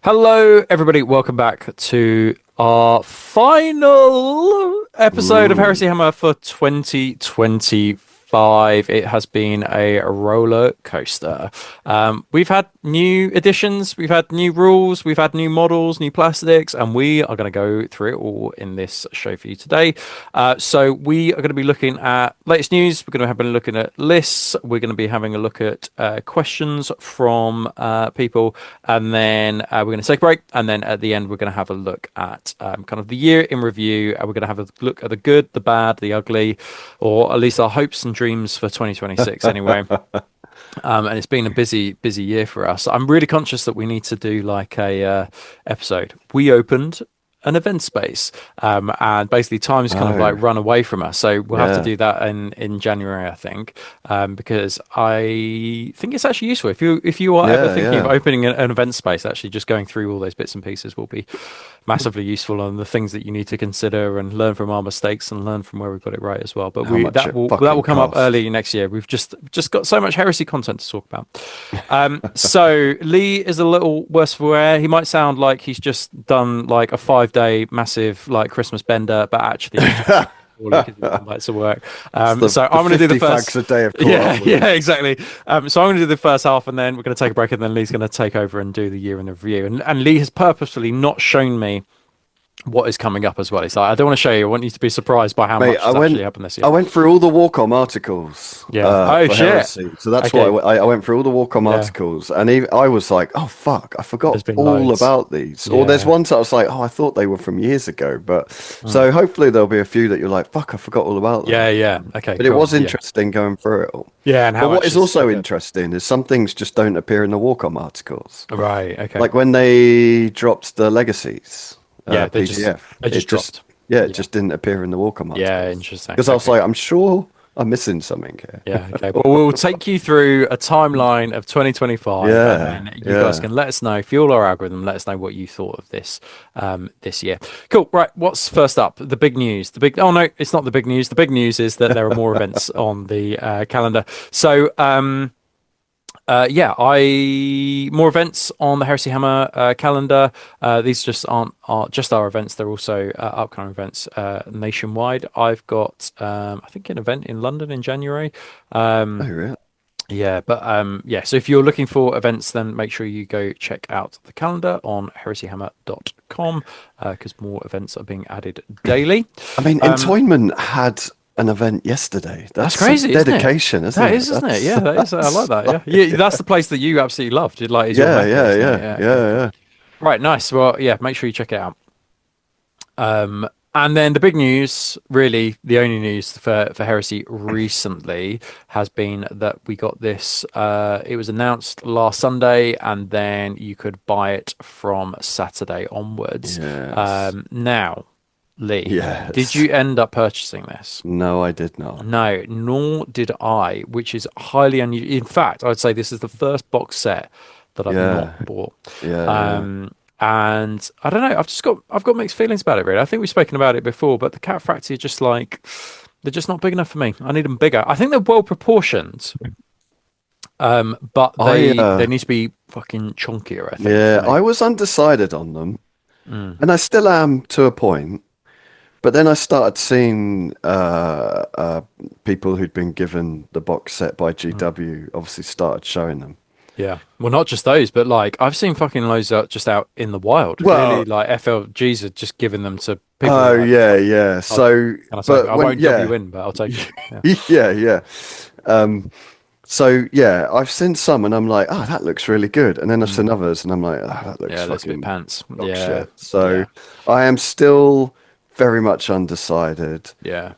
Hello, everybody. Welcome back to our final episode of Ooh. Heresy Hammer for 2025. It has been a roller coaster. We've had new additions, we've had new rules, we've had new models, new plastics, and we are going to go through it all in this show for you today. So we are going to be looking at latest news. We're going to have been looking at lists. We're going to be having a look at questions from people, and then we're going to take a break. And then at the end, we're going to have a look at kind of the year in review. And we're going to have a look at the good, the bad, the ugly, or at least our hopes and dreams for 2026 anyway. And it's been a busy year for us. I'm really conscious that we need to do like a episode. We opened an event space, and basically time's kind of like Oh, run away from us. So we'll have to yeah. do that in January, I think, because I think it's actually useful if you are ever Yeah, thinking of yeah. opening an event space. Actually, just going through all those bits and pieces will be massively useful on the things that you need to consider and learn from our mistakes and learn from where we got it right as well. But How we much that it will fucking come up cost. early next year. We've just got so much heresy content to talk about. So Lee is a little worse for wear. He might sound like he's just done like a 5-day massive like Christmas bender, but actually he's just poorly because he's come back to work. It's So the I'm going to do the 50 first. fags a day of caught Yeah, up with. yeah, exactly. So I'm going to do the first half, and then we're going to take a break, and then Lee's going to take over and do the year in the review. And Lee has purposefully not shown me what is coming up as well. He's like, I don't want to show you. I want you to be surprised by how Mate, much has actually happened this I year. went through all the Warcom articles Yeah. Oh for shit. Heresy. So that's what Okay. I went through all the Warcom Yeah. articles, and I was like, oh fuck, I There's forgot been all loads. about these. Or there's Yeah. ones that I was like, oh, I thought they were from years ago, but Mm. so hopefully there'll be a few that you're like, fuck, I forgot all about Yeah. them. Yeah. Okay. But it Cool. was Yeah. interesting going through it all. Yeah. And But how what much is has also differed? interesting is some things just don't appear in the Warcom articles. Right. Okay. Like when they dropped the Legacies Yeah. PDF, They just dropped. yeah, it Yeah. just didn't appear in the Warcom Yeah. articles. Interesting. Because I was Okay. like, I'm sure I'm missing something here. Yeah, okay. Well, we'll take you through a timeline of 2025, and Yeah, then you guys yeah. can let us know, fuel our algorithm, let us know what you thought of this this year. Cool. Right. What's first up? The big news. Oh no, it's not the big news. The big news is that there are more events on the calendar. So yeah, I more events on the Heresy Hammer calendar. These just aren't just our events; they're also upcoming events nationwide. I've got I think an event in London in January. Oh, Um, really? yeah, but yeah. So if you're looking for events, then make sure you go check out the calendar on heresyhammer.com because more events are being added daily. I mean, Um, Entoyment had an event yesterday. that's That's some crazy, isn't it? dedication, isn't That it? is, isn't it? Yeah, that is. I like That's that. Yeah, yeah. like, That's the place that you absolutely loved. It like is your yeah, mecca, yeah, isn't it? yeah, Yeah. Okay. yeah, Cool. yeah. Right. Nice. Well, yeah. Make sure you check it out. And then the big news, really the only news for Heresy recently, has been that we got this. It was announced last Sunday, and then you could buy it from Saturday onwards. Yes. Now, Lee, did Yes. you end up purchasing this? No, I did not. No, nor did I, which is highly unusual. In fact, I'd say this is the first box set that I've not Yeah, bought. yeah, yeah. And I don't know, I've got mixed feelings about it really. I think we've spoken about it before, but the Cat Fracti are just like they're just not big enough for me. I need them bigger. I think they're well proportioned, but I they need to be fucking chunkier, I think, for Yeah, me. I was undecided on them, Mm, and I still am to a point. But then I started seeing people who'd been given the box set by mm. GW obviously started showing them. Yeah. Well, not just those, but like I've seen fucking loads out just out in the wild. Clearly, Well, like FLGs are just giving them to people oh who are like, yeah, yeah. I'll, So, can I say, but I when won't dub you yeah, in, but I'll take it. Yeah. yeah, yeah. Um, so yeah, I've seen some, and I'm like, oh, that looks really good, and then I've seen Mm. others, and I'm like, oh, that looks Yeah, that's a bit fucking pants. dog Yeah. shit. So Yeah. I am still very much undecided. Yeah.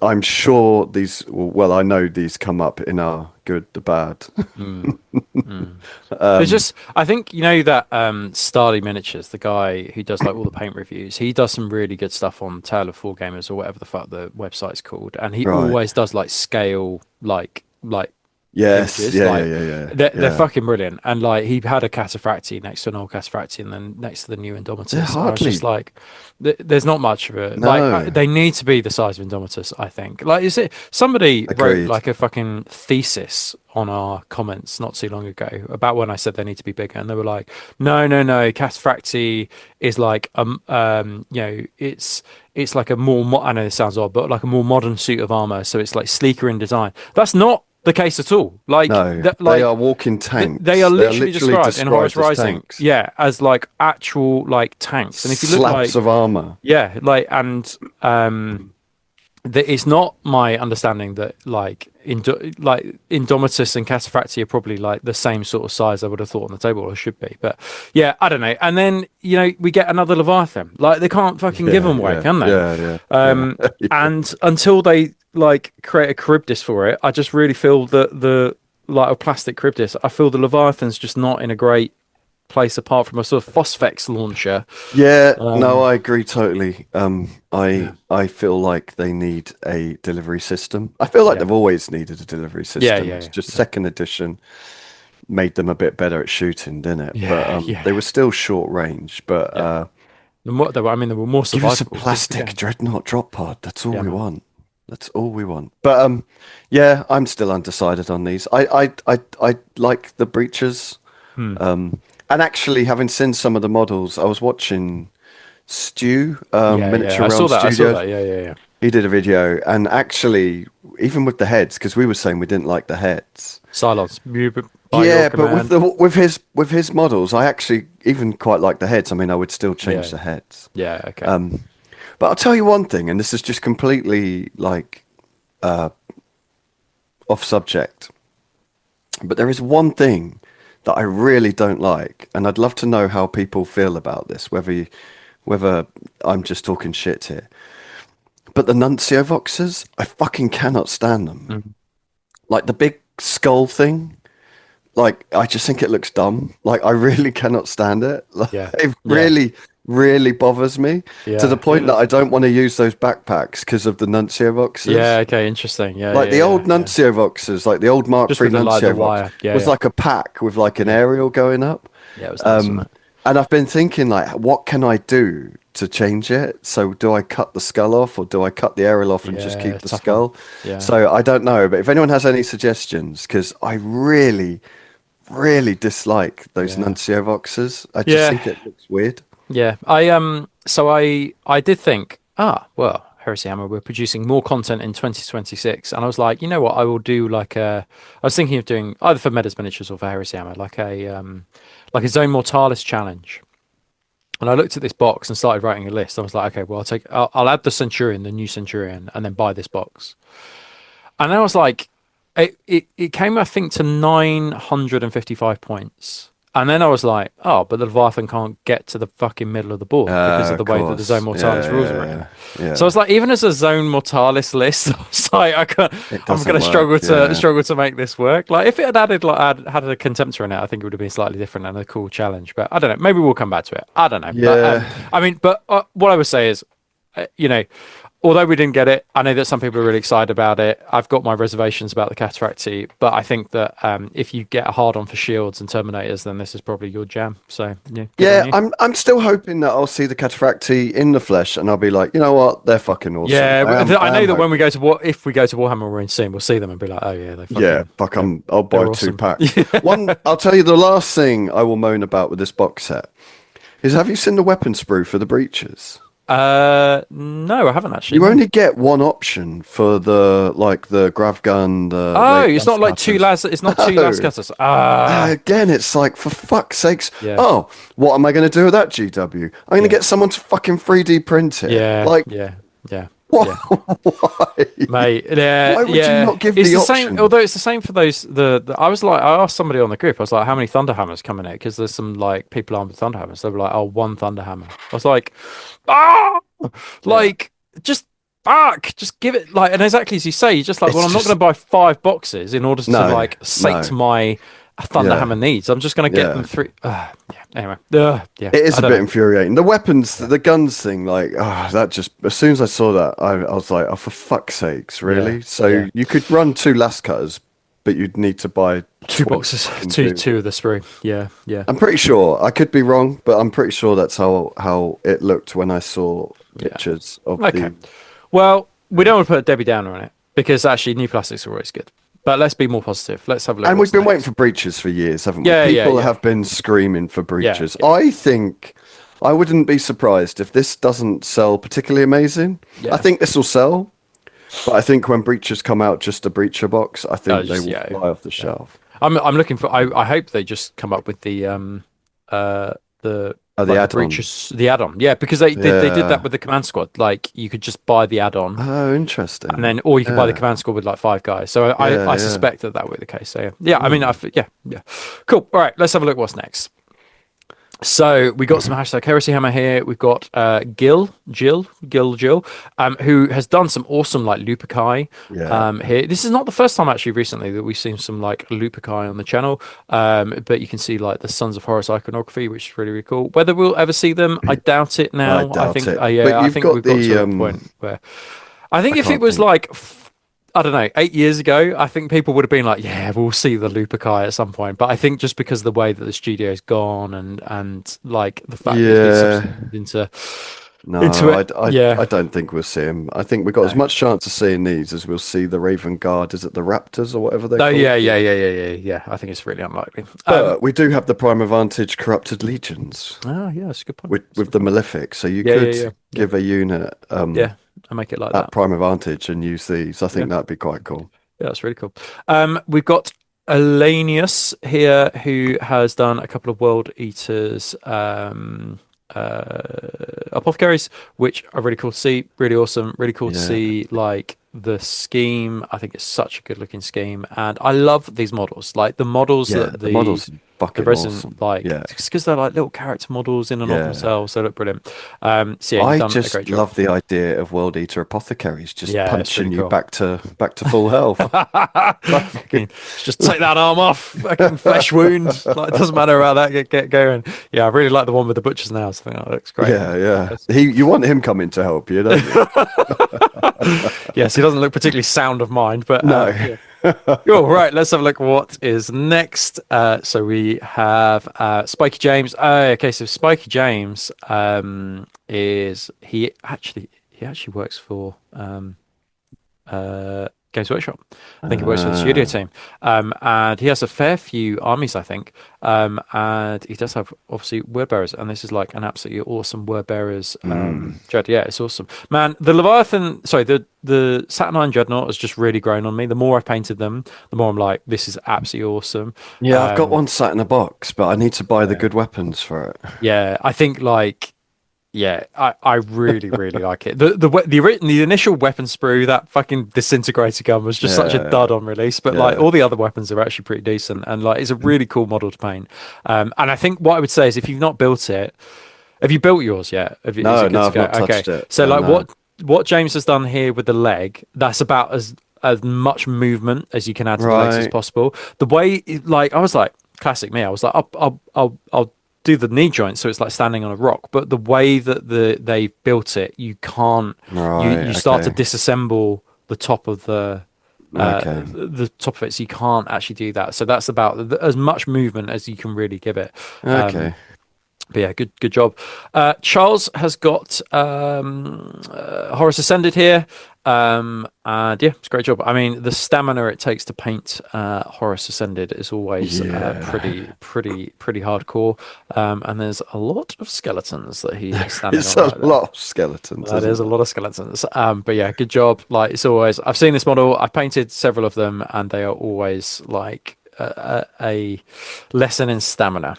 I'm sure these, well, I know these come up in our good, the bad. Mm. Mm. There's just, I think you know that Starly Miniatures, the guy who does like all the paint reviews, he does some really good stuff on Tale of Four Gamers or whatever the fuck the website's called, and he Right. always does like scale, like Yes. images. Yeah. Yeah. Like Yeah. Yeah. they're Yeah. fucking brilliant. And like he had a cataphracti next to an old cataphracti, and then next to the new They're Indomitus. And I was just hardly. like, there's not much of it. Like No. they need to be the size of Indomitus. I think. Like, is it somebody wrote Agreed. like a fucking thesis on our comments not too long ago about when I said they need to be bigger, and they were like, no, cataphracti is like it's like a more I know this sounds odd, but like a more modern suit of armor, so it's like sleeker in design. That's not the case at all. Like No. that, They are like walking they are tanks. They are literally literally described in Horus described as Rising, tanks. yeah, as like actual like tanks. And if you look Slabs like of armor. yeah, like and it's not my understanding that like Indomitus and Cataphracti are probably like the same sort of size I would have thought on the table or should be. But yeah, I don't know. And then we get another Leviathan. Like they can't fucking give Yeah. them away, Yeah. can they? Yeah. Yeah. Yeah. And until they like create a Charybdis for it, I just really feel that the like a plastic Charybdis. I feel the Leviathan's just not in a great place apart from a sort of Phosphex launcher. Yeah, no, Um, I agree totally. yeah, I feel like they need a delivery system. I feel like yeah, they've always needed a delivery yeah, system. yeah, It's yeah, just yeah, second edition made them a bit better at shooting, didn't it? But yeah, they yeah. were still short range. But Yeah. I mean, there were more give us a survivables. People plastic forget. dreadnought drop pod. That's all Yeah, we man. want. That's all we want. But yeah, I'm still undecided on these. I like the breaches. Hmm. And actually, having seen some of the models, I was watching Stu, Yeah, yeah. Miniature I saw Realm that. I saw Studios. that. Yeah, yeah, yeah. He did a video, and actually, even with the heads, because we were saying we didn't like the heads. Silence. By your Yeah, but with command. the with his models, I actually even quite like the heads. I mean, I would still change Yeah, the heads. yeah. Okay. But I'll tell you one thing, and this is just completely like off subject. But there is one thing that I really don't like, and I'd love to know how people feel about this, whether I'm just talking shit here. But the Nuncio Voxers, I fucking cannot stand them. Mhm. Like the big skull thing, like I just think it looks dumb. Like I really cannot stand it. Like, Yeah, it yeah, really bothers me to the yeah. point that I don't want to use those backpacks because of the Nuncio Yeah. Voxers. Okay. Interesting. Yeah, Like yeah, the old yeah, yeah. Nuncio Voxers, like the old Mark Just III with the Nuncio Vox, wire. Yeah, was yeah, like a pack with like an yeah. aerial going up. Yeah. It was nuts, wasn't it? And I've been thinking, like, what can I do to change it? So do I cut the skull off or do I cut the aerial off and just Yeah. keep the Tough one. skull? Yeah. So I don't know, but if anyone has any suggestions, because I really dislike those Yeah. Nuncio Voxers. I just Yeah. think it looks weird. Yeah. So I did think, well, Heresy Hammer, we're producing more content in 2026. And I was like, you know what, I will do I was thinking of doing either for Metas Miniatures or for Heresy Hammer, like a Zone Mortalis challenge. And I looked at this box and started writing a list. I was like, okay, well, I'll add the Centurion, the new Centurion, and then buy this box. And then I was like, it came, I think, to 955 points. And then I was like, oh, but the Leviathan can't get to the fucking middle of the board because of the Of way that the Zone course. Yeah, Mortalis rules are written. yeah, So I yeah. was like, even as a Zone Mortalis list, I was like, It I'm doesn't gonna work. Yeah. struggle to make this work. Like if it had added had a Contemptor in it, I think it would have been slightly different and a cool challenge. But I don't know. Maybe we'll come back to it. I don't know. But Yeah. I mean, but what I would say is, you know, although we didn't get it, I know that some people are really excited about it. I've got my reservations about the Cataracti, but I think that if you get a hard on for shields and Terminators, then this is probably your jam. So yeah, good on Yeah, you. I'm still hoping that I'll see the Cataphracti in the flesh and I'll be like, you know what? They're fucking awesome. Yeah, I I know am that when we hoping. go to if we go to Warhammer Marine soon, we'll see them and be like, oh yeah, Yeah, fuck, I'll buy they're two awesome. packs. One, I'll tell you the last thing I will moan about with this box set is have you seen the weapon sprue for the breaches? No, I haven't actually. You No. only get one option for the grav gun, the Oh, late it's not gas like two cutters. lads. It's not two last No. cutters. Ah, Again, it's like, for fuck's sakes. yeah, Oh, what am I going to do with that GW? I'm going to yeah, get someone to fucking 3D print it. yeah, Like, yeah, yeah, what? yeah. Why? Mate, yeah, Why would you yeah. not give It's the the same. option? Although it's the same for those. I was like, I asked somebody on the group. I was like, how many Thunderhammers come in it? Because there's some like people armed with Thunderhammers. They were like, oh, one Thunderhammer. I was like, ah, Yeah. like just fuck, just give it like. And exactly as you say, you're just like, well, It's I'm not going just, to buy 5 boxes in order to no, like sate no. my Yeah, Thunderhammer needs. I'm just going to get them yeah. through. Yeah. Anyway, yeah. It is I a don't bit know. infuriating. The weapons, Yeah. the guns thing, like, that just, as soon as I saw that, I was like, oh, for fuck's sakes, Yeah. really? So Yeah. you could run two last cutters but you'd need to buy Two 20 boxes, fucking two booths. of the sprue. Yeah, yeah, I'm pretty sure. I could be wrong, but I'm pretty sure that's how it looked when I saw yeah. pictures of Okay. the. Well, we don't want to put a Debbie Downer on it because actually new plastics are always good. But let's be more positive. Let's have a look And we've what's been waiting next. for breaches for years, haven't we? Yeah, yeah, People yeah, have been screaming for yeah, breaches. yeah, I think I wouldn't be surprised if this doesn't sell particularly amazing. I yeah. think this will sell, but I think when breaches come out, just a breacher box, I think they Just, will yeah, fly off the yeah. shelf. I'm looking for. I hope they just come up with uh the Oh, the like the add-on. breaches the add-on. Yeah, because they did that Yeah. with the command squad. Like you could just buy the add-on Oh, and interesting. then or you could buy the Yeah. command squad with like 5 guys. So Yeah, I yeah. suspect that that would be the case. So yeah, I mean Hmm. yeah, yeah. Cool. All right, let's have a look what's next. So we got some hashtag heresy hammer here. We've got Jill, who has done some awesome like Luperci Yeah. here. This is not the first time actually recently that we've seen some like Luperci on the channel. But you can see like the Sons of Horus iconography, which is really, really cool. Whether we'll ever see them, I doubt it I now. I doubt think it. But yeah, I you've think got we've got the to a point where I think I if it can't was think. like I don't know, 8 years ago, I think people would have been like, "Yeah, we'll see the Luperci at some point." But I think just because of the way that the studio's gone and like the fact that it's been Yeah. subsumed into No, it, yeah, I don't think we'll see him. I think we've got as no, much chance of seeing these as we'll see the Raven Guard. Is it the Raptors or whatever they're no, called? yeah. I think it's really unlikely. But we do have the Prime Advantage Corrupted Legions Oh yeah, that's a good point. That's a with good the point. Malefic, so you Yeah, could yeah, give a unit yeah. I make it like that that. Prime Advantage and use these. I Yeah. think that'd be quite cool. Yeah, that's really cool. We've got Elanius here, who has done a couple of World Eaters apothecaries, which are really cool to see. Really awesome. Really cool to Yeah, see. Like the scheme, I think it's such a good looking scheme, and I love these models. Like the models yeah, that the model's the fucking resident awesome. like Yeah, because they're like little character models in and of yeah. themselves. They look brilliant. So yeah, he's I done a great just job. love the idea of World Eater apothecaries just Yeah, it's really punching you cool. back to full health. Fucking just take that arm off. Fucking flesh wound. Like it doesn't matter about that. Get going. Yeah, I really like the one with the butcher's nails. I think that looks great. Yeah, yeah. You want him coming to help you, don't you? Yes, he doesn't look particularly sound of mind, but No. yeah. Cool. Right, let's have a look what is next. So we have Spiky James. Okay, so Spiky James is he actually works for Games Workshop. I think he works for the studio Uh, team, and he has a fair few armies, I think. And he does have obviously word bearers, and this is like an absolutely awesome word bearers. Dread, yeah, it's awesome, man. The Leviathan, sorry, the Saturnine Dreadnought has just really grown on me. The more I've painted them, the more I'm like, this is absolutely awesome. yeah, I've got one sat in a box, but I need to buy the Yeah, good weapons for it. yeah, I think like. Yeah, I really really like it. The initial weapon sprue, that fucking disintegrator gun was just such a Yeah, dud on release, but like yeah. all the other weapons are actually pretty decent and like it's a really cool model to paint. And I think what I would say is if you've not built it, have you built yours yet? Is No, it good no, to I've go? not Okay, touched it. so No, like no. what James has done here with the leg, that's about as much movement as you can add to the legs as Right. possible. The way like I was like classic me, I was like I'll do the knee joint so it's like standing on a rock, but the way that they built it, you can't you Right. start to Okay. disassemble the top of Okay. the top of it, so you can't actually do that. So that's about as much movement as you can really give it. Um, Okay. but yeah, good job. Charles has got Horus Ascended here. And yeah, it's a great job. I mean, the stamina it takes to paint Horus Ascended is always Yeah. pretty hardcore. And there's a lot of skeletons that he is standing It's on a right there. lot of skeletons, That is isn't a it? lot of skeletons. But yeah, good job. Like it's always, I've seen this model. I've painted several of them, and they are always like a lesson in stamina.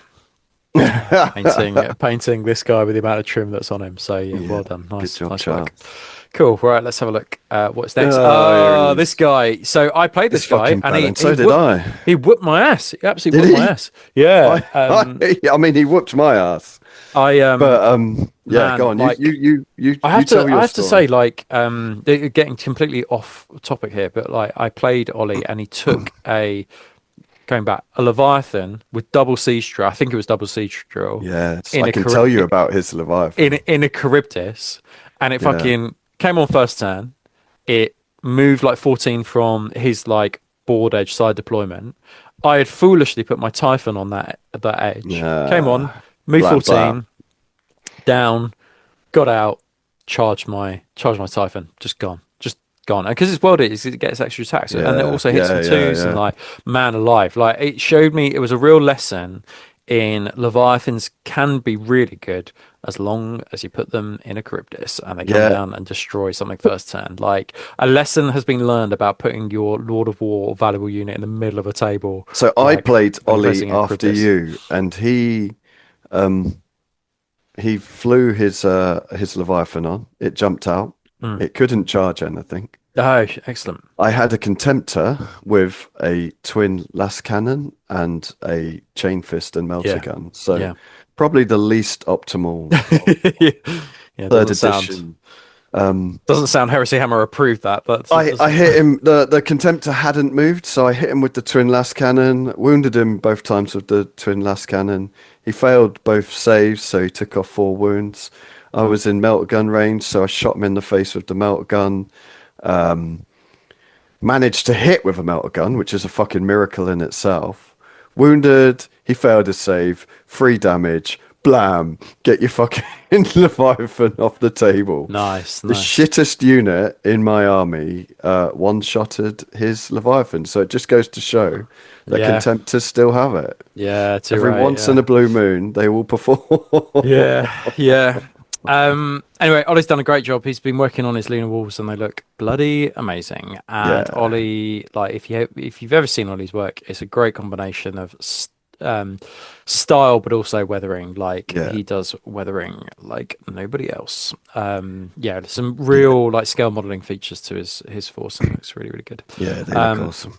Painting this guy with the amount of trim that's on him. So yeah, Yeah. well done. Good Nice, job, nice work. Charles. Cool. Right, let's have a look. What's next? Oh, here he This is. guy. So I played This this guy, fucking and bellend. So did I. he whooped my ass. He absolutely Did whooped my he? ass. Yeah. I mean, he whooped my ass. I But yeah, go man, on. like You tell I your have to say, story. like, getting completely off topic here, but like, I played Ollie, and he took going back a Leviathan with double siege drill. I think it was double siege drill Yes, in I a can tell you about his Leviathan. in a Charybdis, and it Yeah. fucking came on first turn. It moved like 14 from his like board edge side deployment. I had foolishly put my Typhon on that edge. Came on, move Blah, blah. 14, down, got out, charged my Typhon, just gone. Just gone. And because it's world it gets extra attacks. And it Yeah, also hits yeah, on yeah, twos and yeah. like man alive. Like it showed me it was a real lesson in Leviathans can be really good as long as you put them in a Charybdis and they come Yeah. down and destroy something first turn. Like a lesson has been learned about putting your Lord of War valuable unit in the middle of a table, So I like played when you're Ollie facing a after Charybdis. you, and he flew his Leviathan on. It jumped out. Mm. It couldn't charge anything. Oh, excellent. I had a Contemptor with a twin las cannon and a chain fist and melter Yeah, gun. So yeah. probably the least optimal of Yeah, third edition. doesn't sound Heresy Hammer approved that, but it I doesn't. hit him. The Contemptor hadn't moved, so I hit him with the twin las cannon. Wounded him both times with the twin las cannon. He failed both saves, so he took off 4 wounds. I Mm. was in melt gun range, so I shot him in the face with the melt gun. Managed to hit with a melter gun, which is a fucking miracle in itself. Wounded, he failed his save, 3 damage, blam, get your fucking Leviathan off the table. Nice, The nice. shittest unit in my army one-shotted his Leviathan, so it just goes to show that Yeah, Contemptors still have it. yeah, too Every right. once in Yeah, a blue moon, they will perform. yeah, yeah. Anyway, Ollie's done a great job. He's been working on his Lunar Wolves, and they look bloody amazing. And Yeah, Ollie, like if you've ever seen Ollie's work, it's a great combination of style, but also weathering. Like yeah, he does weathering like nobody else. Yeah, there's some yeah, real like scale modeling features to his force, and it looks really really good. yeah, they look Um, awesome.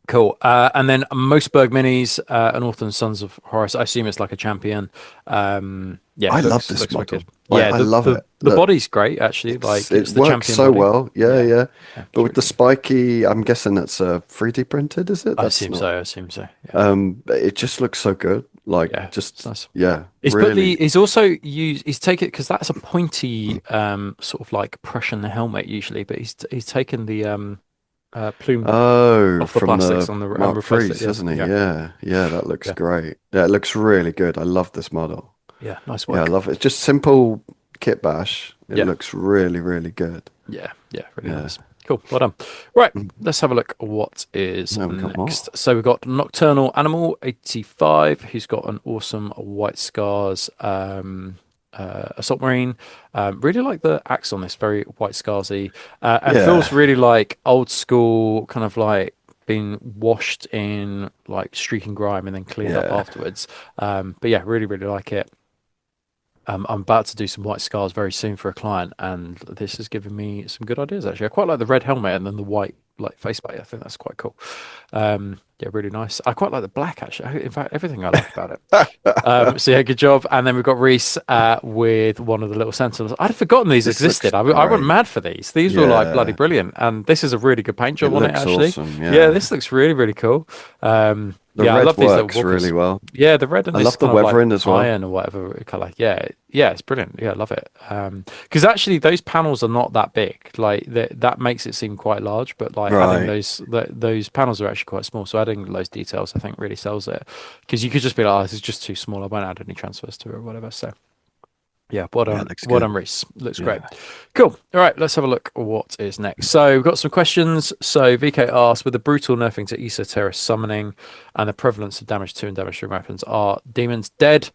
Cool. And then Moseberg Minis, an Northern Sons of Horus. I assume it's like a champion. Yeah, I love looks this wicked. model. Yeah, I love it. the Look, body's great actually. Like it it's the works champion so body. well. Yeah, Yeah, yeah. yeah, But it's with really the good. spiky, I'm guessing that's 3D printed, is it? I That's assume not. so. I assume so. Yeah, But it just looks so good. Like, yeah, it's just nice. yeah, He's put really. the. He's also used. He's taken because that's a pointy, sort of like Prussian helmet usually, but he's taken the plume Oh, off the from plastics the on the and Mark replaced it. Threes, Yeah, hasn't he? yeah, Yeah, yeah, that looks yeah, great. Yeah, it looks really good. I love this model. yeah. Nice Yeah, I work. love it. It's just simple kit bash. It Yeah. looks really, really good. Yeah, yeah, really Yeah. nice. Cool, well done. Right, Mm. let's have a look at what is No, we got more. next. So we've got Nocturnal Animal 85, who's got an awesome White Scars Assault Marine. Really like the axe on this, very White Scarsy, and feels Yeah, really like old school, kind of like being washed in like streak and grime and then cleaned up yeah. afterwards. But yeah, really, really like it. I'm about to do some white scars very soon for a client, and this has given me some good ideas actually. I quite like the red helmet and then the white like faceplate. I think that's quite cool. Yeah, really nice. I quite like the black actually. In fact, everything I like about it. So yeah, good job. And then we've got Reese with one of the little sentinels. I'd forgotten these This looks existed. I went great. mad for these. These were like bloody Yeah, brilliant, and this is a really good paint it job on it looks actually. awesome. Yeah, Yeah. this looks really really cool. The Yeah, I red love these little works walkers. really well. Yeah, the red and I this love the kind of like weathering as well. iron or whatever color. Yeah, yeah, it's brilliant. Yeah, I love it. Because actually those panels are not that big. Like that makes it seem quite large, but like adding Right. those panels are actually quite small. So adding those details, I think, really sells it. Because you could just be like, oh, this is just too small. I won't add any transfers to it or whatever. So yeah, Yeah, it looks well good. done, Reese. Looks great. Yeah. Cool. All right, let's have a look at what is next. So we've got some questions. So VK asks, with the brutal nerfing to Issa Terrace summoning and the prevalence of damage 2 and damage 3 weapons, are demons dead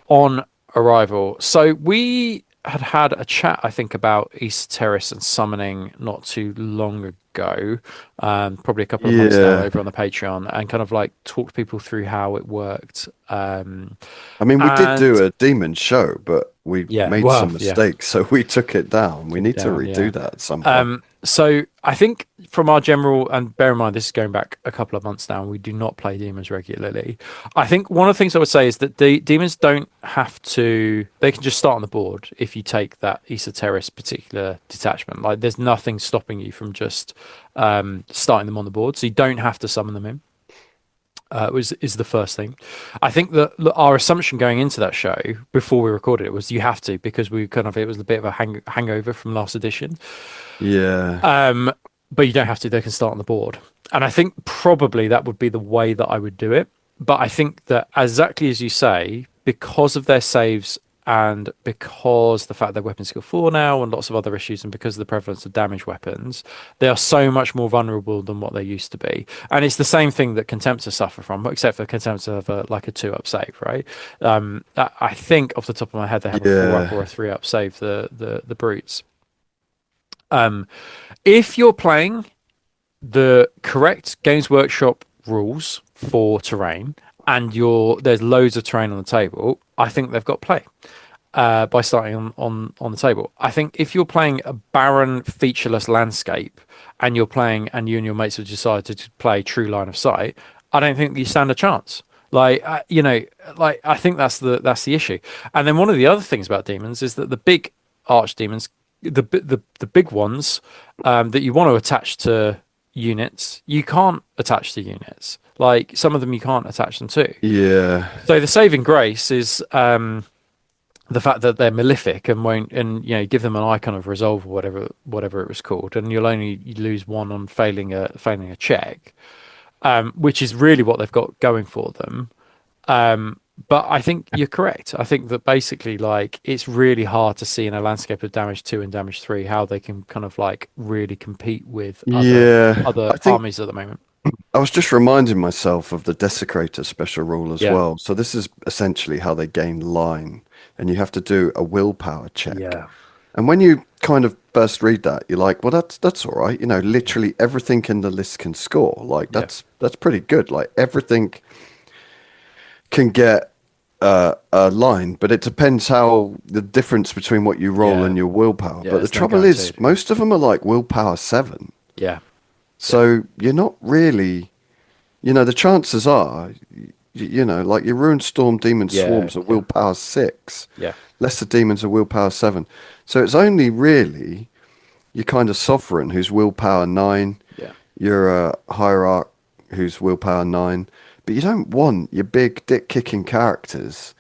on arrival? So we had a chat, I think, about Issa Terrace and summoning not too long ago, probably a couple of months now Yeah. over on the Patreon, and kind of like talked people through how it worked. I mean, we did And do a demon show, but we yeah, made well, some yeah. mistakes, so we took it down. We Took it need to down, yeah. redo that at some point. So I think from our general, and bear in mind this is going back a couple of months now, we do not play demons regularly. I think one of the things I would say is that the demons don't have to; they can just start on the board if you take that esoteric particular detachment. Like there's nothing stopping you from just starting them on the board, so you don't have to summon them in. Is the first thing. I think that our assumption going into that show before we recorded it was you have to because we kind of it was a bit of a hangover from last edition. Yeah. but you don't have to. They can start on the board. And I think probably that would be the way that I would do it. But I think that exactly as you say, because of their saves and because the fact they're weapon skill 4 now and lots of other issues and because of the prevalence of damage weapons, they are so much more vulnerable than what they used to be. And it's the same thing that Contemptors suffer from, except for Contemptors have like a 2-up save, right? I think off the top of my head they have a 4-up Yeah. or a 3-up save, the brutes. If you're playing the correct Games Workshop rules for terrain and there's loads of terrain on the table, I think they've got play by starting on the table. I think if you're playing a barren, featureless landscape and you and your mates have decided to play true line of sight, I don't think you stand a chance. Like I think that's the issue. And then one of the other things about demons is that the big archdemons, the big ones that you want to attach to units, you can't attach to units. Like some of them, you can't attach them to. Yeah. So the saving grace is the fact that they're malefic and won't, and give them an icon of resolve or whatever it was called, and you'll only lose one on failing a check, which is really what they've got going for them. But I think you're correct. I think that basically, like, it's really hard to see in a landscape of damage 2 and damage 3 how they can kind of like really compete with Yeah. other I think armies at the moment. I was just reminding myself of the Desecrator special rule as Yeah. well. So this is essentially how they gain line, and you have to do a willpower check. Yeah. And when you kind of first read that, you're like, well, that's all right. Yeah. Literally everything in the list can score. Like Yeah. that's pretty good. Like everything can get a line, but it depends how the difference between what you roll Yeah. and your willpower. Yeah. But the It's no trouble is, guaranteed. most of them are like willpower 7. Yeah. Yeah. So you're not really, the chances are, like your Ruined Storm Demon Yeah. Swarms are Yeah. willpower 6. Yeah. Lesser Demons are willpower 7. So it's only really your kind of Sovereign who's willpower 9. Yeah. You're a Hierarch who's willpower 9. But you don't want your big dick kicking characters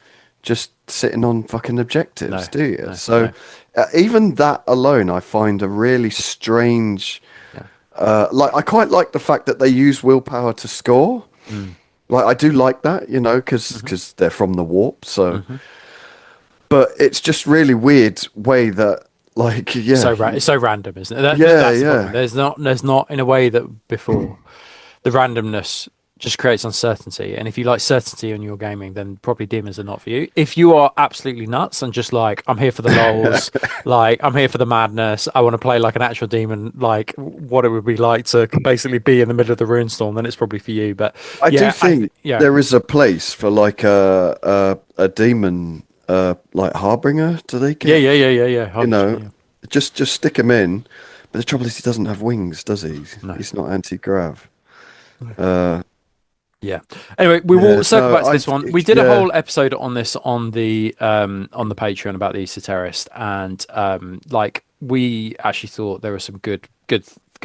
just sitting on fucking objectives, No. do you? No. So No. even that alone, I find a really strange. Yeah. Like I quite like the fact that they use willpower to score. Mm. Like I do like that, Hmm. because they're from the warp. So, Hmm. but it's just really weird way that, like, yeah, It's so random, isn't it? yeah, That's the problem. yeah, There's not in a way that before the randomness just creates uncertainty. And if you like certainty in your gaming, then probably demons are not for you. If you are absolutely nuts and just like, I'm here for the lols, like I'm here for the madness, I want to play like an actual demon, like what it would be like to basically be in the middle of the runestorm, then it's probably for you. But I do yeah, think yeah, there is a place for like a demon, like Harbinger. Do they yeah, get, yeah, yeah, yeah, yeah, you 100%, know, yeah. just stick him in. But the trouble is, he doesn't have wings, does he? No. He's not anti-grav. No. Uh, Yeah. Anyway, we yeah, will circle no, back to this one. We did a yeah. whole episode on this on the Patreon about the esoterist, and like we actually thought there were some good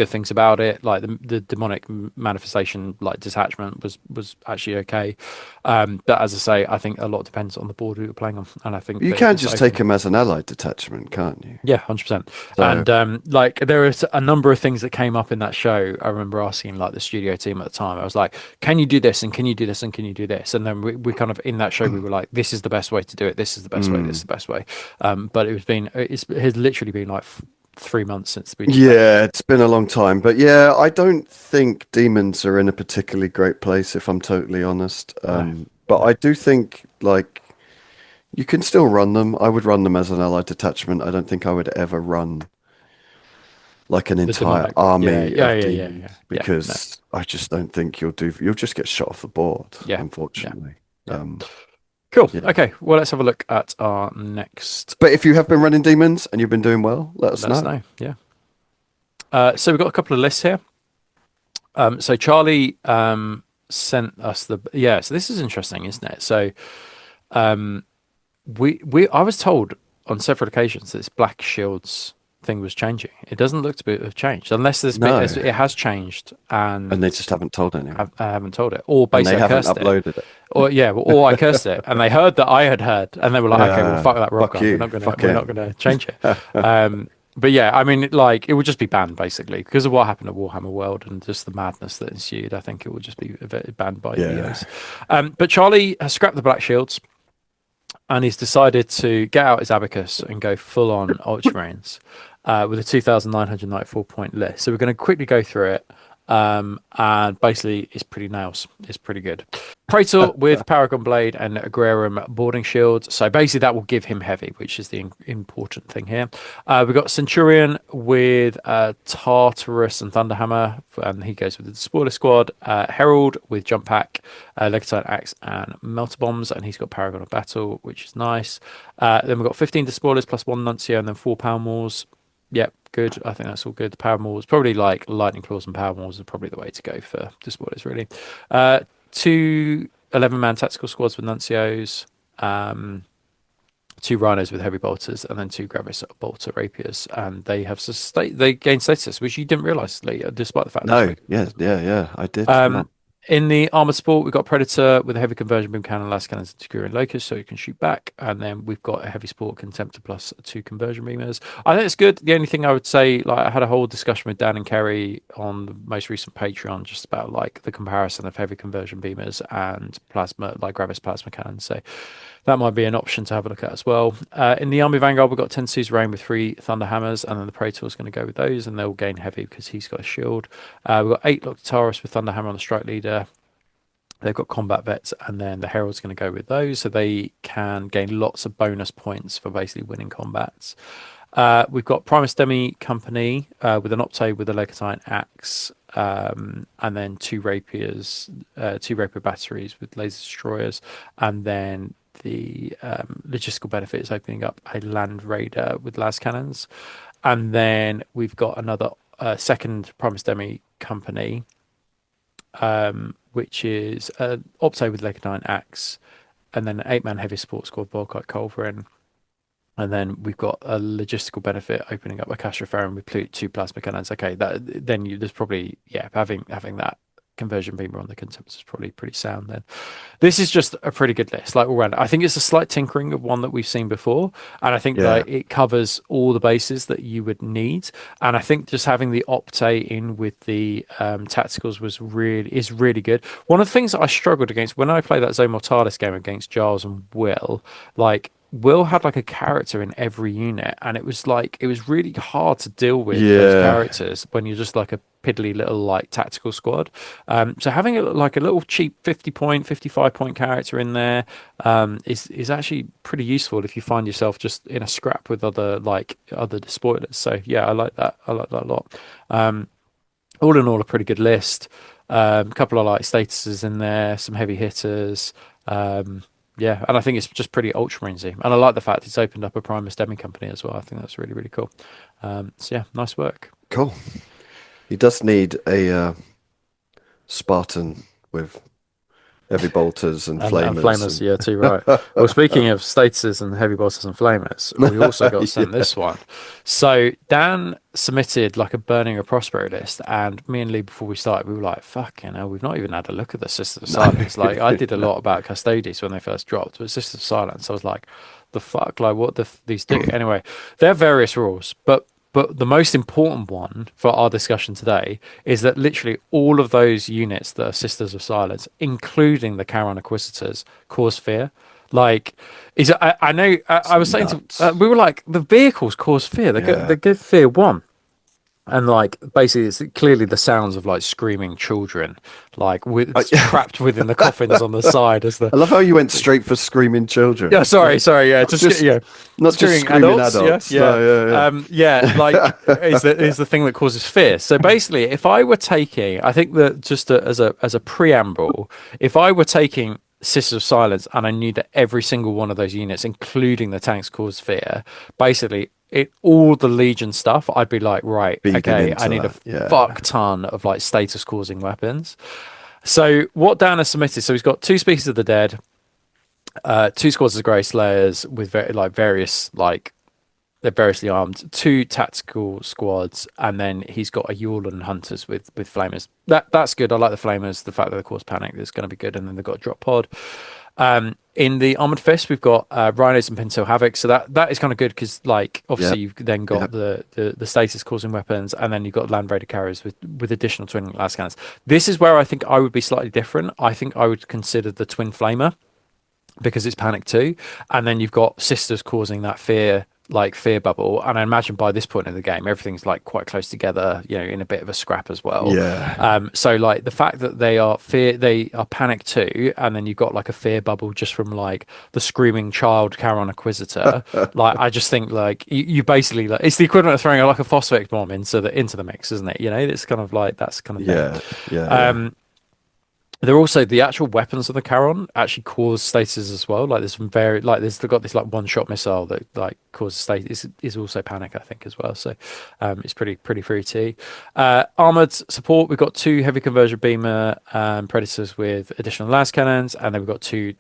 things about it. Like the demonic manifestation, like detachment, was actually okay. But as I say, I think a lot depends on the board we were playing on, and I think You that can it's just take open. him as an allied detachment, can't you? Yeah, 100%. So, And like there are a number of things that came up in that show. I remember asking like the studio team at the time. I was like, "Can you do this? And can you do this? And can you do this?" And then we kind of in that show we were like, "This is the best way to do it. This is the best way. This is the best way." But it has literally been like 3 months since we did that. yeah, it's been a long time, but yeah, I don't think demons are in a particularly great place, if I'm totally honest. No, But no. I do think like you can still run them. I would run them as an allied detachment. I don't think I would ever run like an The entire demonic. Yeah, army yeah, of yeah, yeah, demons yeah. Yeah. No. because I just don't think you'll just get shot off the board, Yeah. Yeah. unfortunately. Yeah. Um, Cool. yeah. Okay. Well, let's have a look at our next. But if you have been running demons and you've been doing well, let us Let us know. know. Yeah. So we've got a couple of lists here. So Charlie sent us so this is interesting, isn't it? So um, we I was told on several occasions that this Black Shields thing was changing. It doesn't look to be have changed unless No, it has changed and they and just haven't told anyone, I haven't told it, or and they basically I haven't cursed it, uploaded it. or yeah, or I cursed it, and they heard that I had heard, and they were like, okay, well, fuck that rob Fuck guy. you, fuck We're not him. gonna change it. Um, But yeah, I mean, like, it would just be banned basically because of what happened at Warhammer World and just the madness that ensued. I think it would just be banned by Yeah. EOs. But Charlie has scrapped the Black Shields and he's decided to get out his abacus and go full on Ultramarines with a 2,994 point list. So we're going to quickly go through it. And basically, it's pretty nails. It's pretty good. Praetor with Paragon Blade and Agrarium Boarding Shield. So basically, that will give him heavy, which is the important thing here. We've got Centurion with Tartarus and Thunderhammer, and he goes with the Spoiler Squad. Herald with Jump Pack, Legatine Axe, and Melter Bombs, and he's got Paragon of Battle, which is nice. Then we've got 15 Despoilers plus 1 Nuncio, and then 4 Power Maws. Yep, good. I think that's all good. The Power Maws, probably like Lightning Claws and Power Maws are probably the way to go for Despoilers, really. Two 11-man tactical squads with Nuncios, 2 Rhinos with Heavy Bolters, and then 2 Gravis Bolter Rapiers. And they have they gain status, which you didn't realise, Lee, despite the fact No, that yeah, yeah, yeah, I did. Yeah. in the armored support, we've got Predator with a heavy conversion beam cannon, last cannons, and Securian Locust, so you can shoot back. And then we've got a heavy support Contemptor plus 2 conversion beamers. I think it's good. The only thing I would say, like, I had a whole discussion with Dan and Kerry on the most recent Patreon just about like the comparison of heavy conversion beamers and plasma, like Gravis plasma cannons. So that might be an option to have a look at as well. In the Army Vanguard, we've got 10 Sue's Rain with 3 Thunder Hammers, and then the Praetor is going to go with those, and they'll gain heavy because he's got a shield. We've got 8 Loctaris with Thunder Hammer on the Strike Leader. They've got combat vets, and then the Herald's going to go with those, so they can gain lots of bonus points for basically winning combats. We've got Primus Demi Company with an Opto with a Legatine Axe, and then 2 Rapiers, 2 Rapier batteries with laser destroyers, and then the logistical benefit is opening up a Land Raider with las cannons. And then we've got another second Primus Demi Company, which is Opto with Legatine Axe, and then an 8-man heavy support squad, Volkite Culverin. And then we've got a logistical benefit opening up a Castroferin with 2 plasma cannons. Okay, there's probably, yeah, having that conversion beamer on the Contemptor is probably pretty sound then. This is just a pretty good list, like all round. I think it's a slight tinkering of one that we've seen before, and I think Yeah. that it covers all the bases that you would need. And I think just having the Opte in with the tacticals is really good. One of the things that I struggled against when I played that Zone Mortalis game against Giles and Will, like Will had like a character in every unit, and it was really hard to deal with those Yeah. characters when you're just like a piddly little like tactical squad. So having like a little cheap 50 point, 55 point character in there is actually pretty useful if you find yourself just in a scrap with other spoilers. So yeah, I like that. I like that a lot. All in all, a pretty good list. A couple of like statuses in there, some heavy hitters. Yeah, and I think it's just pretty ultramarinesy, and I like the fact it's opened up a Primus Demi company as well. I think that's really, really cool. So yeah, nice work. Cool. He does need a Spartan with heavy bolters and And flamers flamers, yeah, too right. Well, speaking of statuses and heavy bosses and flamers, we also got sent yeah. this one. So Dan submitted like a burning or prosperity list, and me and Lee before we started, we were like, "Fucking hell, we've not even had a look at the Sisters of Silence." Like I did a lot about Custodes when they first dropped, but Sisters of Silence, I was like, "The fuck, like what these do?" Anyway, there are various rules, but the most important one for our discussion today is that literally all of those units that are Sisters of Silence, including the Charon Inquisitors, cause fear. Like, I know It's I was saying to nuts. we were like the vehicles cause fear. Yeah. They give fear 1. And like basically, it's clearly the sounds of like screaming children, like I, trapped within the coffins on the side as the I love how you went straight for screaming children. yeah, sorry, yeah, Not just just yeah, not just screaming screaming adults, yeah, adults. yeah, No, yeah, yeah, like yeah. is the thing that causes fear. So basically, if I were taking, I think that just as a preamble, if I were taking Sisters of Silence and I knew that every single one of those units, including the tanks, caused fear, basically. All the Legion stuff, I'd be like, right, Feeding okay, I into need a that. Yeah. fuck ton of like status causing weapons. So what Dan has submitted, so he's got 2 Speakers of the Dead, 2 Squads of Grey Slayers with various like they're variously armed, 2 tactical squads, and then he's got a Yulin Hunters with flamers. That's good. I like the flamers. The fact that they cause panic is going to be good, and then they've got a drop pod. In the Armored Fist, we've got Rhinos and Pintail Havoc, so that is kind of good because, like, obviously Yep. you've then got Yep. the stasis causing weapons, and then you've got Land Raider carriers with additional twin las cannons. This is where I think I would be slightly different. I think I would consider the Twin Flamer because it's Panic 2, and then you've got Sisters causing that fear bubble, and I imagine by this point in the game everything's like quite close together, in a bit of a scrap as well. Yeah. So like the fact that they are Panic 2, and then you've got like a fear bubble just from like the screaming child Charon Inquisitor. Like I just think like you basically, like, it's the equivalent of throwing like a phosphatic bomb into the mix, isn't it? It's kind of like that's kind of thing. Yeah. Yeah. Yeah. um they're also, the actual weapons of the Charon actually cause stasis as well. Like there's some very, like they've got this like one shot missile that like causes stasis, is also panic, I think, as well. So it's pretty fruity. Armored support, we've got two heavy conversion beamer predators with additional las cannons, and then we've got two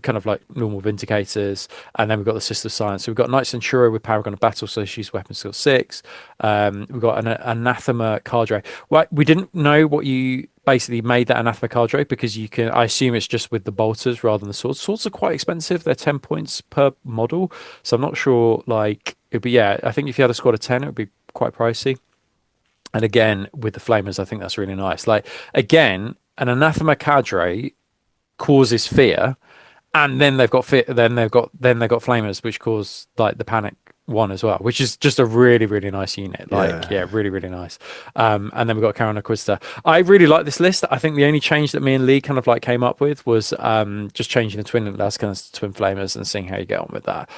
kind of like normal vindicators, and then we've got the Sister of Silence. So we've got Knight Centurion with Paragon of Battle, so she's weapon skill 6. We've got an Anathema Cadre. Well, we didn't know what you basically made that Anathema Cadre, because I assume it's just with the bolters rather than the swords. Swords are quite expensive, they're 10 points per model, so I'm not sure, like, it'd be, yeah, I think if you had a squad of 10 it would be quite pricey. And again, with the flamers, I think that's really nice. Like, again, an Anathema Cadre causes fear, and then they've got then they've got flamers, which cause like the panic one as well, which is just a really really nice unit. Like, Yeah. yeah, really really nice. And then we've got Karen Inquisitor. I really like this list. I think the only change that me and Lee kind of like came up with was just changing the twin last kind of twin flamers and seeing how you get on with that.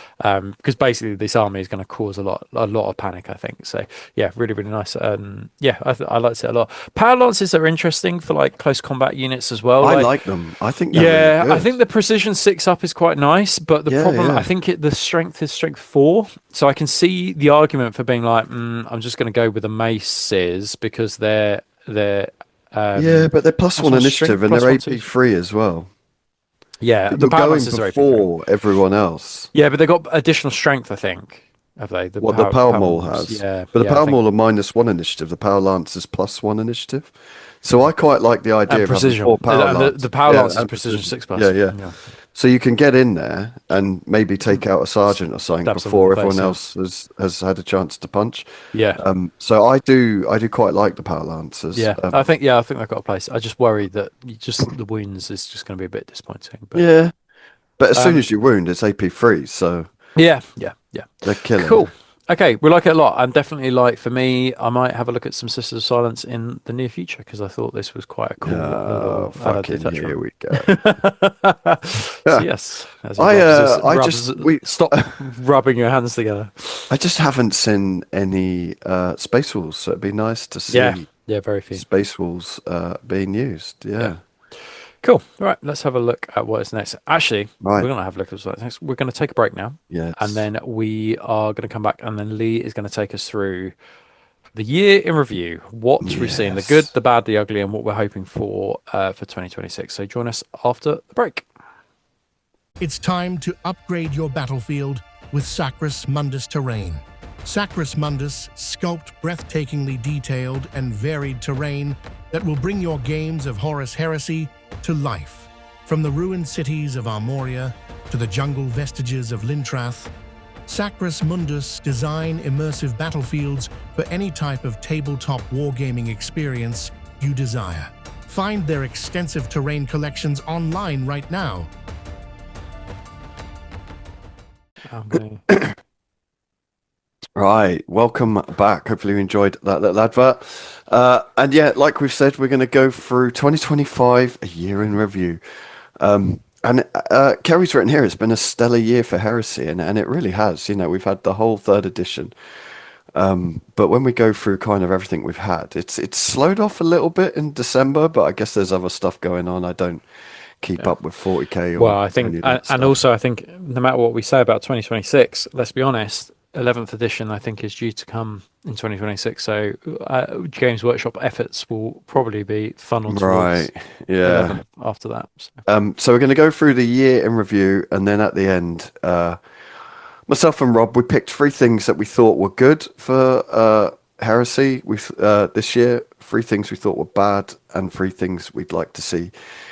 Because basically this army is going to cause a lot of panic, I think. So yeah, really really nice. Yeah, I liked it a lot. Power lances are interesting for like close combat units as well. I Like, like them. I think they're really yeah, I good. think the precision 6 up is quite nice, but the Yeah. problem, I Yeah. think the strength is strength 4. So I can see the argument for being like, I'm just going to go with the maces because they're Yeah, but they're plus plus one one strength, initiative and plus they're one two. AP3 as well. Yeah, But the you're power going lances are AP3. before everyone else. Yeah, but they got additional strength, I think. Have they? The What the power Power Maul mauls. has. Yeah, But the yeah, I Power think. Maul are -1 initiative. The Power Lance is +1 initiative. So I quite like the idea And of having four precision. Power And the Lance. power Yeah, lance is and precision precision. 6 Yeah, plus. yeah. Yeah. So you can get in there and maybe take out a sergeant or something Stab someone in before the face, everyone yeah. else has had a chance to punch. Yeah. So I do quite like the Power Lancers. I think they've got a place. I just worry that the wounds is just going to be a bit disappointing. But Yeah, but as soon um, as you wound, it's AP3, so yeah, yeah, yeah. they're killer. Cool. Okay, we like it a lot. And definitely, like, for me, I might have a look at some Sisters of Silence in the near future because I thought this was quite a cool little Fucking detachment. here we go. So Yeah. yes, as he I just we stop rubbing your hands together. I just haven't seen any Space Wolves, so it'd be nice to Yeah, see yeah, very few. Space Wolves being used. Yeah. Yeah. Cool. All right, let's have a look at what is next. Actually, Right. we're going to have a look at what's next. We're going to take a break now, and Yes. then we are going to come back, and then Lee is going to take us through the year in review. What we've seen, the good, Yes. the bad, the ugly, and what we're hoping for 2026. So join us after the break. It's time to upgrade your battlefield with Sacrus Mundus Terrain. Sacrus Mundus sculpt breathtakingly detailed and varied terrain that will bring your games of Horus Heresy to life. From the ruined cities of Armoria to the jungle vestiges of Lintrath, Sacrus Mundus design immersive battlefields for any type of tabletop wargaming experience you desire. Find their extensive terrain collections online right now. Right. Welcome back. Hopefully you enjoyed that little advert. And yeah, like we've said, we're going to go through 2025, a year in review. And Kerry's written here, it's been a stellar year for Heresy, and it really has. You know, we've had the whole third edition. But when we go through kind of everything we've had, it's slowed off a little bit in December, but I guess there's other stuff going on. I don't keep up with 40k or Well, I think, any of that and stuff. also I think, no matter what we say about 2026, let's be honest, 11th edition I think is due to come in 2026. So Games Workshop efforts will probably be funneled towards Right. Yeah. 11th after that. So. So we're going to go through the year in review, and then at the end, myself and Rob, we picked 3 things that we thought were good for Heresy this year, 3 things we thought were bad, and 3 things we'd like to see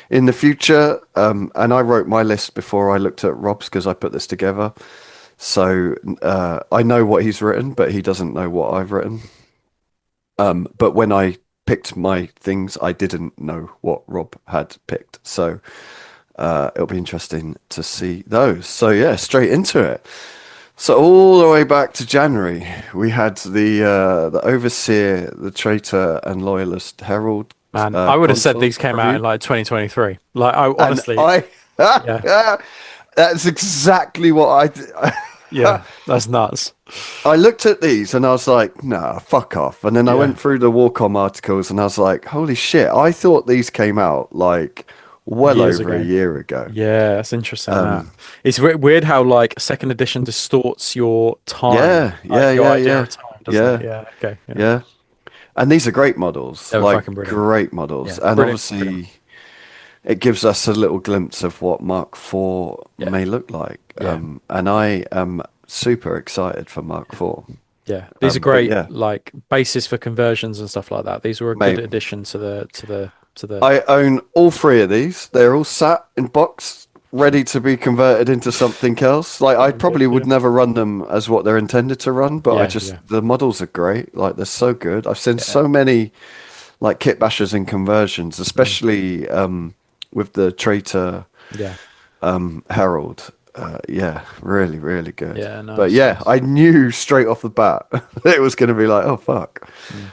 in the future, and I wrote my list before I looked at Rob's because I put this together. So I know what he's written, but he doesn't know what I've written. But when I picked my things, I didn't know what Rob had picked. So it'll be interesting to see those. So yeah, straight into it. So all the way back to January, we had the Overseer, the Traitor, and Loyalist Herald. Man, I would have said console these came out in review. like 2023. Like, I And honestly, yeah, that's exactly what yeah, that's nuts. I looked at these and I was like, nah, fuck off. And then I Yeah, went through the Warcom articles and I was like, holy shit, I thought these came out like well years over a ago. year ago. Yeah, that's interesting. That it's weird how like second edition distorts your time, Yeah, like yeah, your yeah, idea yeah, of time, doesn't it? yeah, Yeah. Okay. Yeah. yeah. And these are great models, They were like fucking brilliant. great models. Yeah. And Brilliant. Brilliant. obviously, it gives us a little glimpse of what Mark IV Yeah. may look like. Yeah. And I am super excited for Mark IV. Yeah. These are But great, yeah, like bases for conversions and stuff like that. These were a good mate, addition to the. I own all three of these. They're all sat in box, ready to be converted into something else. Like I Very good. probably Yeah. would never run them as what they're intended to run, but Yeah. Yeah. the models are great. Like they're so good. I've seen Yeah. so many like kit bashers and conversions, Mm. especially with the Traitor Yeah. Herald. Yeah, really, really good. Yeah. But Nice. yeah, Nice. I knew straight off the bat it was going to be like, oh fuck. Mm.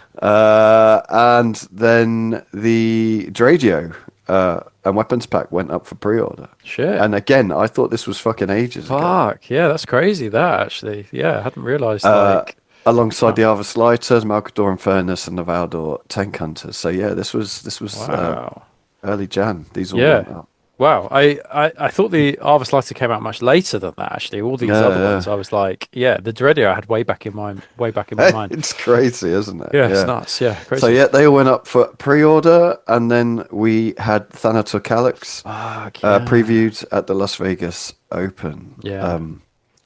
And then the Dradio and weapons pack went up for pre-order. Shit. And again, I thought this was fucking ages ago. Fuck. Yeah. That's crazy. That actually. Yeah. I hadn't realized. Like. Alongside Wow. the Arvus Lighters, Malcador Infernus, and the Valdor Tank Hunters. So yeah, this was Wow. early Jan. These all Yeah. went up. Wow, I thought the Arvus Lighter came out much later than that. Actually, all these Yeah, other yeah. ones, I was like, yeah, the Dreadio I had way back in my mind. It's crazy, isn't it? Yeah, it's Yeah. nuts. Yeah, So crazy. yeah, they all went up for pre-order, and then we had Thanator Calyx Fuck yeah, previewed at the Las Vegas Open. yeah,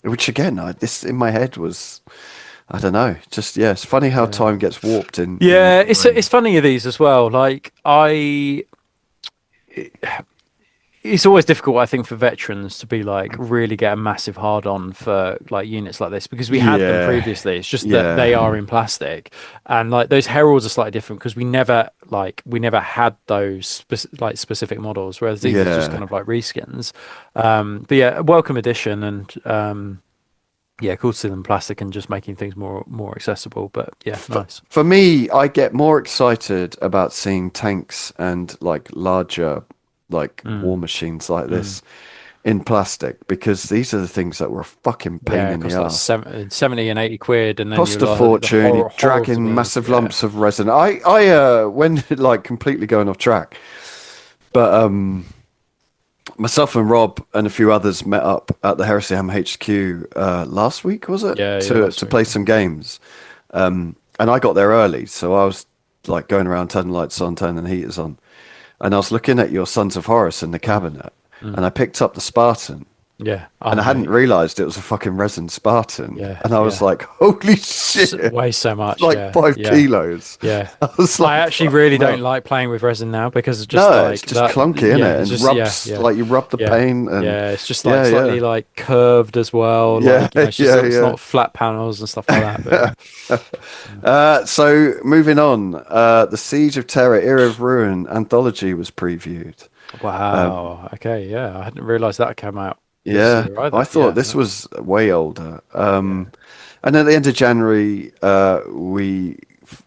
Which again, this in my head was, I don't know, just yeah, it's funny how yeah, time gets warped in yeah. your It's brain. it's funny of these as well. Like it's always difficult, I think, for veterans to be like really get a massive hard on for like units like this because we had them Yeah, previously. It's just that yeah, they are in plastic, and like those heralds are slightly different because we never had those specific models, whereas these are just kind yeah. of like reskins. But yeah, welcome addition, and yeah, cool to see them plastic and just making things more accessible. But yeah, nice. For me, I get more excited about seeing tanks and like larger, like Mm, war machines like mm. this in plastic because these are the things that were a fucking pain Yeah, it in the costs like ass. 70 and 80 quid, and then Cost you're a like the fortune, you're horrors of dragging these. massive Yeah. lumps of resin. When like completely going off track, but myself and Rob and a few others met up at the Heresy Ham HQ last week, was it? Yeah, yeah, To last week. play some games. And I got there early, so I was like going around turning lights on, turning the heaters on. And I was looking at your Sons of Horus in the Mm, cabinet, mm. and I picked up the Spartan, Yeah. Oh, and I hadn't mate. realized it was a fucking resin Spartan. Yeah, And I was yeah. like, holy shit, Way so it's much. like Yeah, five yeah, kilos. yeah. I was I like, actually fuck really don't no. like playing with resin now because of just No, it's like just that. clunky, isn't Yeah, it? it's And just rubs, yeah, like you rub the yeah, paint and yeah. It's just like yeah, yeah. slightly like curved as well. Yeah, Like it's just yeah, it's yeah. not flat panels and stuff like that. But yeah. Mm. So moving on, the Siege of Terror, Era of Ruin anthology was previewed. Wow. Okay. Yeah, I hadn't realised that came out this Yeah, year I either. thought Yeah. this No. was way older. Yeah. And at the end of January, we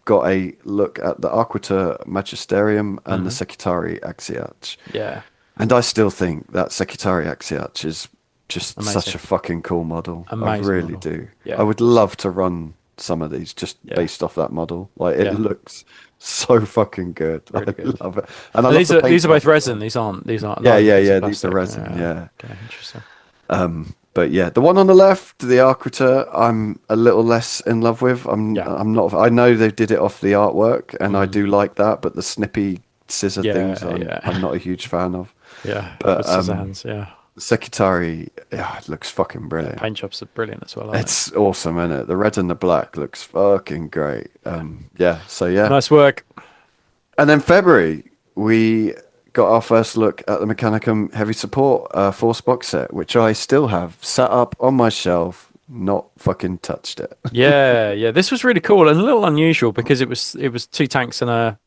got a look at the Arquita Magisterium and the Hmm. Secretari Axiarch. Yeah. And I still think that Secretari Axiarch is just such Amazing. a fucking cool model. I Amazing really model. do. I Yeah. would love to run some of these just Yeah. based off that model. Like it Yeah. looks so fucking good. I Really good. love it. And I And love the paint these are both job as resin. well. These aren't Yeah, none of yeah, these are yeah. These are plastic. resin. Yeah. Yeah. Okay. Interesting. But yeah, the one on the left, the Arquita, I'm a little less in love with. Yeah. I'm not. I know they did it off the artwork, and I Mm. do like that. But the snippy scissor Yeah. things, Yeah. I'm not a huge fan of. Yeah. But With scissor hands. Yeah. the Secretary, yeah, it looks fucking Yeah. brilliant. Paint jobs are brilliant as well, aren't It's awesome, isn't it? The red and the black looks fucking great. Yeah. So they? yeah, Nice work. and then February we got our first look at the Mechanicum Heavy Support Force box set, which I still have sat up on my shelf, not fucking touched it. Yeah. This was really cool and a little unusual because it was two tanks and a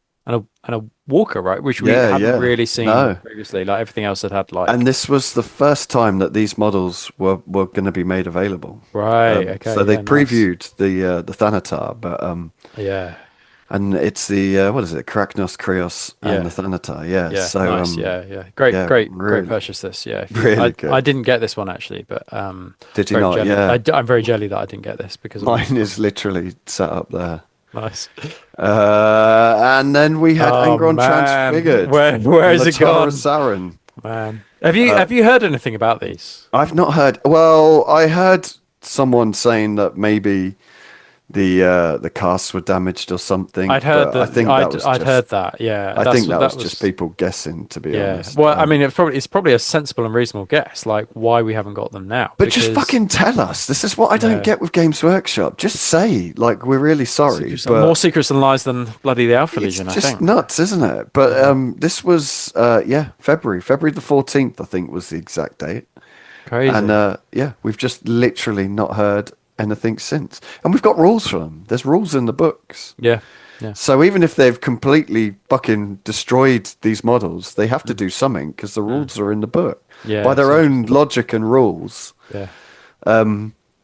walker, right? Which we Yeah, hadn't yeah. really seen No. previously. Like everything else had And like this was the first time that these models were going to be made available. right. So Okay. they Yeah. Nice. previewed the Thanatar, but Yeah. and it's the what is it, Kragnos, Krios, and the Yeah. Thanatar. Yeah. Yeah. So Nice. Yeah. Great. yeah, Great really, purchase. This. Yeah. If you, really I good. didn't get this one actually, but Did you very not? jelly. Yeah. I'm very jelly that I didn't get this because Mine is literally sat up there. nice. And then we had Oh Angron man, transfigured. where And has it Latara gone, Saren. man? Have you heard anything about these? I've not heard. Well, I heard someone saying that maybe the casts were damaged or something. I'd heard but I that. think that was I'd just, heard that. Yeah, I think that was just was. people guessing, to be Yeah. honest. Well, I mean, it's probably a sensible and reasonable guess, like why we haven't got them now. But just because fucking tell us. This is what I don't Yeah. get with Games Workshop. Just say, like, we're really sorry. Secrets, But more secrets and lies than bloody the Alpha it's Legion. I just think. nuts, isn't it? But this was, February the 14th, I think was the exact date. Crazy. And yeah, we've just literally not heard anything since. And we've got rules for them. There's rules in the books. Yeah. Yeah. So even if they've completely fucking destroyed these models, they have to do something because the rules are in the book. Yeah, By their so- own logic and rules. Yeah.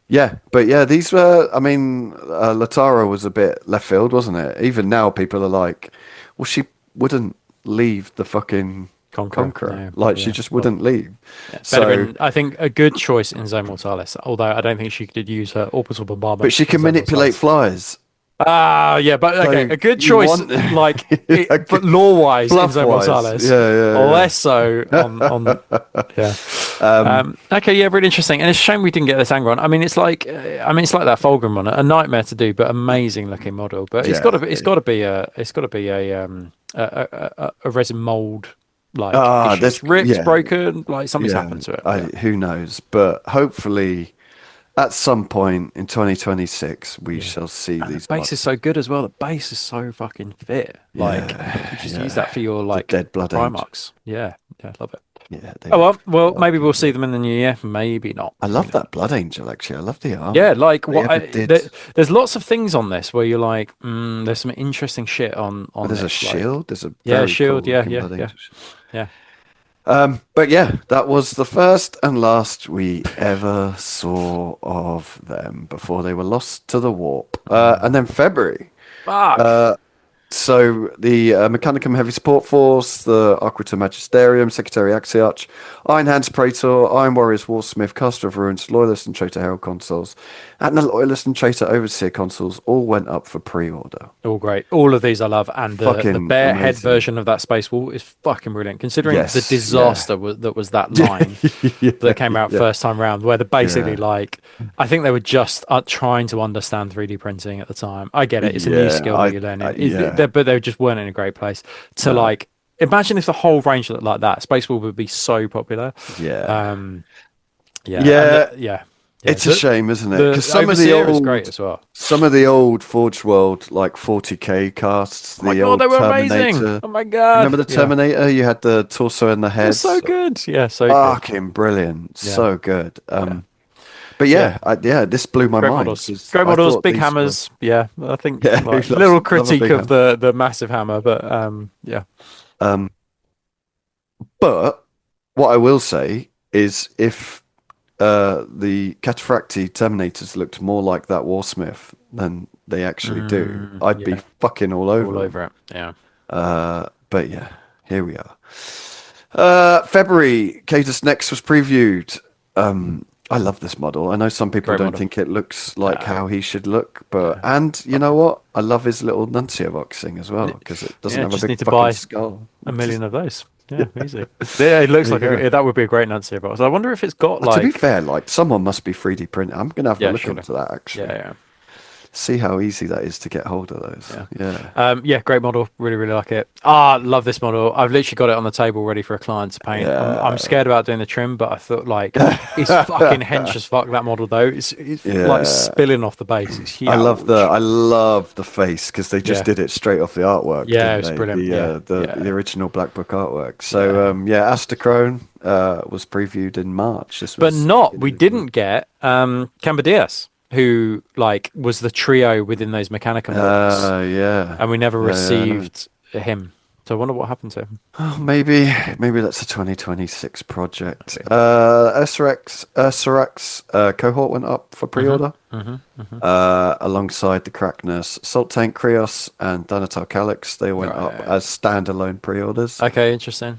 Yeah, but yeah, these were, I mean, Latara was a bit left field, wasn't it? Even now people are like, well, she wouldn't leave the fucking Conqueror. No, Like, yeah. she just wouldn't leave. Better So, in- I think a good choice in Zone Mortalis, although I don't think she could use her orbital bombardment. but she can in Zone manipulate Mortalis. flies. Ah, yeah, but okay, So a good you choice, want- like, A but good- lore-wise in Zone fluff-wise. Mortalis, Yeah. less so on yeah. Okay, yeah, really interesting, and it's a shame we didn't get this Angron. I mean, it's like that Fulgrim one, a nightmare to do, but amazing looking model. But it's Yeah. got to be a resin mold like issue. there's- It's ripped, yeah. broken, like something's happened to it. Yeah. Who knows? But hopefully, at some point in 2026, we shall see these. The base is so good as well. The base is so fucking fit. Like, you just use that for your like Dead Blood Angel. Primarchs. Yeah, I love it. Yeah, Oh well, maybe we'll see them in the new year. Maybe not. I love that Blood Angel. Actually, I love the art. Yeah, like They what ever did- there's lots of things on this where you're like, there's some interesting shit on. There's a this, shield. There's a Yeah, very shield, cool yeah, looking yeah, Blood yeah. Angel. Yeah. But yeah, that was the first and last we ever saw of them before they were lost to the warp. And then February. Fuck. So the Mechanicum Heavy Support Force, the Arquita Magisterium, Secretary Axiarch, Iron Hands Praetor, Iron Warriors Warsmith, Caster of Ruins, Loyalist and Traitor Herald consoles, and the Loyalist and Traitor Overseer consoles all went up for pre-order. All great. All of these I love. And the Fucking bare head amazing. version of that Space Wall is fucking brilliant. Considering Yes, the disaster that was that line that came out yeah. first time round, where they're basically Yeah. like, I think they were just trying to understand 3D printing at the time. I get it. It's a new Yeah, skill that you're learning. yeah. But they just weren't in a great place to like, imagine if the whole range looked like that. Space Wall would be so popular. Yeah. Yeah. Yeah. Yeah. It's a shame, isn't it? The Because some of the Overseer is old, great as well. some of the old Forge World like 40k casts, Oh my the god, old they were Terminator. amazing! Oh my god! Remember the Terminator? You had the torso and the Yeah. They're head. so good. Yeah, so good. Fucking brilliant. Yeah. So good. But yeah, this blew my Great mind. models, 'cause great I models, thought big these hammers. Yeah, I think Yeah, like, who loves- little love a critique big of the massive hammer, but yeah, were- but what I will say is if the Cataphracti Terminators looked more like that Warsmith than they actually do, I'd be yeah. fucking all over all them. over it. Yeah, But yeah, here we are. February, Cadus Next was previewed. I love this model. I know some people Great don't model. think it looks like how he should look, but and you know what? I love his little Nuncio boxing as well because it doesn't Yeah, have a just big need to fucking buy skull. a million of those. Yeah, easy. Yeah, it looks like There you go. that would be a great Nuncio box. I wonder if it's got To be like fair, like someone must be 3D printing. I'm gonna have Yeah, to look surely. into that actually. yeah. see how easy that is to get hold of those. Yeah, great model. Really, really like it. Ah, love this model. I've literally got it on the table ready for a client to paint. I'm scared about doing the trim, but I thought like it's fucking hench as fuck, that model though. It's like spilling off the base. It's huge. I love the face because they just did it straight off the artwork. Yeah, didn't it's they? brilliant. The original Black Book artwork. So Astacrone was previewed in March. We didn't get Cambodias, who like was the trio within those Mechanicum books. And we never received him. So I wonder what happened to him. Oh, maybe that's a 2026 project. Serax cohort went up for pre-order alongside the Crackness, Salt Tank Krios, and Danatar Calyx. They went up as standalone pre-orders. Okay, interesting.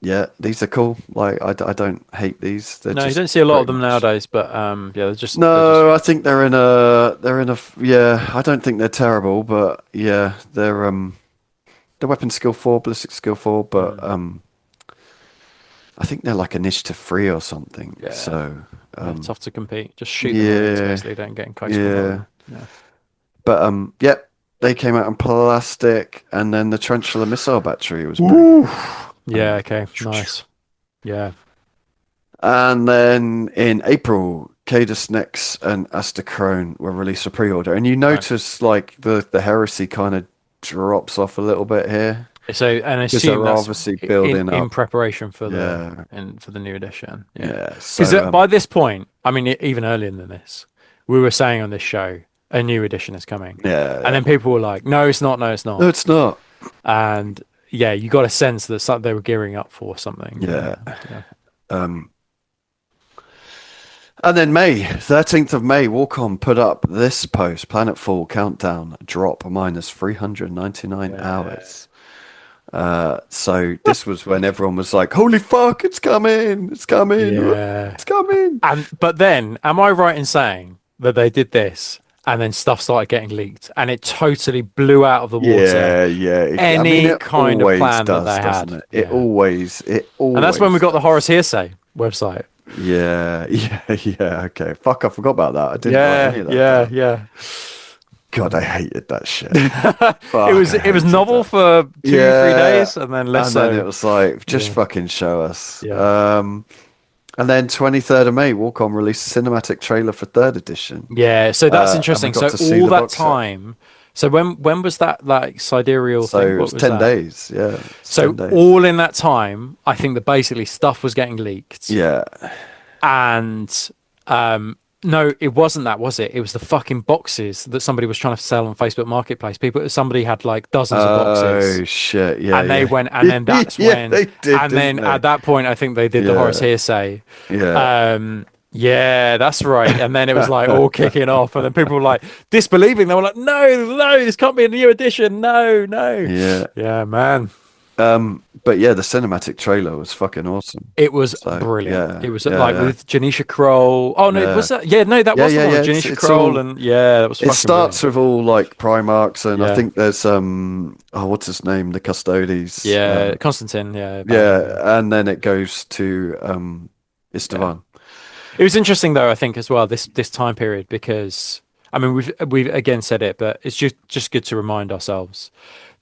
Yeah, these are cool. Like I don't hate these. You don't see a lot of them nowadays, but they're just. I think they're in a I don't think they're terrible, but yeah, they're weapon skill 4, ballistic skill 4, but I think they're like initiative 3 or something. Yeah. So tough to compete. Just shoot them, basically. Don't get in close. But they came out in plastic, and then the Tarantula missile battery was. Yeah, okay, nice. Yeah. And then in April, Cadus Nex and Astacrone were released for pre-order. And you notice like the heresy kind of drops off a little bit here. So, and I assume that's obviously building in preparation for the new edition. Yeah. Because by this point, I mean, even earlier than this, we were saying on this show, a new edition is coming. Yeah. And then people were like, no, it's not. No, it's not. No, it's not. And yeah, you got a sense that they were gearing up for something. Yeah. And then 13th of May, Warcom put up this post, Planetfall Countdown, drop minus 399 hours. So this was when everyone was like, holy fuck, it's coming. It's coming. Yeah. It's coming. But then, am I right in saying that they did this and then stuff started getting leaked and it totally blew out of the water? Yeah. Any kind of plan that they had. It always. And that's when we got the Horus Heresy website. Yeah. Okay. Fuck, I forgot about that. I didn't write any of that. Yeah. God, I hated that shit. It was novel for 2-3 days, and then then it was like, just fucking show us. Yeah. And then 23rd of May, Warcom released a cinematic trailer for 3rd edition. Yeah, so that's interesting. So all that time. So when was that like sidereal thing? So it was 10 days. Yeah. So 10 days. all in that time, I think that basically stuff was getting leaked. Yeah. And no, it wasn't that, was it? It was the fucking boxes that somebody was trying to sell on Facebook Marketplace. Somebody had like dozens of boxes. Oh shit! Yeah, and they went, and then that's when they did. And then at that point, I think they did the Horus Heresy. Yeah. Yeah, that's right. And then it was like all kicking off, and then people were like disbelieving. They were like, "No, this can't be a new edition. No." Yeah, man. But yeah, the cinematic trailer was fucking awesome. It was brilliant. It was with Janisha Kroll. Oh no, was that? Yeah, no, that was the one with Janisha Kroll, and that was. It starts with all like Primarchs, and I think there's what's his name, the Custodes. Yeah, Constantine. And then it goes to Istvan. It was interesting though, I think as well this time period, because I mean we've again said it, but it's just good to remind ourselves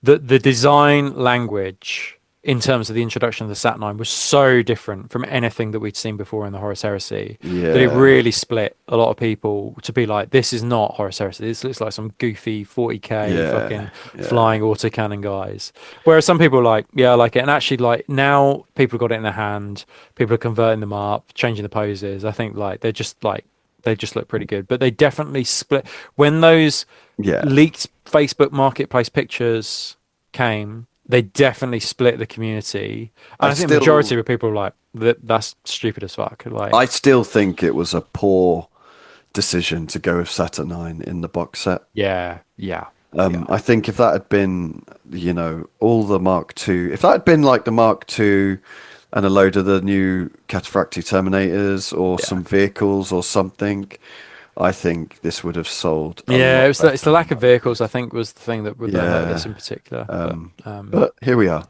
that the design language in terms of the introduction of the Sat9 was so different from anything that we'd seen before in the Horus Heresy that it really split a lot of people to be like, this is not Horus Heresy. This looks like some goofy 40k fucking flying autocannon guys. Whereas some people were like, I like it. And actually, like now people got it in their hand. People are converting them up, changing the poses. I think like they just look pretty good. But they definitely split when those leaked Facebook Marketplace pictures came. They definitely split the community. And I think the majority of people were like, that's stupid as fuck. Like, I still think it was a poor decision to go with Saturn in the box set. Yeah. I think if that had been, all the Mark II, if that had been like the Mark II and a load of the new Cataphractii Terminators or some vehicles or something, I think this would have sold. It's the lack of vehicles, I think, was the thing that would hurt this in particular. But here we are.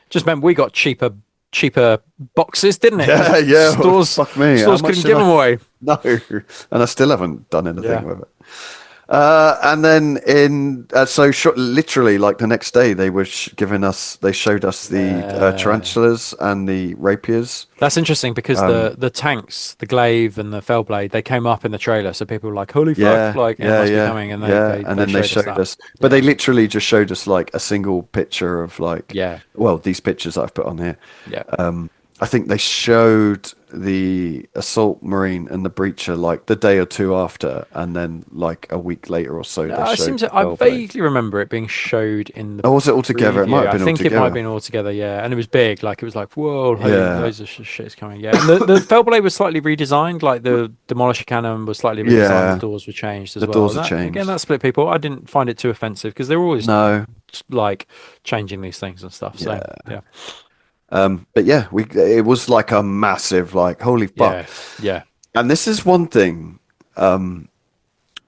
Just meant we got cheaper cheaper boxes, didn't it? Yeah, 'Cause yeah. Stores Fuck me. How stores much couldn't did give them away. No, and I still haven't done anything Yeah. with it. And then literally like the next day, they were they showed us the tarantulas and the rapiers. That's interesting because the tanks, the glaive and the fellblade, they came up in the trailer, so people were like, "Holy fuck!" Like it must be coming, and then they showed us, but they literally just showed us like a single picture of like, well, these pictures I've put on here. Yeah. I think they showed the assault marine and the breacher like the day or two after, and then like a week later or so. I vaguely remember it being showed in the. Oh, was it all together? Preview. It might have been I think all together. it might have been all together, yeah. And it was big, like it was like, whoa, loads of shit's coming. Yeah, and the fellblade was slightly redesigned, like the demolisher cannon was slightly redesigned. The doors were changed as well. The doors are changed. Again, that split people. I didn't find it too offensive because they were always like changing these things and stuff. So yeah. But yeah, it was like a massive, like, holy fuck. Yeah. And this is one thing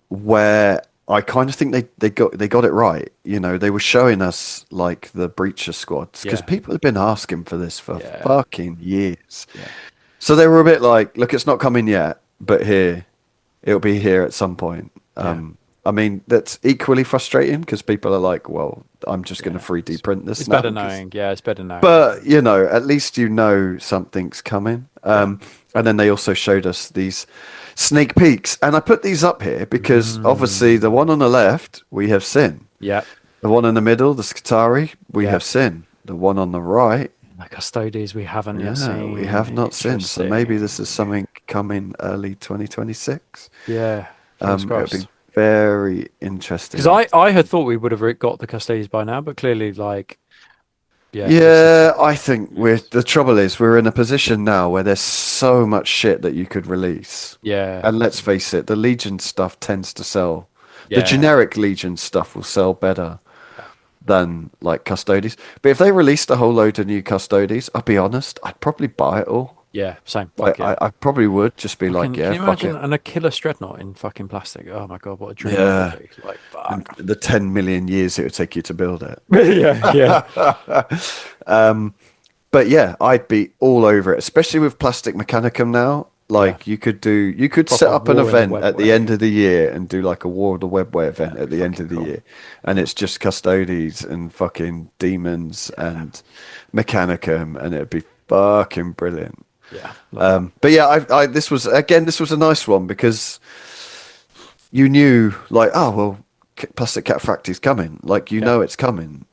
where I kind of think they got it right. You know, they were showing us like the breacher squads because people have been asking for this for fucking years. Yeah. So they were a bit like, look, it's not coming yet, but it'll be here at some point. I mean, that's equally frustrating because people are like, well, I'm just going to 3D print this. It's better knowing. Yeah, it's better knowing. But, you know, at least you know something's coming. And then they also showed us these sneak peeks. And I put these up here because obviously the one on the left, we have seen. Yeah. The one in the middle, the Skitarii, we have seen. The one on the right. The Custodes we haven't yet seen. We have not seen. So maybe this is something coming early 2026. Yeah. It'll be very interesting. Because I had thought we would have got the Custodes by now, but clearly, like, I think the trouble is we're in a position now where there's so much shit that you could release. Yeah. And let's face it, the Legion stuff tends to sell. The generic Legion stuff will sell better than like Custodes. But if they released a whole load of new Custodes, I'll be honest, I'd probably buy it all. Yeah, same. I probably would just be like, can you fuck imagine it. and a killer Dreadnought in fucking plastic? Oh my god, what a dream! Yeah, like fuck. And the 10 million years it would take you to build it. But yeah, I'd be all over it, especially with Plastic Mechanicum now. Like you could set up an event at the end of the year and do like a War of the Webway event at the end of the year, and it's just Custodes and fucking Demons and Mechanicum, and it'd be fucking brilliant. Yeah. But yeah, this was a nice one because you knew like, oh well, Plastic Cataphracti's coming. Like you know it's coming.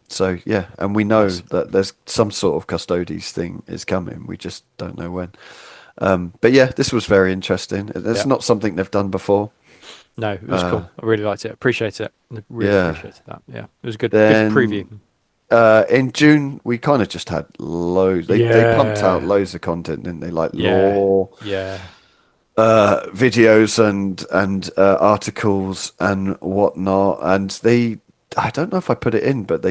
So yeah, and we know that there's some sort of Custodes thing is coming. We just don't know when. But yeah, this was very interesting. It's not something they've done before. No, it was cool. I really liked it. Appreciate it. Really appreciated that. Yeah, it was a good preview. In June, we kind of just had loads. They pumped out loads of content, didn't they? Like lore, videos and articles and whatnot. And I don't know if I put it in, but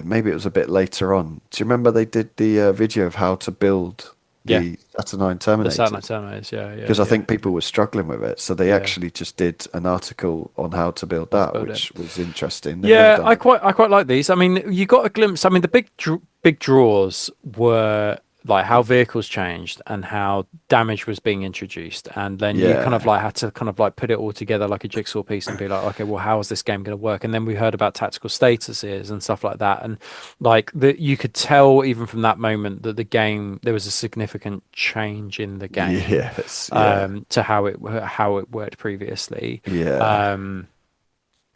maybe it was a bit later on. Do you remember they did the video of how to build the Saturnine Terminators? The Saturnine Terminators, yeah. Because I think people were struggling with it, so they actually just did an article on how to build that, which was interesting. I quite like these. I mean, you got a glimpse. I mean, the big draws were like how vehicles changed and how damage was being introduced, and then you kind of like had to kind of like put it all together like a jigsaw piece and be like, okay, well, how is this game going to work? And then we heard about tactical statuses and stuff like that, and like you could tell even from that moment that the game, there was a significant change in the game to how it worked previously.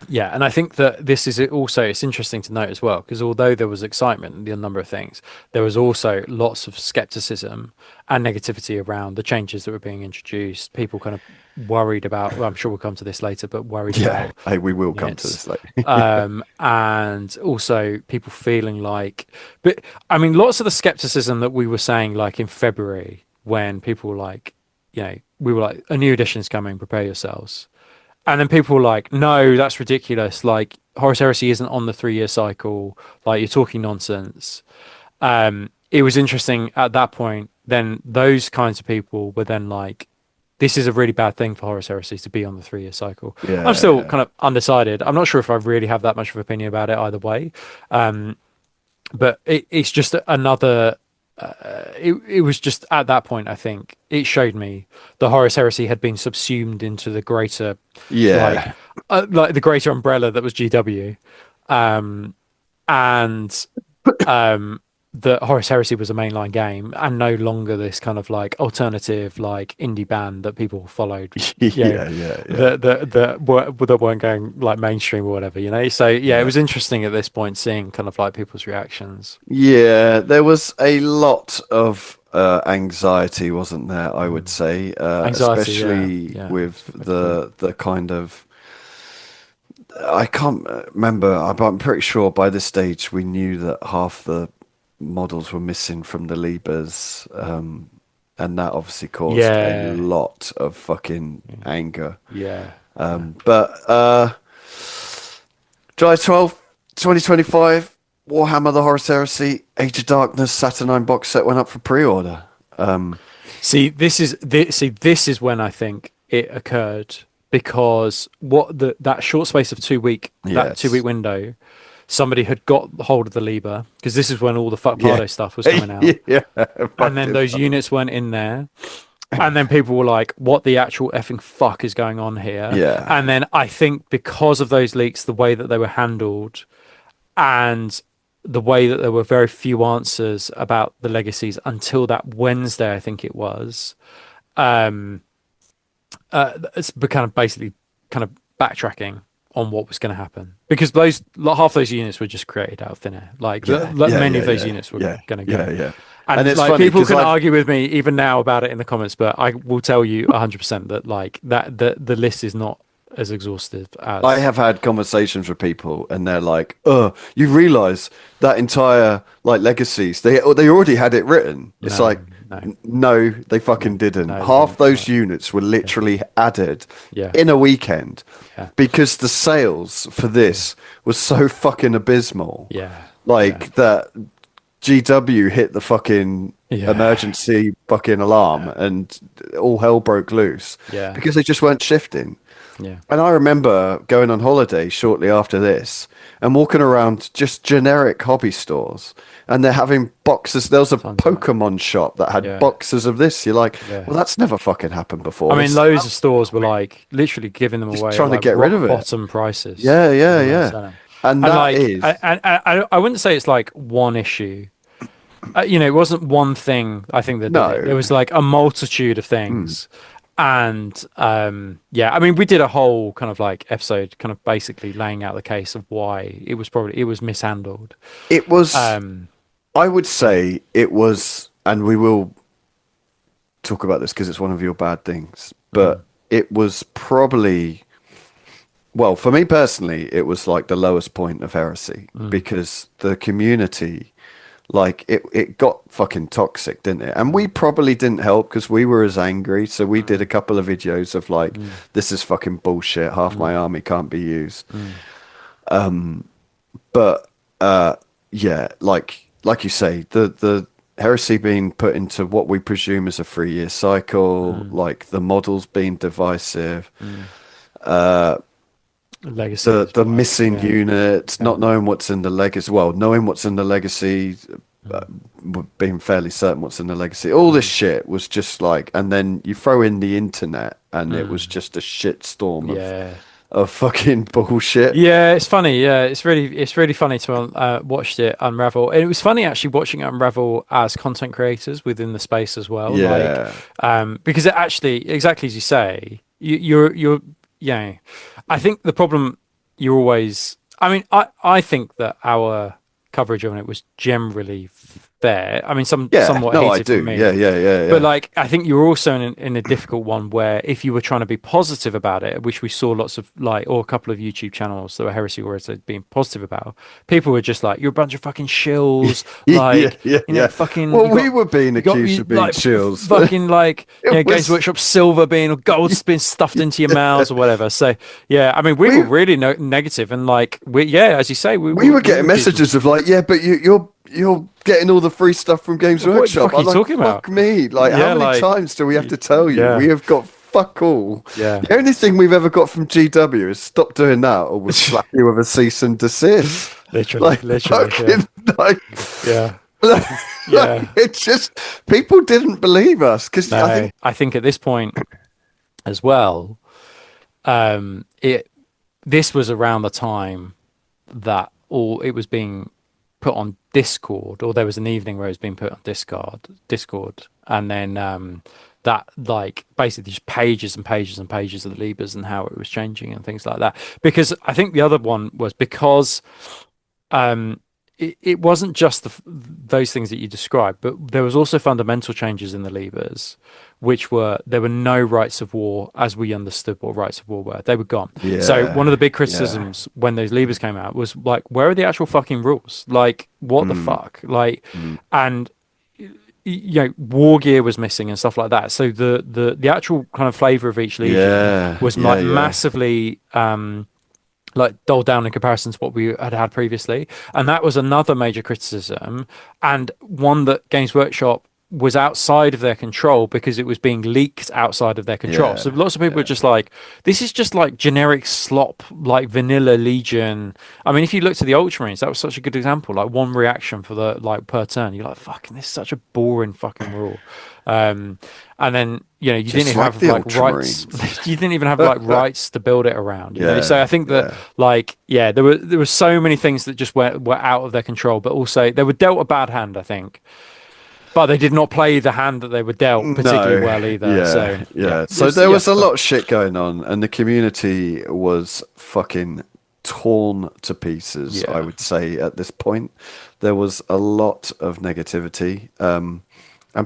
Yeah, and I think that this is also, it's interesting to note as well, because although there was excitement and a number of things, there was also lots of skepticism and negativity around the changes that were being introduced. People kind of worried about, well, I'm sure we'll come to this later, but worried about... Hey, we will come to this later. And also people feeling like... But, I mean, lots of the skepticism that we were saying, like in February, when people were like, you know, we were like, a new edition's coming, prepare yourselves. And then people were like, no, that's ridiculous. Like, Horus Heresy isn't on the 3-year cycle. Like, you're talking nonsense. It was interesting at that point. Then those kinds of people were then like, this is a really bad thing for Horus Heresy to be on the 3-year cycle. I'm still kind of undecided. I'm not sure if I really have that much of an opinion about it either way. But it's just another it was just at that point, I think it showed me the Horus Heresy had been subsumed into the greater, Yeah. like the greater umbrella that was GW, and that Horus Heresy was a mainline game and no longer this kind of like alternative, like indie band that people followed. Yeah, That weren't going like mainstream or whatever, you know. So yeah, it was interesting at this point seeing kind of like people's reactions. Yeah, there was a lot of anxiety, wasn't there? I would say, Anxiety, especially yeah, with the kind of. I can't remember, but I'm pretty sure by this stage we knew that half the models were missing from the Libras, and that obviously caused a yeah, lot of fucking anger. yeah. But July 12th, 2025, Warhammer the Horus Heresy, Age of Darkness Saturnine box set went up for pre-order. This is when I think it occurred because that short space of 2 week that Yes. 2 week window, somebody had got hold of the Liber because this is when all the fuck Yeah. Pardo stuff was coming out, Yeah, and then those units weren't in there. And then people were like, what the actual effing fuck is going on here? Yeah. And then I think because of those leaks, the way that they were handled and the way that there were very few answers about the legacies until that Wednesday, I think it was, it's kind of basically kind of backtracking on what was going to happen because half those units were just created out of thin air. Like many of those units were going to go. Yeah. And it's like funny people 'cause can I've- argue with me even now about it in the comments, but I will tell you 100% that like that the list is not as exhaustive as I have had conversations with people, and they're like, you realise that entire like legacies they already had it written." It's No, like, no. no, they fucking didn't. no, they Half didn't. those units were literally added Yeah. in a weekend Yeah. because the sales for this was so fucking abysmal. Yeah. Like that. GW hit the fucking Yeah. emergency fucking alarm, and all hell broke loose. Yeah. Because they just weren't shifting. Yeah. And I remember going on holiday shortly after this and walking around just generic hobby stores, and they're having boxes. There was a Pokemon shop that had boxes of this. You're like, Yeah. well, that's never fucking happened before. I mean, loads of stores were like literally giving them Just away, trying to at, like, get rid of it. bottom prices. Yeah. And that like, is. I wouldn't say it's like one issue. It wasn't one thing. I think that No. there was like a multitude of things, and I mean, we did a whole kind of like episode, kind of basically laying out the case of why it was mishandled. It was. I would say it was, and we will talk about this because it's one of your bad things, but it was probably. Well, for me personally, it was like the lowest point of heresy because the community, like it got fucking toxic, didn't it? And we probably didn't help because we were as angry. So we did a couple of videos of like, this is fucking bullshit. Half my army can't be used. But yeah, like you say, the heresy being put into what we presume is a 3-year cycle, like the models being divisive. Legacy, The missing units, not knowing what's in the legacy. Well, knowing what's in the legacy, being fairly certain what's in the legacy. All this shit was just like, and then you throw in the internet, and it was just a shit storm of fucking bullshit. Yeah, it's funny. Yeah, it's really funny to watch it unravel. And it was funny actually watching it unravel as content creators within the space as well. Yeah. Like, because it actually, exactly as you say, you're I think the problem you're always. I mean, I think that our coverage on it was generally fair. I mean, somewhat hated from me. Yeah. But like, I think you're also in a difficult one where if you were trying to be positive about it, which we saw lots of like, or a couple of YouTube channels that were heresy warriors being positive about, people were just like, "You're a bunch of fucking shills." Like, fucking. Well, we were being accused of being like, shills. Fucking like, It Games was- Workshop silver being or gold's been stuffed into your mouths or whatever. So yeah, I mean, we were really negative and like, as you say, we were getting messages of like, but you're getting all the free stuff from Games What the Workshop. fuck are you I'm talking like, about? fuck me. Like, how many times do we have to tell you? Yeah. We have got fuck all. Yeah. The only thing we've ever got from GW is stop doing that, or we'll slap you with a cease and desist. Literally, Like, yeah. like, Yeah. Yeah. It's just people didn't believe us because I No, think I think at this point as well, it this was around the time that all it was being put on Discord, or there was an evening where it was being put on Discord, and then that like basically just pages and pages and pages of the Libras and how it was changing and things like that. Because I think the other one was because um, it wasn't just those things that you described, but there was also fundamental changes in the levers, which were there were no rights of war as we understood what rights of war were. They were gone. So one of the yeah, big yeah, criticisms when those levers came out was like, where are the actual fucking rules? Like, what the mm, fuck? Like, mm, and war gear was missing and stuff like that. So the actual kind of flavor of each legion yeah, was yeah, like yeah, massively like dulled down in comparison to what we had previously. And that was another major criticism, and one that Games Workshop was outside of their control because it was being leaked outside of their control. So yeah, lots of people were yeah, just like, this is just like generic slop, like vanilla Legion. I mean, if you look to the Ultramarines, that was such a good example. Like one reaction for the like per turn, you're like, fucking, this is such a boring fucking rule. And then you didn't just even like have the like rights. Ultramarines. You didn't even have like rights to build it around. So Yeah, I think that yeah, like there were so many things that just were out of their control, but also they were dealt a bad hand, I think. But they did not play the hand that they were dealt particularly no, well either. So yeah, yeah, yeah. So there was a lot of shit going on, and the community was fucking torn to pieces, I yeah, would say, at this point. There was a lot of negativity, and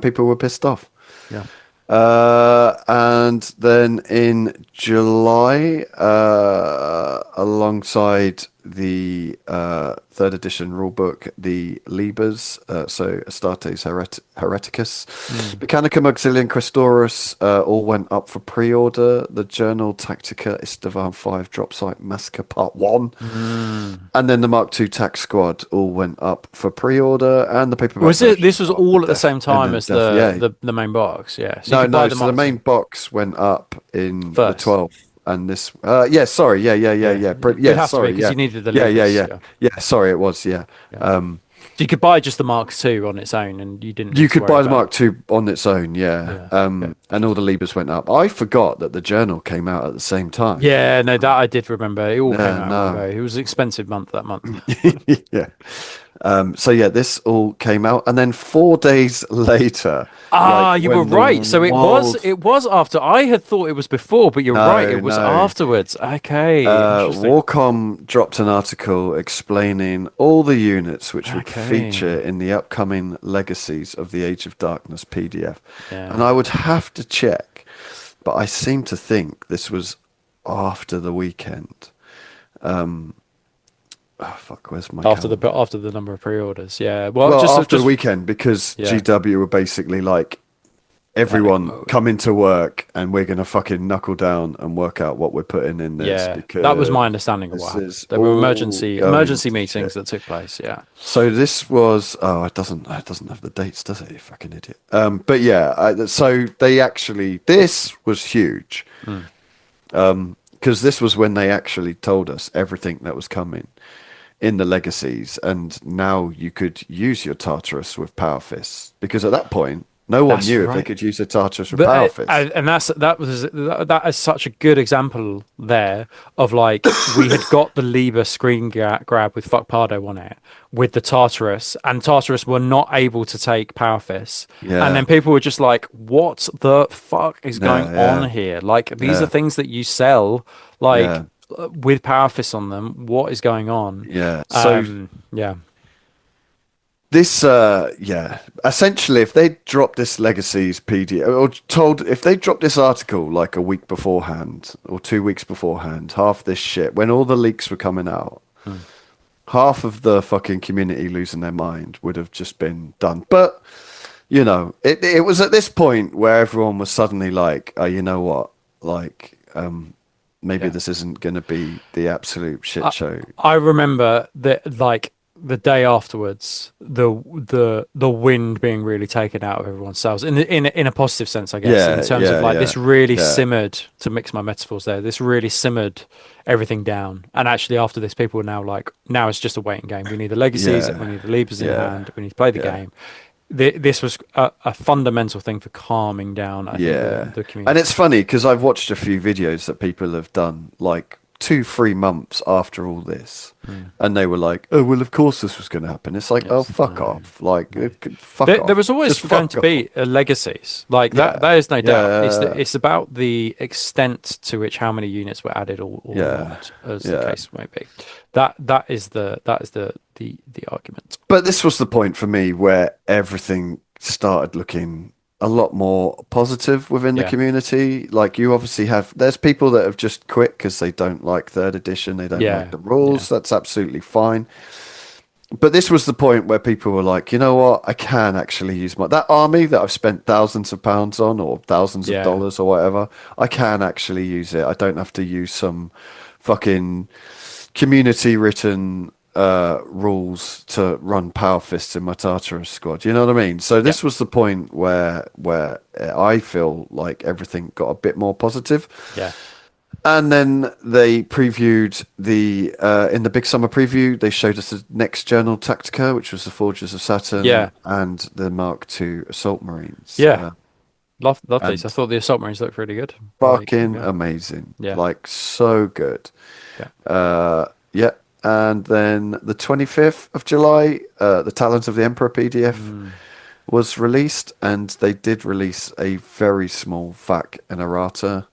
people were pissed off. yeah. And then in July, alongside the third edition rulebook, the Libers, so Astartes Hereticus, Mm. Mechanicum Auxilium Questorus, all went up for pre-order. The Journal Tactica Istvan 5 Drop Site Massacre Part 1. Mm. And then the Mark II Tax Squad all went up for pre-order, and the paperback Was it? version This was of the all at the Death same and time then as Death. the Yeah, the main box. Yeah, so you no, could buy no. the So the Mark main II box went up in the first. 12th, and this. Yeah, sorry. Yeah, yeah, yeah, Yeah, yeah. it'd Yeah, have to be sorry. because Yeah, you needed the yeah, yeah, levers. yeah, Yeah, yeah. Sorry, it was. Yeah. yeah. So you could buy just the Mark II on its own, and you didn't You need to could worry buy the about. Mark II on its own. Yeah. Yeah. Okay. And all the levers went up. I forgot that the Journal came out at the same time. Yeah, no, that I did remember. It all came Yeah. out in one go. No. It was an expensive month that month. Yeah. So yeah, this all came out, and then 4 days later, like Ah, you were when the right. So it was world. it was after. I had thought it was before, but you're right. No, It was no. afterwards. Okay, interesting. Warcom dropped an article explaining all the units which would feature Okay. in the upcoming Legacies of the Age of Darkness PDF. And Yeah. I would have to check, but I seem to think this was after the weekend. Oh, fuck, where's my calendar? After the number of pre-orders. Yeah. Well, Well, just after the just weekend, because yeah. GW were basically like, Panic everyone mode. come into work and we're going to fucking knuckle down and work out what we're putting in this Yeah, that was because my understanding of what this happened. is There were all going emergency to meetings shit. that took place. Yeah. So this was it doesn't have the dates, does it? You fucking idiot. But yeah, so they actually this was huge Mm. because this was when they actually told us everything that was coming in the legacies, and now you could use your Tartarus with Power Fists because at that point no one That's knew if they right. could use a Tartarus with But Power Fists. and that is such a good example there of like we had got the Liber screen grab with Fuck Pardo on it with the Tartarus, and Tartarus were not able to take Power Fists, and Yeah, then people were just like, "What the fuck is going yeah, on yeah, here? Like these are yeah, things that you sell like yeah, with Power Fists on them. What is going on?" yeah. So Yeah, this, yeah, essentially, if they dropped this Legacies PDF, or told, if they dropped this article like a week beforehand or 2 weeks beforehand, half this shit, when all the leaks were coming out, Mm. half of the fucking community losing their mind would have just been done. But, it was at this point where everyone was suddenly like, oh, you know what? Like, maybe yeah. this isn't going to be the absolute shit I, show. I remember that like the day afterwards, the wind being really taken out of everyone's sails in a positive sense, I guess, in Yeah, terms of yeah, like yeah, this really yeah, simmered, to mix my metaphors there, this really simmered everything down. And actually, after this, people were now like, now it's just a waiting game. We need the legacies, we yeah, need the levers in yeah, hand, we need to play the yeah. game. This was a fundamental thing for calming down, I think, Yeah, the and it's community. funny because I've watched a few videos that people have done like 2, 3 months after all this, Mm. and they were like, "Oh, well, of course this was going to happen." It's like, "Oh, Yes, fuck no, off! Like, no. fuck There off! was always Just going fuck to off!" be legacies like that. Yeah, There is no doubt. yeah, It's about the extent to which how many units were added or yeah, not, as the yeah. case may be. That is the argument. But this was the point for me where everything started looking a lot more positive within the Yeah, community. Like you obviously there's people that have just quit because they don't like third edition, they don't like yeah, the yeah, rules. That's absolutely fine. But this was the point where people were like, you know what? I can actually use that army that I've spent thousands of pounds on or thousands of yeah, dollars or whatever. I can actually use it. I don't have to use some fucking community written rules to run power fists in my Tartarus squad. You know what I mean? So yeah, this was the point where I feel like everything got a bit more positive. yeah, And then they previewed in the big summer preview, they showed us the next Journal Tactica, which was the Forges of Saturn yeah, and the Mark II Assault Marines. yeah. Love these. I And thought the assault marines looked really good. Like, fucking yeah, amazing. yeah, Like, so good. yeah. Yeah. And then the 25th of July, the Talons of the Emperor PDF Mm. was released, and they did release a very small FAQ and errata.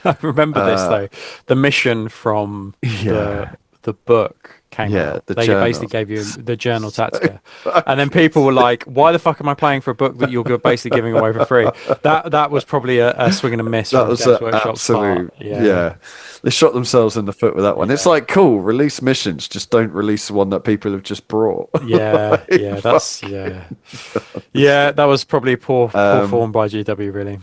I remember this though. The mission from Yeah. the book came Yeah, out. the They basically journal. gave you the journal So Tactica, and then fucking people were stupid. like, "Why the fuck am I playing for a book that you're basically giving away for free?" That was probably a swing and a miss That from was Games an Workshop's part. absolute, Yeah, yeah. They shot themselves in the foot with that one. It's yeah, like, cool, release missions, just don't release the one that people have just brought. yeah, Like, yeah. That's fuck. yeah, yeah. That was probably poor Um, form by GW, really.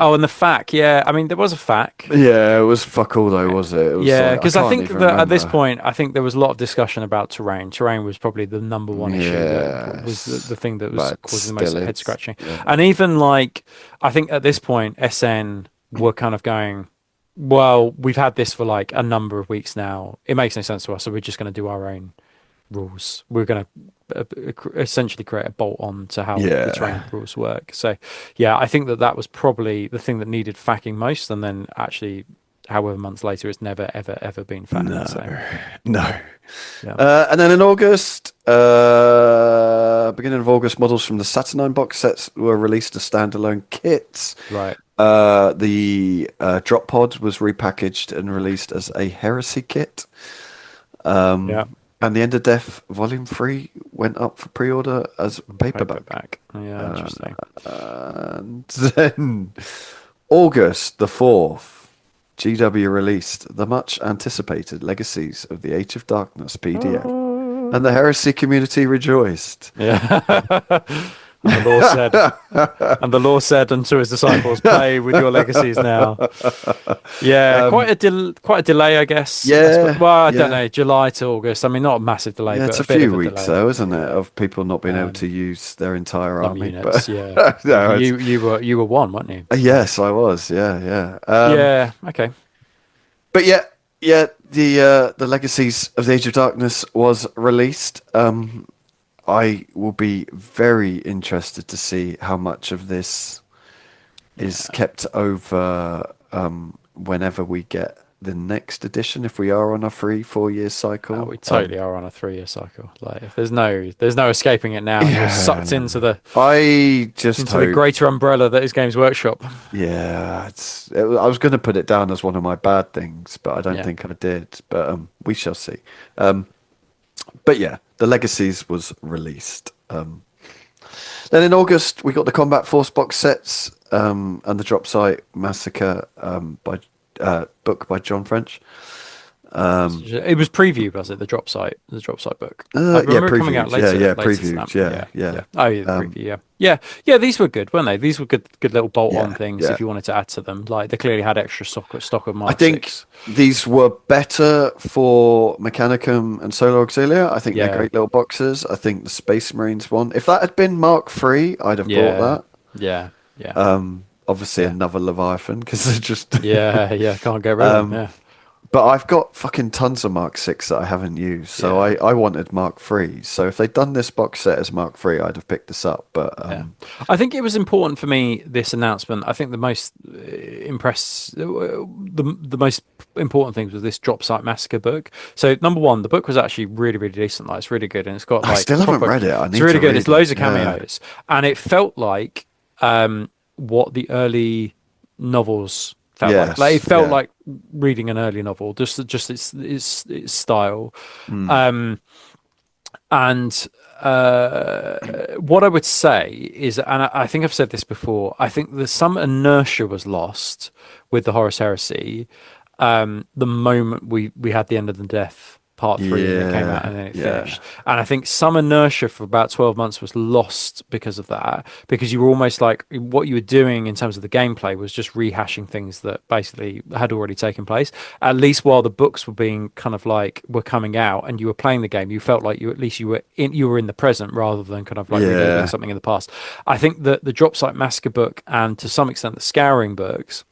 Oh, and the FAQ. Yeah, I mean, there was a FAQ. yeah, it was fuck all though, was it? It was Yeah, like, I because I can't think even that at this remember. point, I think there was a lot of discussion about terrain. Terrain was probably the number one issue that was the Yes, thing that was but causing the most still head is. scratching. Yeah. And even like, I think at this point, SN were kind of going, well, we've had this for like a number of weeks now. It makes no sense to us, so we're just going to do our own rules. We're going to essentially create a bolt on to how the Yeah. terrain rules work. So, yeah, I think that was probably the thing that needed facking most, and then actually, however months later, it's never ever ever been fact. No, So no. yeah, And then in August, beginning of August, models from the Saturnine box sets were released as standalone kits. right. The drop pod was repackaged and released as a heresy kit. Yeah, And the End of Death Volume 3 went up for pre-order as paperback. paperback. Yeah, interesting. And then August the 4th, GW released the much anticipated Legacies of the Age of Darkness PDF. And the heresy community rejoiced. Yeah. And the law said, unto his disciples, "Play with your legacies now." Yeah, quite a delay, I guess. Yeah, Well, I don't yeah. know, July to August. I mean, not a massive delay, Yeah, but it's a a bit of few a weeks delay. though, isn't it, Yeah, of people not being able to use their entire some army. But units. Yeah, no, you were one, weren't you? So yes, I was. Yeah, yeah. yeah, okay. But yeah, yeah. The Legacies of the Age of Darkness was released. I will be very interested to see how much of this is Yeah. kept over whenever we get the next edition. If we are on a 3-4 year Oh, cycle, we totally are on a 3-year cycle. Like, if there's no escaping it now. You're sucked yeah. into the I just hope. greater umbrella that is Games Workshop. Yeah, I was going to put it down as one of my bad things, but I don't Yeah. think I did. But we shall see. But yeah, the Legacies was released. Then in August we got the Combat Force box sets and the Drop Site Massacre by book by John French. It was preview, was it? The drop site book. I Yeah, remember it coming out previewed. later. Yeah, Later than previewed. that. Yeah, Yeah, yeah. yeah. Oh, yeah, the preview. Yeah. These were good, weren't they? These were good little bolt-on Yeah, things yeah. if you wanted to add to them. Like they clearly had extra stock of I Mark think Six. these were better for Mechanicum and Solar Auxilia. I think they're Yeah, great little boxes. I think the Space Marines one, if that had been Mark III, I'd have bought yeah, that. yeah, yeah, Obviously yeah, another Leviathan because they're just. yeah. Can't get rid of them. Yeah, But I've got fucking tons of Mark 6 that I haven't used, so yeah. I wanted Mark 3. So if they'd done this box set as Mark 3, I'd have picked this up. But Yeah, I think it was important for me, this announcement. I think the most the most important things was this drop site massacre book. So number one, the book was actually really decent. Like it's really good, and it's got I like still haven't proper. read it. I It's need really to good. read It's it. loads of Yeah, cameos, and it felt like what the early novels felt like. Like it yes, felt yeah. like reading an early novel, just its style. Mm. Um, and what I would say is, and I think I've said this before, I think that some inertia was lost with the Horus Heresy the moment we had the End of the Death part three and it came out Yeah, and then it yeah, finished. And I think some inertia for about 12 months was lost because of that, because you were almost like what you were doing in terms of the gameplay was just rehashing things that basically had already taken place. At least while the books were being kind of like were coming out and you were playing the game, you felt like you were in the present rather than kind of like reliving yeah, something in the past. I think that the Drop Site Massacre book and to some extent the Scouring books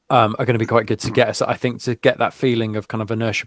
are going to be quite good to get us. I think to get that feeling of kind of inertia,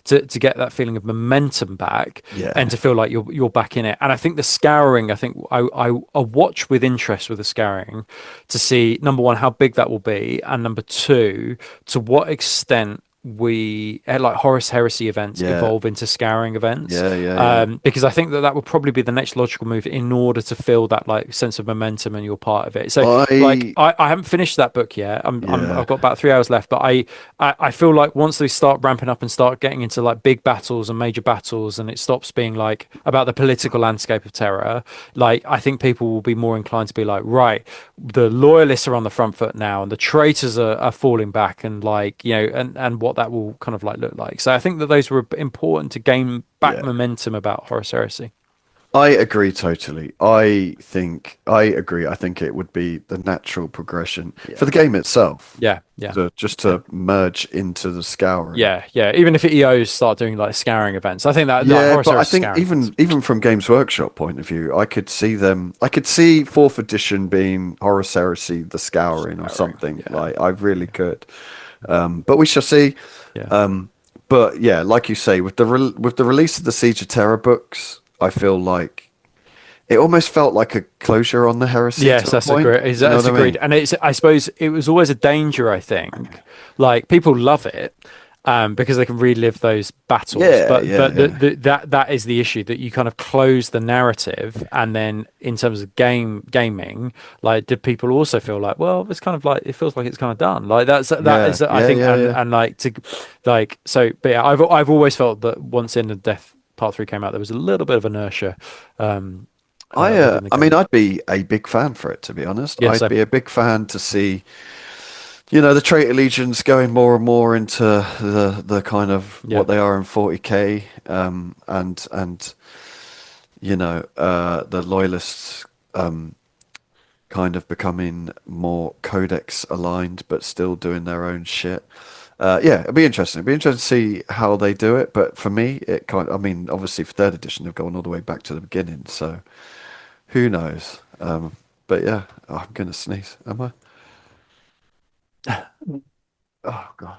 to get that feeling of momentum back, and yeah, to feel like you're back in it. And I think the scouring, I think I watch with interest with the scouring to see number one how big that will be, and number two to what extent we like Horus Heresy events yeah, evolve into scouring events, yeah. because I think that that would probably be the next logical move in order to feel that like sense of momentum and you're part of it. So like I, I haven't finished that book yet. yeah, I've got about 3 hours left, but I feel like once they start ramping up and start getting into like big battles and major battles, and it stops being like about the political landscape of terror, like I think people will be more inclined to be like, right, the loyalists are on the front foot now, and the traitors are falling back, and like and what that will kind of like look like. So I think that those were important to gain back yeah. momentum about Horus Heresy. I agree totally. I agree. I think it would be the natural progression for the Yeah. game itself Yeah, yeah, to just yeah. to merge into the scouring. Yeah. Even if EOs start doing like scouring events, I think that like Yeah, Horus but I Heresy think scouring events. even from Games Workshop point of view, I could see them. I could see fourth edition being Horus Heresy, the Scouring, or Scouring. something. Yeah, Like I really could. But we shall see. yeah. But yeah, like you say, with with the release of the Siege of Terror books, I feel like it almost felt like a closure on the heresy Yes, to a that's point. agreed. Do you know That's what I agreed. mean? And it's, I suppose, it was always a danger. I think, like people love it because they can relive those battles. Yeah, But yeah, yeah, that is the issue, that you kind of close the narrative, and then in terms of gaming, like did people also feel like, well, it's kind of like it feels like it's kind of done. Like that yeah, is I yeah, think, yeah, yeah. and like to like so. But yeah, I've always felt that once End of Death Part 3 came out, there was a little bit of inertia. Within the I mean, game. I'd be a big fan for it, to be honest. Yeah, I'd so be a big fan to see, the traitor legions going more and more into the kind of yeah. what they are in 40k, and the loyalists kind of becoming more codex aligned, but still doing their own shit. Yeah, it'd be interesting. It'd be interesting to see how they do it. But for me, I mean, obviously for third edition, they've gone all the way back to the beginning, so who knows? But yeah, I'm gonna sneeze. Am I? Oh god,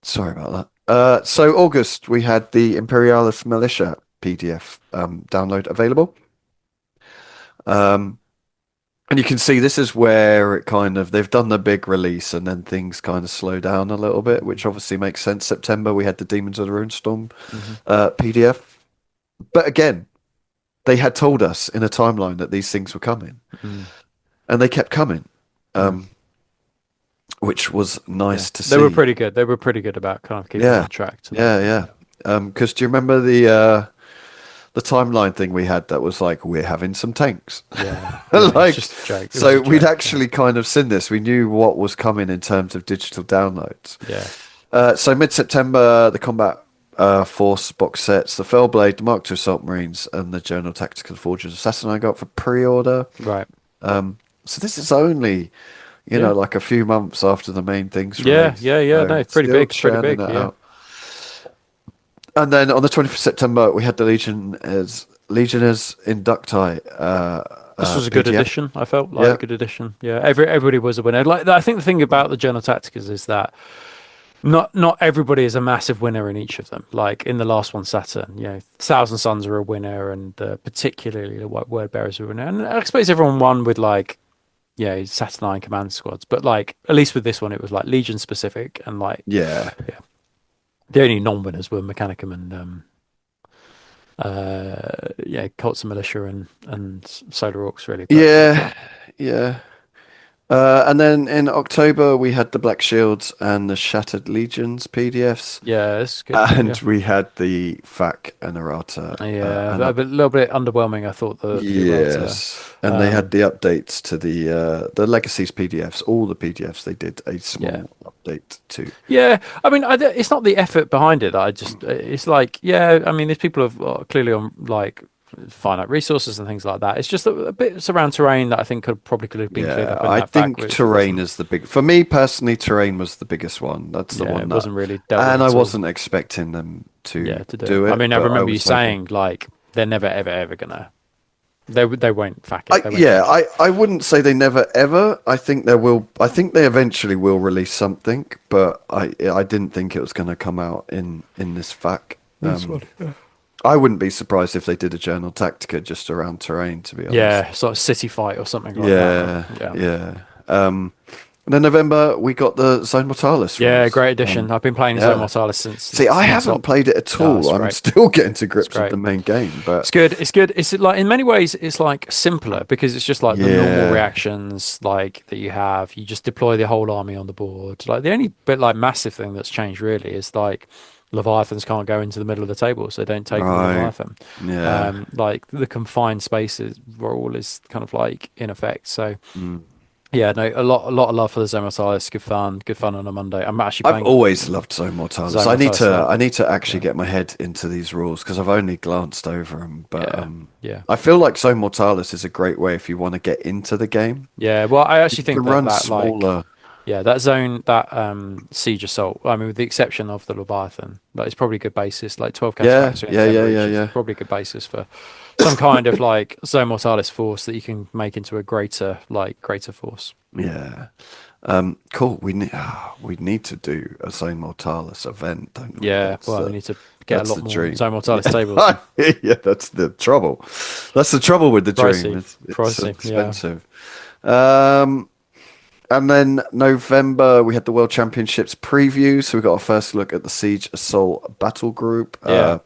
sorry about that. So August, we had the Imperialis Militia PDF download available. Um, and you can see this is where it kind of they've done the big release and then things kind of slow down a little bit, which obviously makes sense. September we had the Demons of the Runestorm Mhm. PDF, but again, they had told us in a timeline that these things were coming, Mm. and they kept coming, Mm. which was Yeah, nice to they were see. pretty good. They were pretty good about kind of keeping Yeah, on track to that. yeah. Because do you remember the timeline thing we had that was like we're having some tanks, It's like just a joke. It was so a we'd joke. actually kind of seen this. We knew what was coming in terms of digital downloads. Yeah, So mid-September, the Combat Force box sets, the Fellblade, the Mark II Assault Marines, and the Journal Tactical Forges Assassin I got for pre-order. Right. So this is only, Yeah. like a few months after the main thing's Yeah. released. Yeah. Yeah. So No, pretty still big. Pretty churning big. it Yeah. out. And then on the 25th of September, we had the Legionnaires Inducti This was a good PDF. addition. I felt like Yeah. a good addition. Yeah, everybody was a winner. Like I think the thing about the Journal Tacticas is that not everybody is a massive winner in each of them. Like in the last one, Saturn, Thousand Suns are a winner, and particularly the White Word Bearers are a winner. And I suppose everyone won with like Saturnine command squads, but like at least with this one, it was like Legion specific, and like Yeah. the only non-winners were Mechanicum and Cults and Militia and Solar Orcs really. But, Yeah. Yeah. And then in October, we had the Black Shields and the Shattered Legions PDFs. yeah, it's good. And Yeah. we had the FAC and errata. Yeah, and a little bit underwhelming. I thought the errata. yes. And they had the updates to the Legacies PDFs. All the PDFs, they did a small update to. Yeah, I mean, it's not the effort behind it. It's like, I mean, these people have clearly on like finite resources and things like that. It's just a bit around terrain that I think could have been cleared up in I that think fact, which terrain wasn't. is the big. For me personally, terrain was the biggest one. That's the Yeah, one it that, wasn't really dealt with and I at all. wasn't expecting them to To do it. it. I mean, I but remember you was hoping- saying like they're never ever gonna. They won't fact it. They won't yeah, change it. I wouldn't say they never ever. I think there will. I think they eventually will release something, but I didn't think it was going to come out in this FAQ. I wouldn't be surprised if they did a Journal Tactica just around terrain. To be honest. Yeah, sort of city fight or something like Yeah. that. Yeah. And then November we got the Zone Mortalis. Yeah, rules. great addition. I've been playing Zone Mortalis since. See, I haven't since played it at Oh, all. it's I'm great. still getting to grips with great. the main game, but It's good. It's good. It's like in many ways it's like simpler because it's just like the normal Yeah. reactions like that you have. You just deploy the whole army on the board. Like the only bit like massive thing that's changed really is like Leviathans can't go into the middle of the table, so they don't take the Right. Leviathan. Yeah. Like the confined spaces rule is kind of like in effect. So Mm. yeah, no, a lot of love for the Zone Mortalis. Good fun on a Monday. I'm actually I've playing. always loved Zone Mortalis. Zone I need Mortalis, to yeah. I need to actually get my head into these rules because I've only glanced over them. But Yeah. I feel like Zone Mortalis is a great way if you want to get into the game. Yeah, well, I actually You think can that run that like smaller. that zone that siege assault. I mean, with the exception of the Leviathan, that is probably a good basis. Like 12 Yeah, cataphracts yeah, yeah, yeah, is yeah. probably a good basis for some kind of like Zone Mortalis force that you can make into a greater force. Yeah. Cool. We need to do a Zone Mortalis event, don't we? Yeah, That's well, we the- need to get a that's lot the more dream. Zone Mortalis tables. Yeah, that's the trouble. That's the trouble with the Pricey, dream. It's pricey, yeah. expensive. And then November we had the World Championships preview, so we got our first look at the Siege Assault Battle Group. Yeah.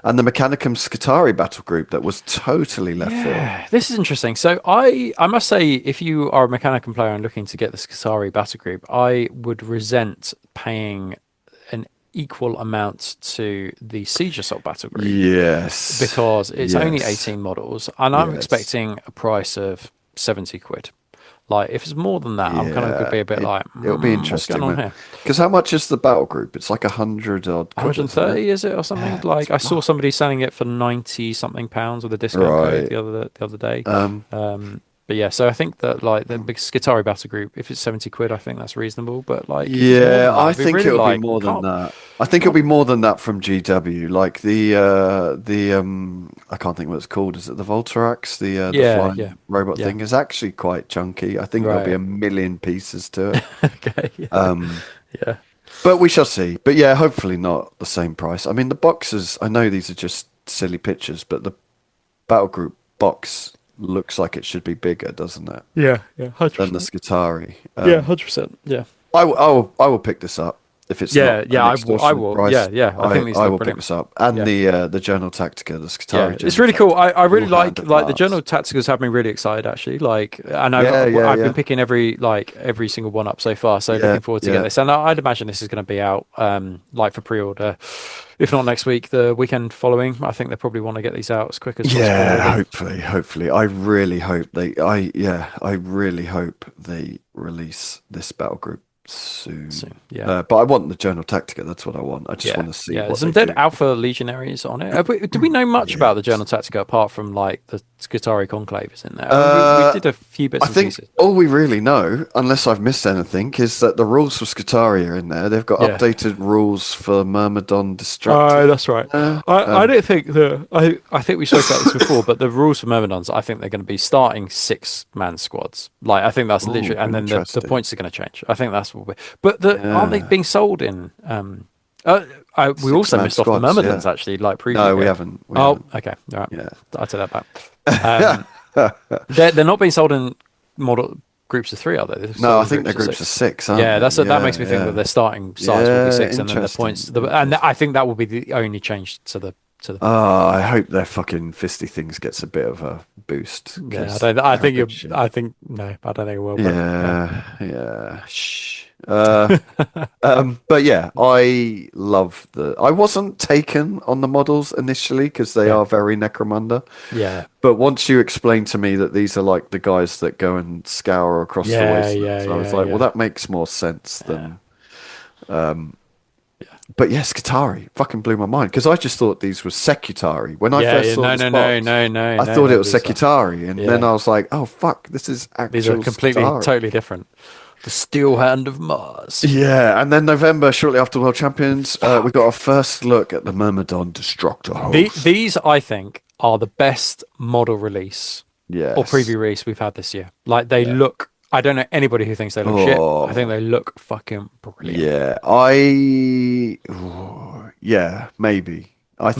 And the Mechanicum Scutari Battle Group that was totally left field. Yeah, this is interesting. So I must say, if you are a Mechanicum player and looking to get the Scutari battle group, I would resent paying an equal amount to the Siege Assault battle group Yes. because it's only Yes. 18 models, and I'm Yes. expecting a price of 70 quid. Like, if it's more than that, I'm kind of going to be a bit like, it'll be what's interesting. going on here? Because how much is the battle group? It's like 100 odd quid, isn't it? 130 is it or something? Yeah, Like it's I saw somebody selling it for 90 something pounds with a discount Right. code the other day. But yeah, so I think that like the big Skitarii battle group, if it's 70 quid, I think that's reasonable. But like, if it's more than Yeah, that, I I'd be think really it'll like, be more than can't- that. I think it'll be more than that from GW. Like the I can't think what it's called. Is it the Voltarax? The Yeah, flying yeah, robot yeah. thing is actually quite chunky. I think there'll be Right. a million pieces to it. Okay. Yeah. But we shall see. But yeah, hopefully not the same price. I mean, the boxes, I know these are just silly pictures, but the battle group box looks like it should be bigger, doesn't it? Yeah. Than 100%. the Skitari. 100%. Yeah. I will pick this up if it's Yeah, not yeah, an I will- extortionate price. I think these I look will pick brilliant. this up, and Yeah. the Journal Tactica, the Yeah, Skitari. it's Journal really cool. I really All like hand the parts. Journal Tacticals have me really excited actually. Like, and Yeah, yeah, I've yeah. been picking every single one up so far. So Yeah, looking forward to yeah. get this. And I'd imagine this is going to be out like for pre-order, if not next week, the weekend following. I think they probably want to get these out as quick as possible. Yeah, hopefully. I really hope they. I really hope they release this battle group soon. Yeah. But I want the Journal Tactica. That's what I want. I just want to see Yeah. what Some they dead do. Alpha Legionaries on it. Do we know much about the Journal Tactica apart from like the Skitarii Conclave is in there? I mean, we did a few bits I and think pieces. all we really know, unless I've missed anything, is that the rules for Skitarii are in there. They've got Yeah. updated rules for Myrmidon Oh, Destructor. that's right. I don't think I think we spoke about this before, but the rules for Myrmidons, I think they're going to be starting 6-man squads. Like I think that's literally, and then the Interesting. points are going to change. I think that's what. But aren't they Yeah. being sold in? We also 6-man missed off the squads, Myrmidons yeah. actually, like preview. No, we here. haven't. We Oh, haven't. okay. All right. Yeah. I'll take that back. They're not being sold in model groups of 3, are they? They're No, sold I in think they're groups of 6, aren't Yeah, they? that makes me think that their starting size will be 6, and then the points. And I think that will be the only change to the. Oh, I hope their fucking fisty things gets a bit of a boost. Yeah, 'cause I think they're a you. bit shit. I think no, I don't think it will. But, Yeah. Shh. But yeah, I love I wasn't taken on the models initially because they are very Necromunda. yeah, But once you explain to me that these are like the guys that go and scour across the wastelands, I was like, well, that makes more sense than. But yes, Skitarii fucking blew my mind because I just thought these were Secutari. When I first saw this box, no, I thought it was these Secutari, and then I was like, oh fuck, this is actual These are completely, Skitarii. totally different. The Steel Hand of Mars. Yeah, and then November, shortly after World Champions, we got our first look at the Myrmidon Destructor host. These, I think, are the best model release or Yes. preview release we've had this year. Like they look. I don't know anybody who thinks they look shit. I think they look fucking brilliant. Yeah, maybe. I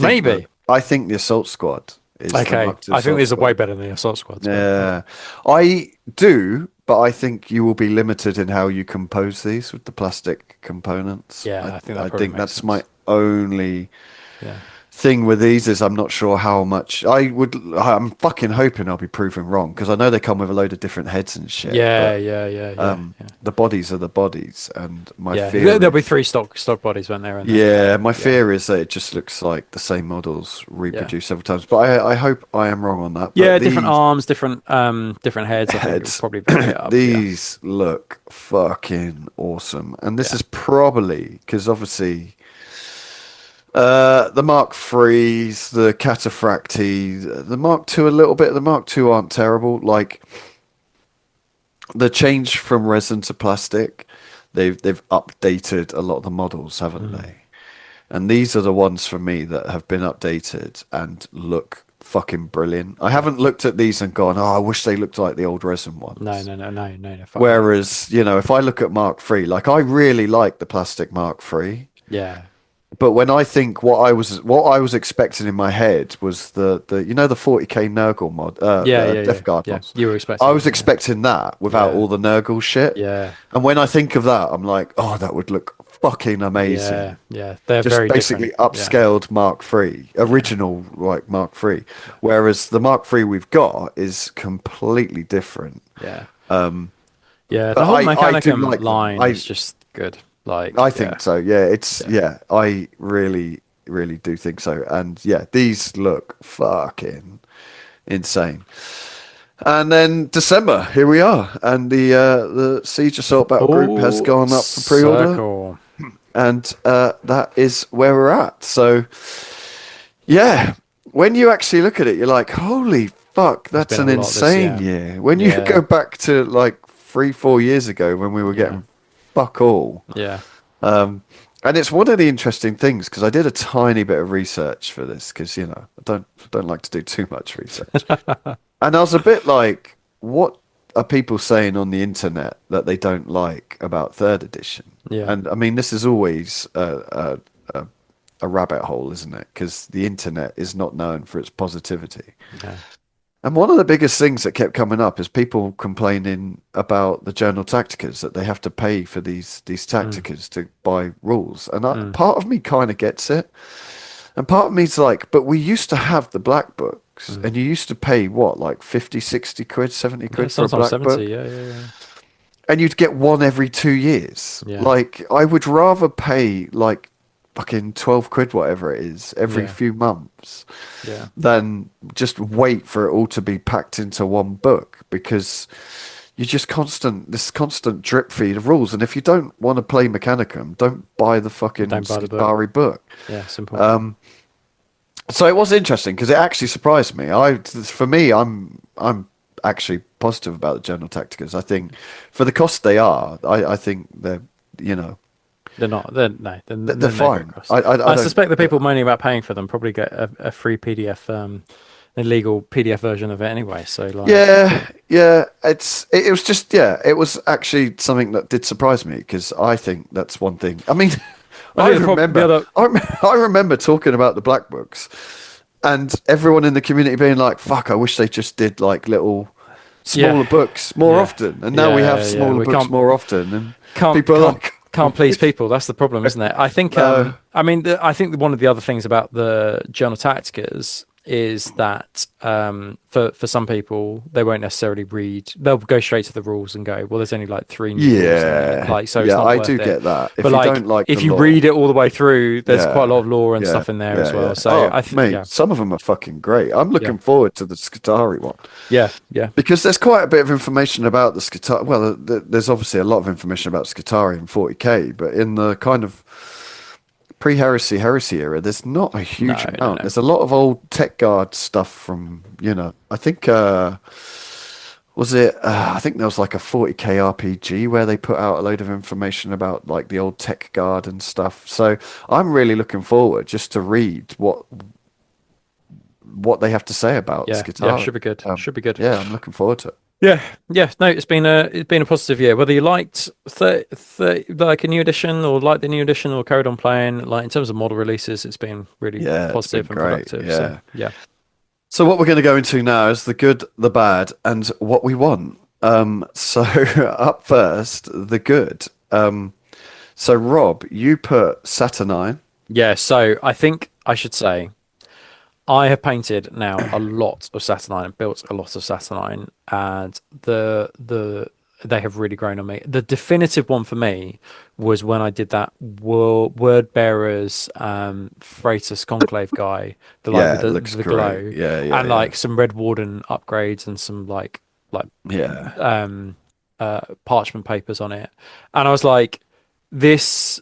think the Assault Squad is Okay, I think these are way better than the Assault Squads. Yeah, I do, but I think you will be limited in how you compose these with the plastic components. Yeah, I think that I probably think makes that's sense. my only Yeah. thing with these is I'm not sure how much I'm fucking hoping I'll be proven wrong because I know they come with a load of different heads and shit. Yeah. The bodies are the bodies, and my Yeah, fear there'll be 3 stock bodies, won't there? yeah, my fear is that it just looks like the same models reproduced several times. But I hope I am wrong on that. But Yeah, different arms, different heads. I think it'll probably vary it up. These look fucking awesome, and this is probably because obviously the Mark IIIs, the Cataphracti, the Mark II a little bit. The Mark II aren't terrible. Like the change from resin to plastic, they've updated a lot of the models, haven't they? And these are the ones for me that have been updated and look fucking brilliant. I haven't looked at these and gone, oh, I wish they looked like the old resin ones. No. Whereas, if I look at Mark III, like I really like the plastic Mark III. Yeah. But when I think what I was expecting in my head was the 40k Nurgle mod, Death Guard mods. You were expecting. I was expecting that without all the Nurgle shit. Yeah. And when I think of that, I'm like, oh, that would look fucking amazing. Yeah. They're Just very basically different. upscaled Mark III, original like Mark III. Whereas the Mark III we've got is completely different. Yeah. But The whole Mechanicum like line is just good. Like I think so. Yeah, I really, really do think so. And yeah, these look fucking insane. And then December, here we are, and the Siege Assault Battle Group has gone up for pre-order, Circle. and that is where we're at. So yeah, when you actually look at it, you're like, holy fuck, that's been an a lot this insane year. year. When you go back to like 3-4 years ago when we were getting fuck all. Yeah. And it's one of the interesting things because I did a tiny bit of research for this because I don't like to do too much research, and I was a bit like, what are people saying on the internet that they don't like about third edition? Yeah. And I mean, this is always a rabbit hole, isn't it? Because the internet is not known for its positivity. Yeah. And one of the biggest things that kept coming up is people complaining about the Journal Tacticas, that they have to pay for these Tacticas to buy rules. And part of me kind of gets it. And part of me's like, but we used to have the black books, and you used to pay, what, like 50, 60 quid, 70 quid for a black 70, book? Yeah. And you'd get one every 2 years. Yeah. Like, I would rather pay, like, fucking 12 quid, whatever it is, every few months than just wait for it all to be packed into one book, because you're just this constant drip feed of rules. And if you don't want to play Mechanicum, don't buy the fucking Don't buy the book. Skitarii book. Yeah, simple. So it was interesting because it actually surprised me. For me, I'm actually positive about the General Tacticas. I think for the cost they are, I think they're, you know, They're not. They're no. they're fine. I don't- suspect the people moaning about paying for them probably get a free PDF, illegal PDF version of it anyway. So like, Yeah. It was just it was actually something that did surprise me because I think that's one thing. I mean, I think I remember talking about the black books, and everyone in the community being like, "Fuck, I wish they just did like little smaller books more often." And now we have smaller books more often, and people are like. Can't please people. That's the problem, isn't it? I think. I mean, I think one of the other things about the Journal Tacticas is that for some people they won't necessarily read. They'll go straight to the rules and go, "Well, there's only like 3 new rules." Like so, it's not I worth do it. get that. If But you like, don't like, if the you lore, read it all the way through, there's quite a lot of lore and stuff in there as well. So I think, mate, some of them are fucking great. I'm looking forward to the Skitarii one. yeah, Because there's quite a bit of information about the Skitarii. Well, there's obviously a lot of information about Skitarii in 40k, but in the kind of pre-heresy era, there's not a huge amount. No. There's a lot of old tech guard stuff from, I think I think there was like a 40k RPG where they put out a load of information about like the old tech guard and stuff. So I'm really looking forward just to read what they have to say about Skitarii. Yeah, should be good. Should be good. Yeah, I'm looking forward to it. Yeah. No, it's been a positive year. Whether you liked like a new edition or liked the new edition or carried on playing, like in terms of model releases, it's been really positive and productive. Yeah. So, yeah. So what we're going to go into now is the good, the bad, and what we want. So up first, the good. So Rob, you put Saturnine. Yeah. So I think I should say I have painted now a lot of Saturnine and built a lot of Saturnine, and they have really grown on me. The definitive one for me was when I did that Word Bearers Freitas Conclave guy, with the glow, and like some Red Warden upgrades and some like parchment papers on it, and I was like, this.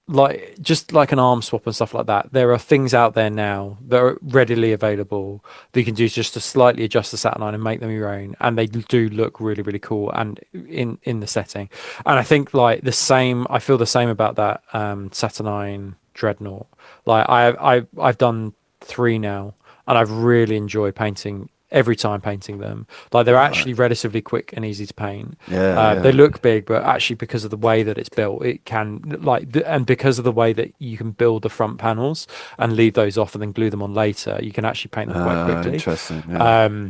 Like just like an arm swap and stuff like that, there are things out there now that are readily available that you can do just to slightly adjust the Saturnine and make them your own, and they do look really, really cool and in the setting. And I think like I feel the same about that Saturnine Dreadnought. Like I've done 3 now, and I've really enjoyed painting every time painting them. Like they're actually relatively quick and easy to paint. They look big, but actually because of the way that it's built, it can and because of the way that you can build the front panels and leave those off and then glue them on later, you can actually paint them quite quickly. Interesting. Yeah.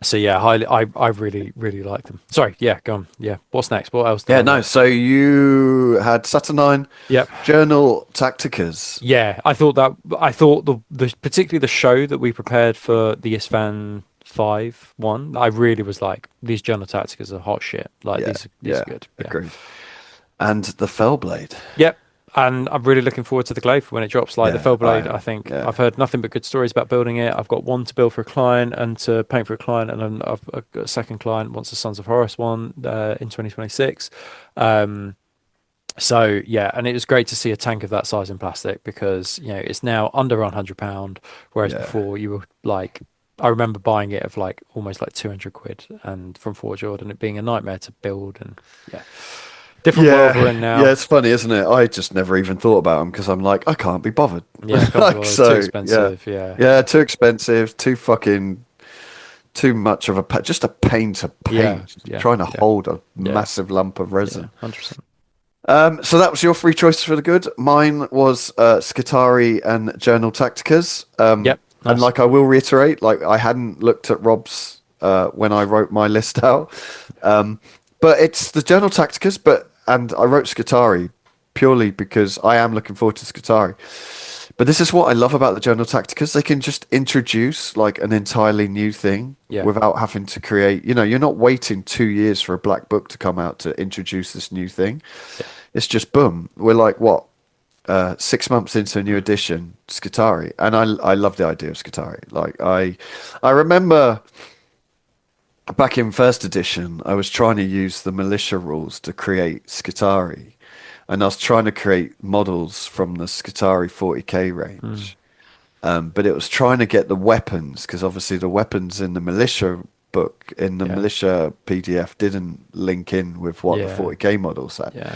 So yeah, I really, really like them. Sorry, yeah, go on. Yeah, what's next? What else? So you had Saturnine. Yep. Journal Tacticas. Yeah, I thought the particularly the show that we prepared for the Isvan 5 one, I really was like, these Journal Tacticas are hot shit. Like these are good. Yeah. Agreed. And the Fellblade. Yep. And I'm really looking forward to the Glaive when it drops. Like the Fellblade, I think I've heard nothing but good stories about building it. I've got one to build for a client and to paint for a client, and then I've got a second client wants the Sons of Horus one in 2026. So yeah, and it was great to see a tank of that size in plastic because it's now under £100, whereas before you were like, I remember buying it of like almost like 200 quid and from Forge Order, and it being a nightmare to build and different world we're in now. Yeah, it's funny, isn't it? I just never even thought about them because I'm like, I can't be bothered. Yeah, too expensive. Yeah, too expensive, too much of just a pain to paint. Trying to hold a massive lump of resin. 100%. So that was your 3 choices for the good. Mine was Skitarii and Journal Tacticas. Yep. Nice. And like I will reiterate, like I hadn't looked at Rob's when I wrote my list out. But it's the Journal Tacticas, and I wrote Skitarii purely because I am looking forward to Skitarii. But this is what I love about the Journal Tacticas. They can just introduce like an entirely new thing without having to create, you're not waiting 2 years for a black book to come out to introduce this new thing. Yeah. It's just boom. We're like, 6 months into a new edition, Skitarii. And I love the idea of Skitarii. Like I remember back in first edition, I was trying to use the militia rules to create Skitarii, and I was trying to create models from the Skitarii 40k Mm. range. But it was trying to get the weapons because obviously the weapons in the militia book in the Yeah. militia PDF didn't link in with what the Yeah. 40k models had. Yeah.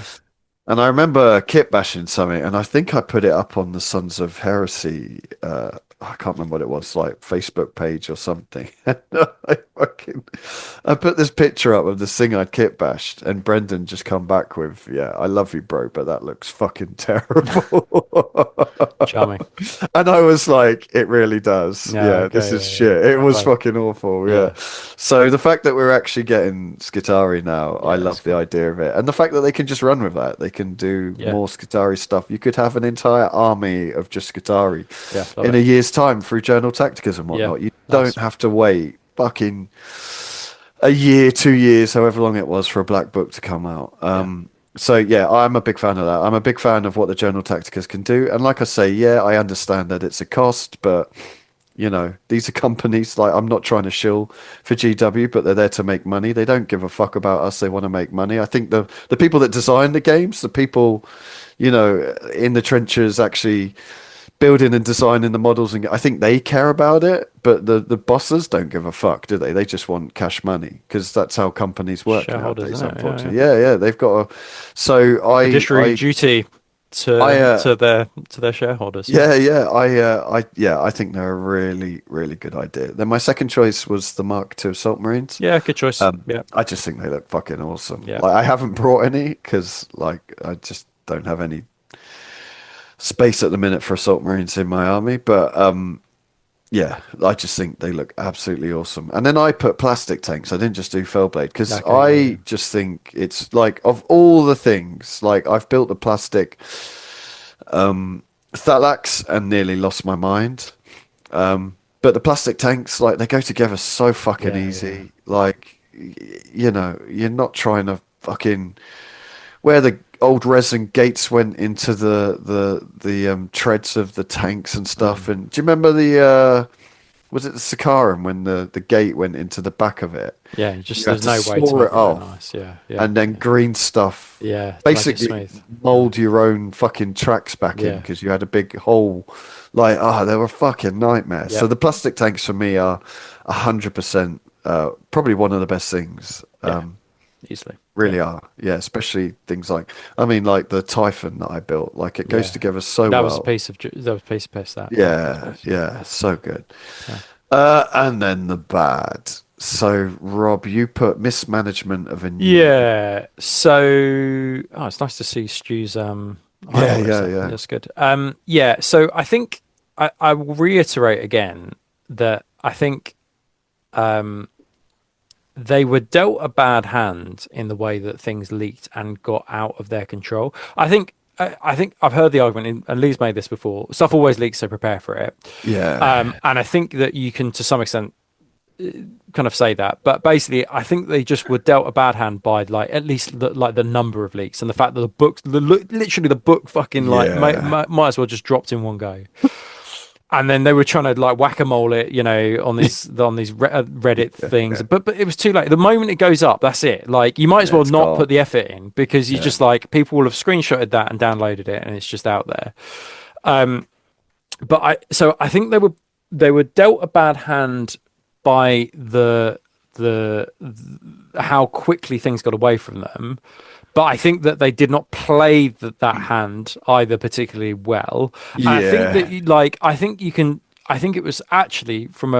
And I remember kit bashing something, and I think I put it up on the Sons of Heresy. I can't remember what it was, like Facebook page or something. I put this picture up of this thing I'd kit bashed, and Brendan just come back with, "Yeah, I love you, bro, but that looks fucking terrible." Charming. And I was like, "It really does. Yeah. Yeah, this Okay. is Yeah. shit. It was Like, fucking awful. Yeah." yeah. So the fact that we're actually getting Skitarii now, I Yeah. It's love the cool. idea of it, and the fact that they can just run with that. They can do Yeah. more Skitarii stuff. You could have an entire army of just Skitarii Yeah. Love in it. a year's time through Journal Tacticas and Yeah. whatnot. You Nice. don't have to wait fucking a year, 2 years, however long it was for a black book to come out. Yeah. So yeah, I'm a big fan of that. I'm a big fan of what the Journal Tacticas can do. And like I say, yeah, I understand that it's a cost, but you know, these are companies like I'm not trying to shill for GW, but they're there to make money. They don't give a fuck about us. They want to make money. I think the people that design the games, the people, you know, in the trenches actually building and designing the models, and I think they care about it, but the bosses don't give a fuck, do they? They just want cash money because that's how companies work Shareholders, nowadays, isn't it? Yeah. unfortunately. Yeah. Yeah, yeah, they've got a. So Fiduciary duty I to their shareholders. yeah, yeah, I think they're a really, really good idea. Then my second choice was the Mark II Assault Marines. Yeah. Good choice. Yeah. I just think they look fucking awesome. Yeah. Like I haven't brought any because like I just don't have any space at the minute for Assault Marines in my army, but yeah, I just think they look absolutely awesome. And then I put plastic tanks. I didn't just do Fellblade because Okay. Yeah. Yeah. I just think it's like of all the things, like I've built a plastic Thalax and nearly lost my mind. But the plastic tanks, like they go together so fucking Yeah. easy. Like, you know, you're not trying to fucking where the old resin gates went into the treads of the tanks and stuff. Mm. And do you remember the was it the Sakaran when the gate went into the back of it? Yeah. Just You had there's to no way to saw make it it look off nice. Yeah. Yeah. and then green stuff. Yeah. To make it Basically, smooth. mold your own fucking tracks back in Yeah. because you had a big hole. Like, they were fucking nightmares. So Yeah. the plastic tanks for me are 100% probably one of the best things. Yeah. Easily. Really are. Yeah, especially things like, I mean, like the Typhon that I built. Like it goes Yeah. together so That well. was a piece of piss. That. Yeah, yeah, so good. Yeah. And then the bad. So, Rob, you put mismanagement of a new. Yeah. So, it's nice to see Stu's Yeah, eyeballs yeah, there. yeah. That's good. Yeah. So I think I will reiterate again that I think they were dealt a bad hand in the way that things leaked and got out of their control. I think I've heard the argument, and Lee's made this before. Stuff always leaks, so prepare for it. Yeah. And I think that you can, to some extent, kind of say that, but basically I think they just were dealt a bad hand by like at least the number of leaks and the fact that the book literally the book fucking like Yeah. might as well just dropped in one go. And then they were trying to like whack-a-mole it, you know, on these Reddit things, but it was too late. The moment it goes up, that's it. Like you might as Yeah, well it's not gone. put the effort in because you Yeah. just like people will have screenshotted that and downloaded it and it's just out there. But I think they were dealt a bad hand by the how quickly things got away from them, but I think that they did not play that hand either particularly well. And I think Yeah. that I think it was actually from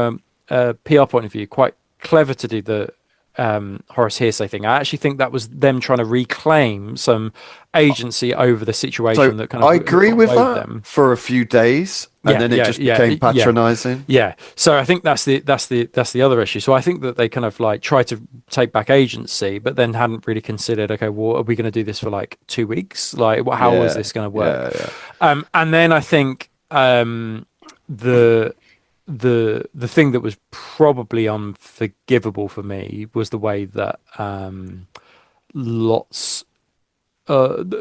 a PR point of view quite clever to do the Horus Heresy thing. I actually think that was them trying to reclaim some agency over the situation So that kind of I agree got with away that them. for a few days, and then it just became patronizing. Yeah. So I think that's the other issue. So I think that they kind of like tried to take back agency, but then hadn't really considered, okay, well, are we going to do this for like 2 weeks? Like, how is Yeah. this going to work? Yeah. And then I think the thing that was probably unforgivable for me was the way that lots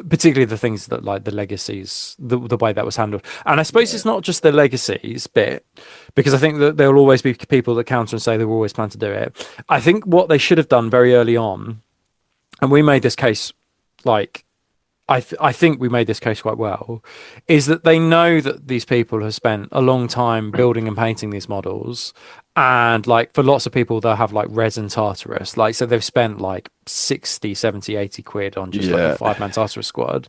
particularly the things that like the legacies, the way that was handled. And I suppose it's not just the legacies bit, because I think that there will always be people that counter and say they were always plan to do it. I think what they should have done very early on, and we made this case, like I think we made this case quite well, is that they know that these people have spent a long time building and painting these models. And like for lots of people, they'll have like resin Tartarus. Like, so they've spent like 60, 70, 80 quid on just like a 5-man Tartarus squad.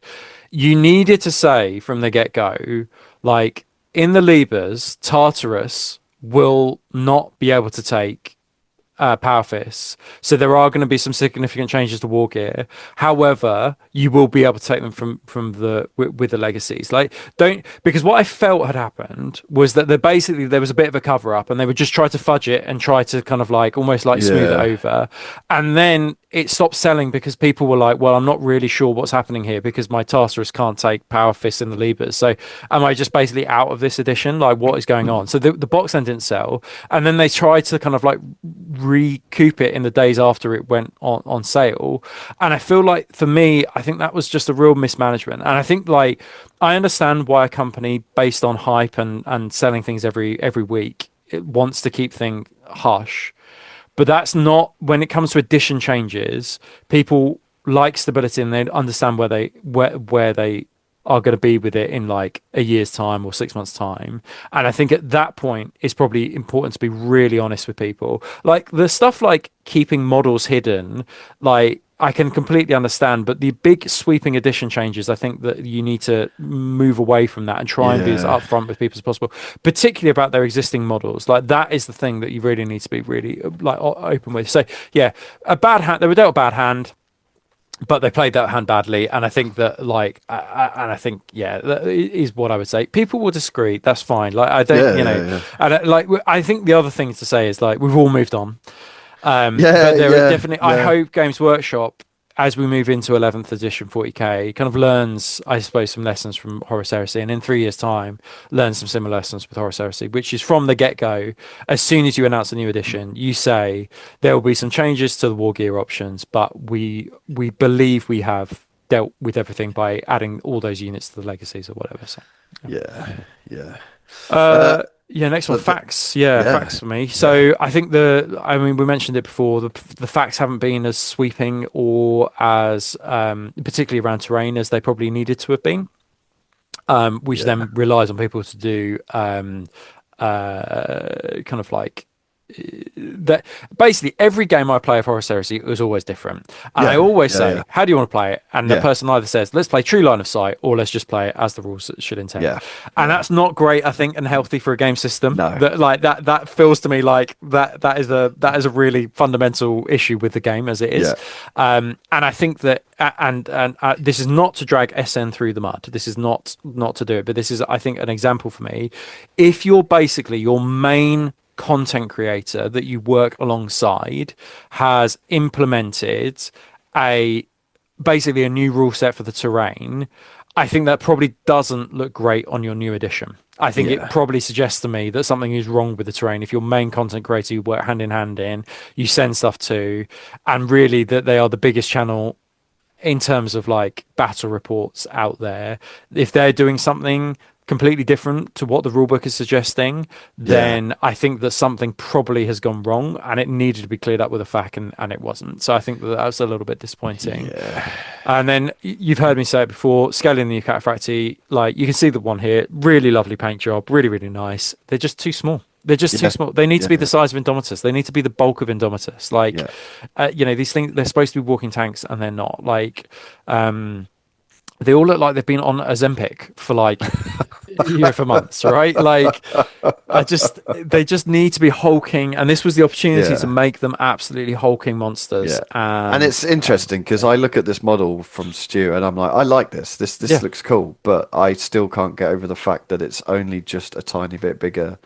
You needed to say from the get go, like in the Libers, Tartarus will not be able to take power fists, so there are going to be some significant changes to war gear. However, you will be able to take them from the with the legacies. Like, don't, because what I felt had happened was that there was a bit of a cover up, and they would just try to fudge it and try to kind of like almost like smooth it over, and then it stopped selling because people were like, well, I'm not really sure what's happening here because my Tartarus can't take power fists in the Libers, so am I just basically out of this edition? Like, what is going on? So the box then didn't sell, and then they tried to kind of like recoup it in the days after it went on sale. And I feel like, for me, I think that was just a real mismanagement. And I think, like, I understand why a company based on hype and selling things every week, it wants to keep things hush, but that's not, when it comes to edition changes, people like stability and they understand where they are going to be with it in like a year's time or 6 months time. And I think at that point it's probably important to be really honest with people. Like the stuff like keeping models hidden, like I can completely understand, but the big sweeping edition changes, I think that you need to move away from that and try and be as upfront with people as possible, particularly about their existing models. Like that is the thing that you really need to be really like open with. So yeah, a bad hand, they were dealt a bad hand, but they played that hand badly. And I think that, like, and I think, that is what I would say. People will disagree. That's fine. Like, I don't, and like, I think the other thing to say is, like, we've all moved on. But there are definitely, I hope Games Workshop, as we move into 11th edition 40k, kind of learns, I suppose, some lessons from Horus Heresy, and in 3 years' time, learn some similar lessons with Horus Heresy, which is from the get-go, as soon as you announce a new edition, you say there will be some changes to the war gear options, but we believe we have dealt with everything by adding all those units to the legacies or whatever. So next one, facts. Facts for me. So I think we mentioned it before, the facts haven't been as sweeping or as particularly around terrain as they probably needed to have been, which then relies on people to do kind of like that. Basically every game I play of Horus Heresy was always different, and I always say, how do you want to play it? And the person either says, let's play true line of sight, or let's just play it as the rules should intend. And that's not great, I think, and healthy for a game system. That feels to me like that is a really fundamental issue with the game as it is. And I think that and this is not to drag SN through the mud, this is not to do it, but this is, I think, an example for me. If you're basically your main content creator that you work alongside has implemented basically a new rule set for the terrain, I think that probably doesn't look great on your new edition. I think it probably suggests to me that something is wrong with the terrain. If your main content creator you work hand in hand in, you send stuff to, and really that they are the biggest channel in terms of like battle reports out there, if they're doing something completely different to what the rulebook is suggesting, then I think that something probably has gone wrong and it needed to be cleared up with a fact, and it wasn't. So I think that was a little bit disappointing. And then you've heard me say it before, scaling the new cataphracti, like you can see the one here, really lovely paint job, really, really nice. They're just too small. They're just too small. They need to be the size of Indomitus. They need to be the bulk of Indomitus. Like, these things, they're supposed to be walking tanks and they're not. Like, they all look like they've been on Ozempic for like, for months, right? Like, they just need to be hulking, and this was the opportunity to make them absolutely hulking monsters. And it's interesting because I look at this model from Stu and I'm like, I like this. This looks cool, but I still can't get over the fact that it's only just a tiny bit bigger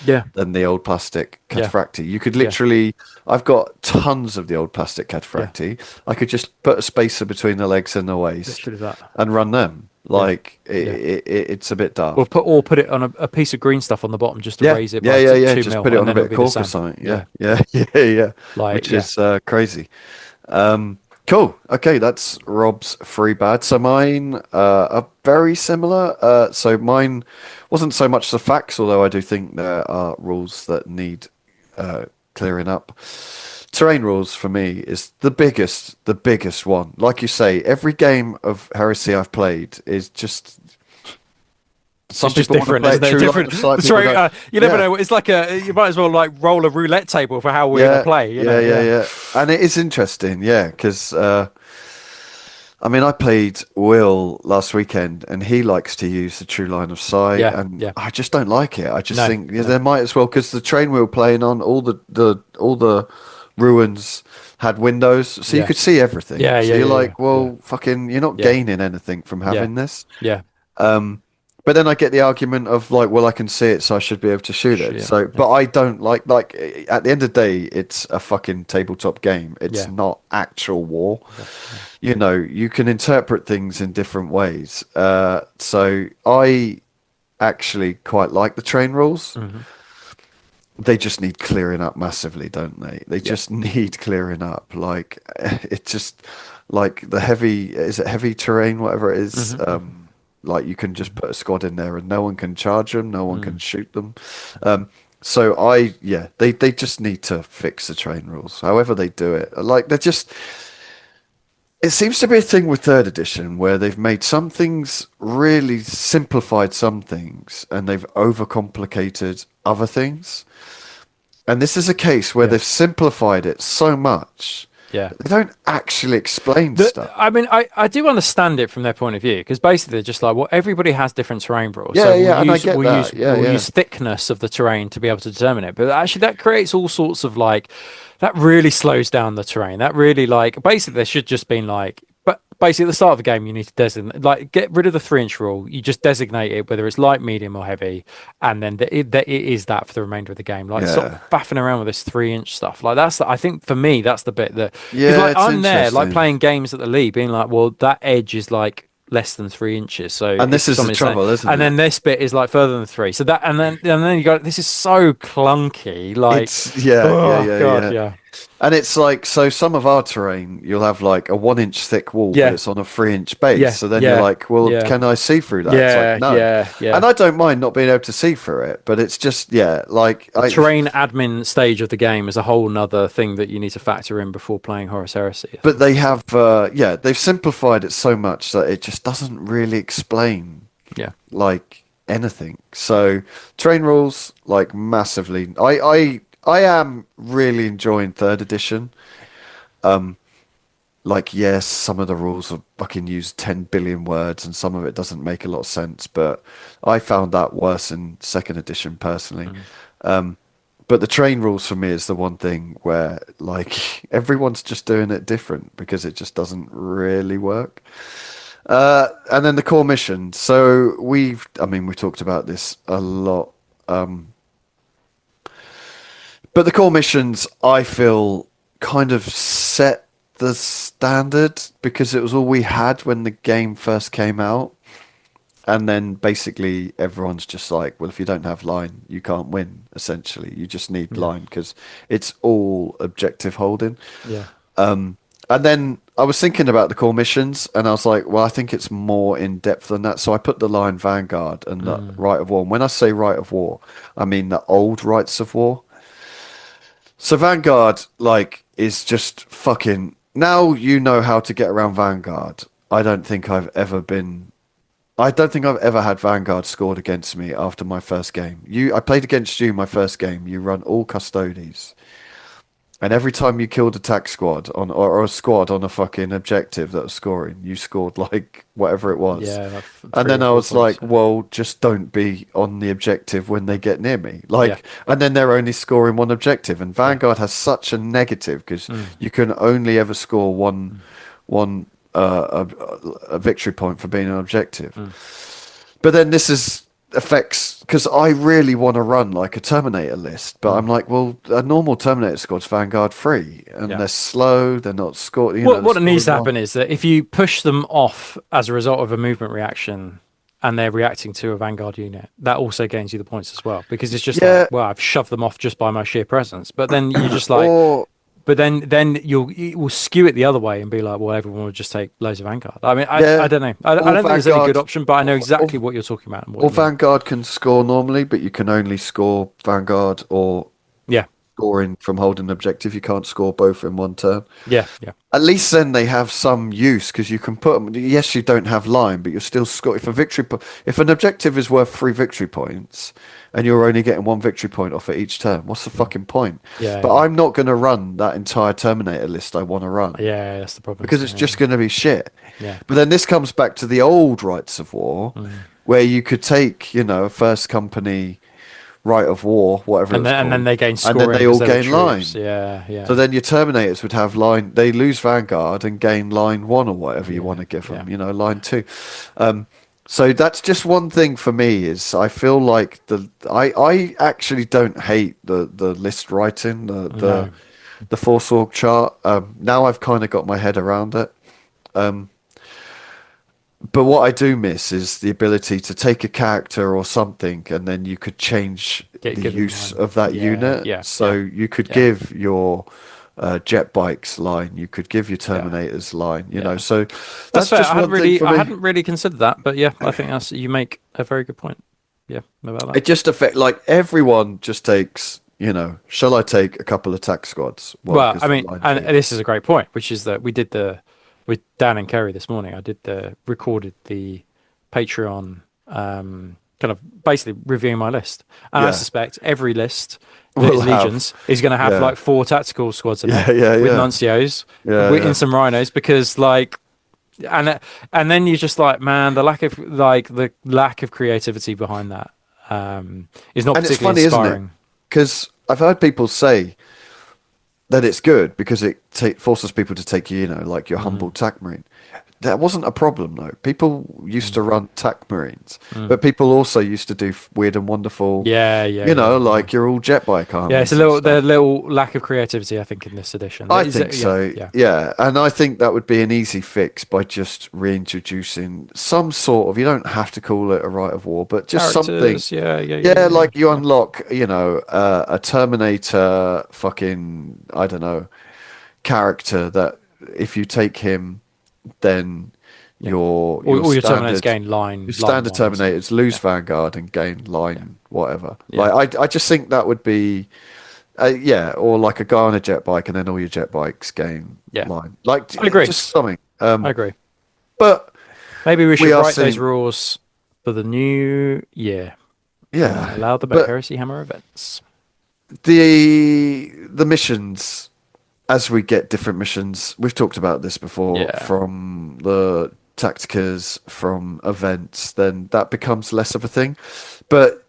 than the old plastic cataphracti. You could literally, I've got tons of the old plastic cataphracti. I could just put a spacer between the legs and the waist and run them. Like it's a bit dark. Or put it on a piece of green stuff on the bottom just to raise it. Just put it on a bit of cork or something. Like, which is crazy. Cool. Okay, that's Rob's free bad. So mine are very similar. So mine wasn't so much the facts, although I do think there are rules that need clearing up. Terrain rules for me is the biggest one. Like you say, every game of Heresy I've played is just. Some It's just people want to different, play it isn't it? true line Different. of sight. People Sorry, go, you never yeah. know. It's like you might as well like roll a roulette table for how we're gonna Yeah, play. You know? Yeah. yeah. And it is interesting, yeah, because I mean, I played Will last weekend, and he likes to use the true line of sight, Yeah. and Yeah. I just don't like it. I just No. think yeah, No. there might as well because the train we were playing on, all the ruins had windows, so you Yeah. could see everything. Yeah. So Yeah. you're Yeah. Yeah. like, Yeah. well, fucking, you're not Yeah. gaining anything from Yeah. having this. Yeah. But then I get the argument of like, well, I can see it, so I should be able to shoot it. Shit. So, Yeah. but I don't like at the end of the day, it's a fucking tabletop game. It's Yeah. not actual war. Yeah. You know, you can interpret things in different ways. So I actually quite like the train rules. Hmm. They just need clearing up massively, don't they? They Yeah. just need clearing up. Like it just like the heavy is it heavy terrain, whatever it is. Hmm. Like you can just put a squad in there and no one can charge them, no one can Mm. shoot them. So yeah, they just need to fix the train rules. However they do it, like they're just. It seems to be a thing with third edition where they've made some things really simplified some things and they've overcomplicated other things. And this is a case where Yeah. they've simplified it so much Yeah. they don't actually explain stuff. I mean, I do understand it from their point of view because basically they're just like, well, everybody has different terrain rules. Yeah, So yeah, and I get that. Yeah, we'll yeah. use thickness of the terrain to be able to determine it. But actually, that creates all sorts of like, that really slows down the terrain. That really like, basically, there should just been like, but basically at the start of the game, you need to designate, like, get rid of the 3-inch rule. You just designate it whether it's light, medium, or heavy, and then it is that for the remainder of the game. Like, stop Yeah. faffing around with this 3-inch stuff. Like, I think for me, that's the bit that because Yeah, like it's I'm there, like interesting. playing games at the league, being like, well, that edge is like less than 3 inches. So And this if is the somebody's saying, trouble, isn't and it? then this bit is like further than 3. So that, and then you go, this is so clunky. Like, It's yeah, oh god, yeah. yeah, And it's like so some of our terrain you'll have like a 1 inch thick wall, but yeah, it's on a 3 inch base. yeah, So then you're yeah, like, well, yeah, can I see through that? It's yeah, like no. yeah, yeah. And I don't mind not being able to see through it, but it's just yeah, like I Terrain admin stage of the game is a whole nother thing that you need to factor in before playing Horus Heresy. I but think. they have yeah, they've simplified it so much that it just doesn't really explain Yeah, like anything. So train rules like massively. I am really enjoying third edition. Like yes, some of the rules are fucking use 10 billion words and some of it doesn't make a lot of sense, but I found that worse in second edition personally. But the train rules for me is the one thing where like everyone's just doing it different because it just doesn't really work. And then the core mission. So I mean, we've talked about this a lot. But the core missions, I feel, kind of set the standard because it was all we had when the game first came out. And then basically everyone's just like, well, if you don't have line, you can't win, essentially. You just need yeah, line because it's all objective holding. yeah, And then I was thinking about the core missions, and I was like, well, I think it's more in depth than that. So I put the line Vanguard and the Right of War. And when I say Right of War, I mean the old Rights of War. So Vanguard, like, is just fucking. Now you know how to get around Vanguard. I don't think I've ever been. I don't think I've ever had Vanguard scored against me after my first game. I played against you my first game. You run all custodies. And every time you killed a tac squad or a squad on a fucking objective that was scoring, you scored like whatever it was. yeah. Like And 3 then or I 4 was points, like, yeah. well, just don't be on the objective when they get near me. Yeah. Like, and then they're only scoring one objective. And Yeah. Vanguard has such a negative because Mm. you can only ever score one a victory point for being an objective. Mm. But then this is affects because I really want to run like a Terminator list, but I'm like, well, a normal Terminator squad's Vanguard free, and Yeah. they're slow, they're not scored. What needs to happen is that if you push them off as a result of a movement reaction and they're reacting to a Vanguard unit, that also gains you the points as well. Because it's just Yeah. like, well, I've shoved them off just by my sheer presence. But then you're just like, or but then it will skew it the other way and be like, well, everyone would just take loads of Vanguard. I mean, Yeah, I don't know. I or don't think there's any good Vanguard, option, but I know exactly or, what you're talking about and what or you mean. Vanguard can score normally, but you can only score Vanguard or Yeah, scoring from holding an objective. You can't score both in one turn. yeah, yeah, At least then they have some use because you can put them. Yes, you don't have line, but you're still score. If a if an objective is worth 3 victory points, and you're only getting 1 victory point off it each turn, what's the fucking point? yeah, But yeah. I'm not going to run that entire Terminator list I want to run Yeah, that's the problem. because it's just going to be shit. Yeah. But then this comes back to the old rights of war, where you could take, a first company right of war, whatever And it's then called, they gain and scoring then they all because they gain were line. troops. Yeah, yeah. So then your Terminators would have line. They lose Vanguard and gain line 1 or whatever you want to give them. Line 2. So that's just one thing for me. Is I feel like I actually don't hate the list writing, the Force Org chart. Now I've kind of got my head around it. But what I do miss is the ability to take a character or something, and then you could change the give them use line. of that Yeah, unit. yeah, So yeah, you could yeah. give your jet bikes line, you could give your Terminators line. You know, so that's fair. just I hadn't one thing for I me. hadn't really considered that, but yeah, I think you make a very good point. Yeah, about that. It just affect like everyone just takes. Shall I take a couple of attack squads? Well, 'Cause I the mean, line and thing. this is a great point, which is that we did with Dan and Kerry this morning. I recorded the Patreon, kind of basically reviewing my list, and I Yeah. suspect every list that Will is have. Legions is going to have Yeah. like 4 tactical squads in Yeah, it yeah, with yeah. nuncios, Yeah, with, yeah. in some rhinos, because like. And then you're just like, man, the lack of creativity behind that is not And it's particularly funny, isn't it? inspiring. Because I've heard people say that it's good because it forces people to take like your humble tac marine. That wasn't a problem though. People used to run tac marines, but people also used to do weird and wonderful. Yeah, yeah, Like your all jet bike armies. yeah. It's and stuff. the little lack of creativity, I think, in this edition. I Is think it- so. Yeah, Yeah, and I think that would be an easy fix by just reintroducing some sort of. You don't have to call it a right of war, but just something. Characters, yeah. Yeah, like you unlock, a Terminator fucking, I don't know, character that if you take him, then your All your standard, Terminators gain line. your standard line Terminators lose Vanguard and gain line, whatever. Yeah. Like I just think that would be, or like a guy on a jet bike and then all your jet bikes gain line. Like I agree. just something. I agree. But Maybe we should are write those seeing- rules for the new year. yeah, Allow the but Heresy Hammer events. the missions. As we get different missions, we've talked about this before, Yeah. from the tacticas, from events, then that becomes less of a thing. But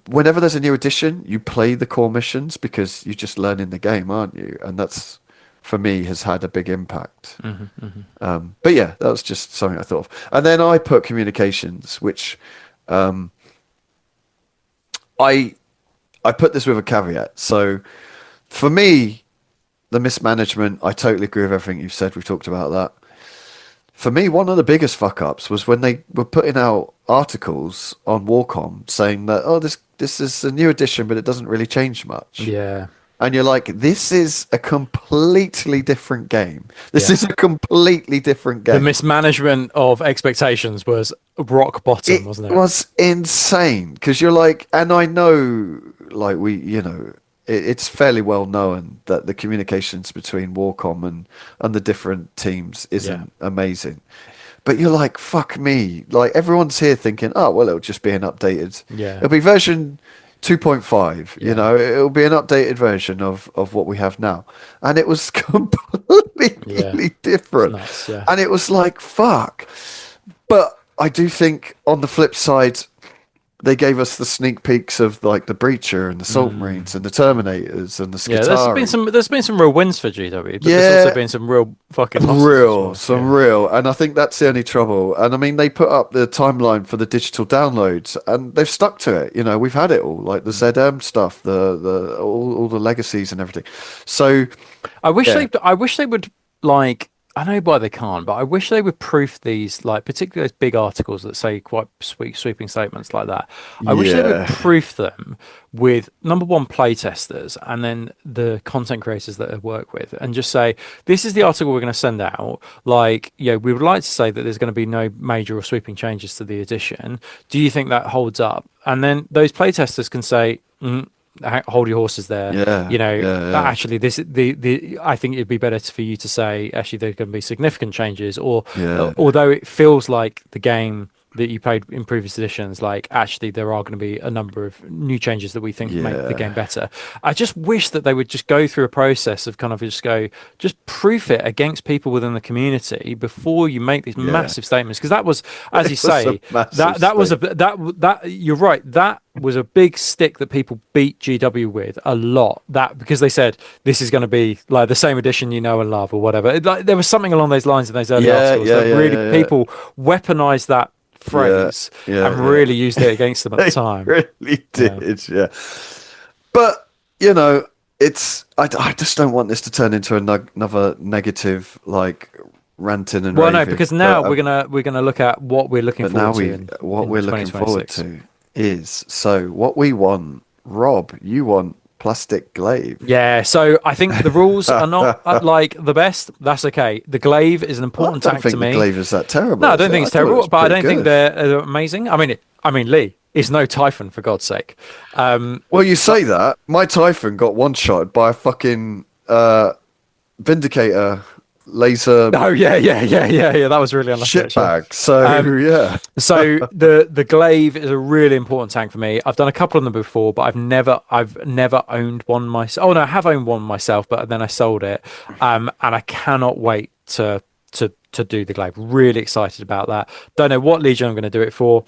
whenever there's a new edition, you play the core missions because you're just learning the game, aren't you? And that's, for me, has had a big impact. But yeah, that was just something I thought of. And then I put communications, which I put this with a caveat. So for me, the mismanagement, I totally agree with everything you've said. We've talked about that. For me, one of the biggest fuck ups was when they were putting out articles on Warcom saying that, oh, this is a new edition, but it doesn't really change much. Yeah. And you're like, this is a completely different game. This is a completely different game. The mismanagement of expectations was rock bottom, wasn't it? It was insane because you're like, and I know, like it's fairly well known that the communications between Warcom and the different teams isn't amazing. But you're like, fuck me. Like everyone's here thinking, oh, well, it'll just be an updated. Yeah. It'll be version 2.5, it'll be an updated version of what we have now. And it was completely different. Nuts, yeah. And it was like, fuck. But I do think on the flip side, they gave us the sneak peeks of like the Breacher and the Salt Marines and the Terminators and the Skitari. Yeah, there's been some real wins for GW, but there's also been some real fucking losses as well. Real, and I think that's the only trouble. And I mean, they put up the timeline for the digital downloads, and they've stuck to it. We've had it all, like the ZM stuff, all the legacies and everything. So I wish they would like. I know why they can't, but I wish they would proof these, like particularly those big articles that say quite sweeping statements like that. I wish they would Yeah, proof them with number one playtesters and then the content creators that they work with, and just say this is the article we're going to send out. Like, we would like to say that there's going to be no major or sweeping changes to the edition. Do you think that holds up? And then those playtesters can say. Hold your horses there. yeah, yeah. Actually, this the I think it'd be better for you to say actually there's going to be significant changes, or Yeah, although it feels like the game that you played in previous editions, like actually there are going to be a number of new changes that we think make the game yeah, better. I just wish that they would just go through a process of kind of just proof it against people within the community before you make these yeah. massive statements, because that was, as you It was a say, massive that was a thing. that you're right, that was a big stick that people beat GW with a lot, that because they said this is going to be like the same edition you know and love or whatever. Like there was something along those lines in those early Yeah, articles yeah, that yeah, really yeah, yeah, people weaponized that yeah, phrase yeah, and yeah. really used it against them at the They time. really Yeah. did, yeah. But I just don't want this to turn into another negative, like ranting and Well, no, raving. because now we're gonna look at what we're looking But now forward to what in we're looking forward 2026. to is, so what we want, Rob, you want plastic glaive. Yeah, so I think the rules are not like the best. That's okay. The glaive is an I important don't tank to think the me. glaive is that terrible, No, I is don't it? think I it's thought it terrible, was but I pretty don't think good. they're amazing. I mean, Lee is no Typhon for God's sake. Well, you But say that. My Typhon got one shot by a fucking Vindicator laser no, yeah. That was really unlucky actually. shitbag. So Um, yeah. so the glaive is a really important tank for me. I've done a couple of them before, but I've never owned one myself. Oh no, I have owned one myself, but then I sold it. And I cannot wait to do the glaive. Really excited about that. Don't know what legion I'm going to do it for.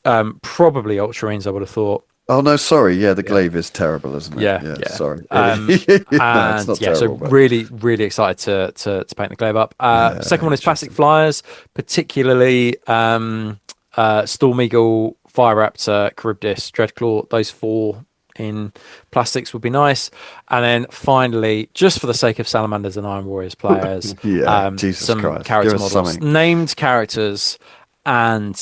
Probably Ultramarines, I would have thought. Oh no, sorry. Yeah, the Yeah. glaive is terrible, isn't it? Yeah, Yeah, yeah. sorry. Um, No, it's and not yeah, so terrible, but really, really excited to paint the glaive up. yeah, Second one is plastic interesting. flyers, particularly Storm Eagle, Fire Raptor, Charybdis, Dreadclaw. Those four in plastics would be nice. And then finally, just for the sake of Salamanders and Iron Warriors players, Yeah, Jesus some Christ, give character us models, something. named characters, and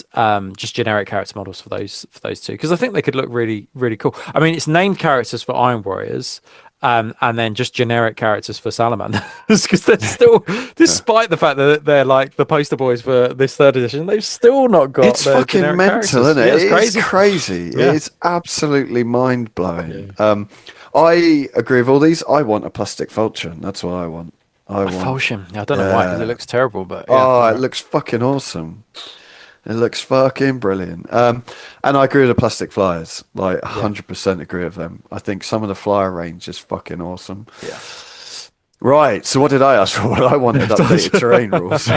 just generic character models for those two, because I think they could look really really cool. I mean, it's named characters for Iron Warriors, and then just generic characters for Salamanders, because they're still, despite the fact that they're like the poster boys for this third edition, they've still not got It's their fucking generic mental, characters. isn't it? Yeah, it's It is crazy. crazy. It Yeah, is absolutely mind blowing. yeah. I agree with all these. I want a plastic Falchion. That's what I want. I A want. Falchion. I don't know why, because it Yeah. looks terrible, but yeah, Oh, all it right. looks fucking awesome. It looks fucking brilliant. And I agree with the plastic flyers. Like Yeah, 100% agree with them. I think some of the flyer range is fucking awesome. yeah. Right. So what did I ask for? What I wanted updated terrain rules.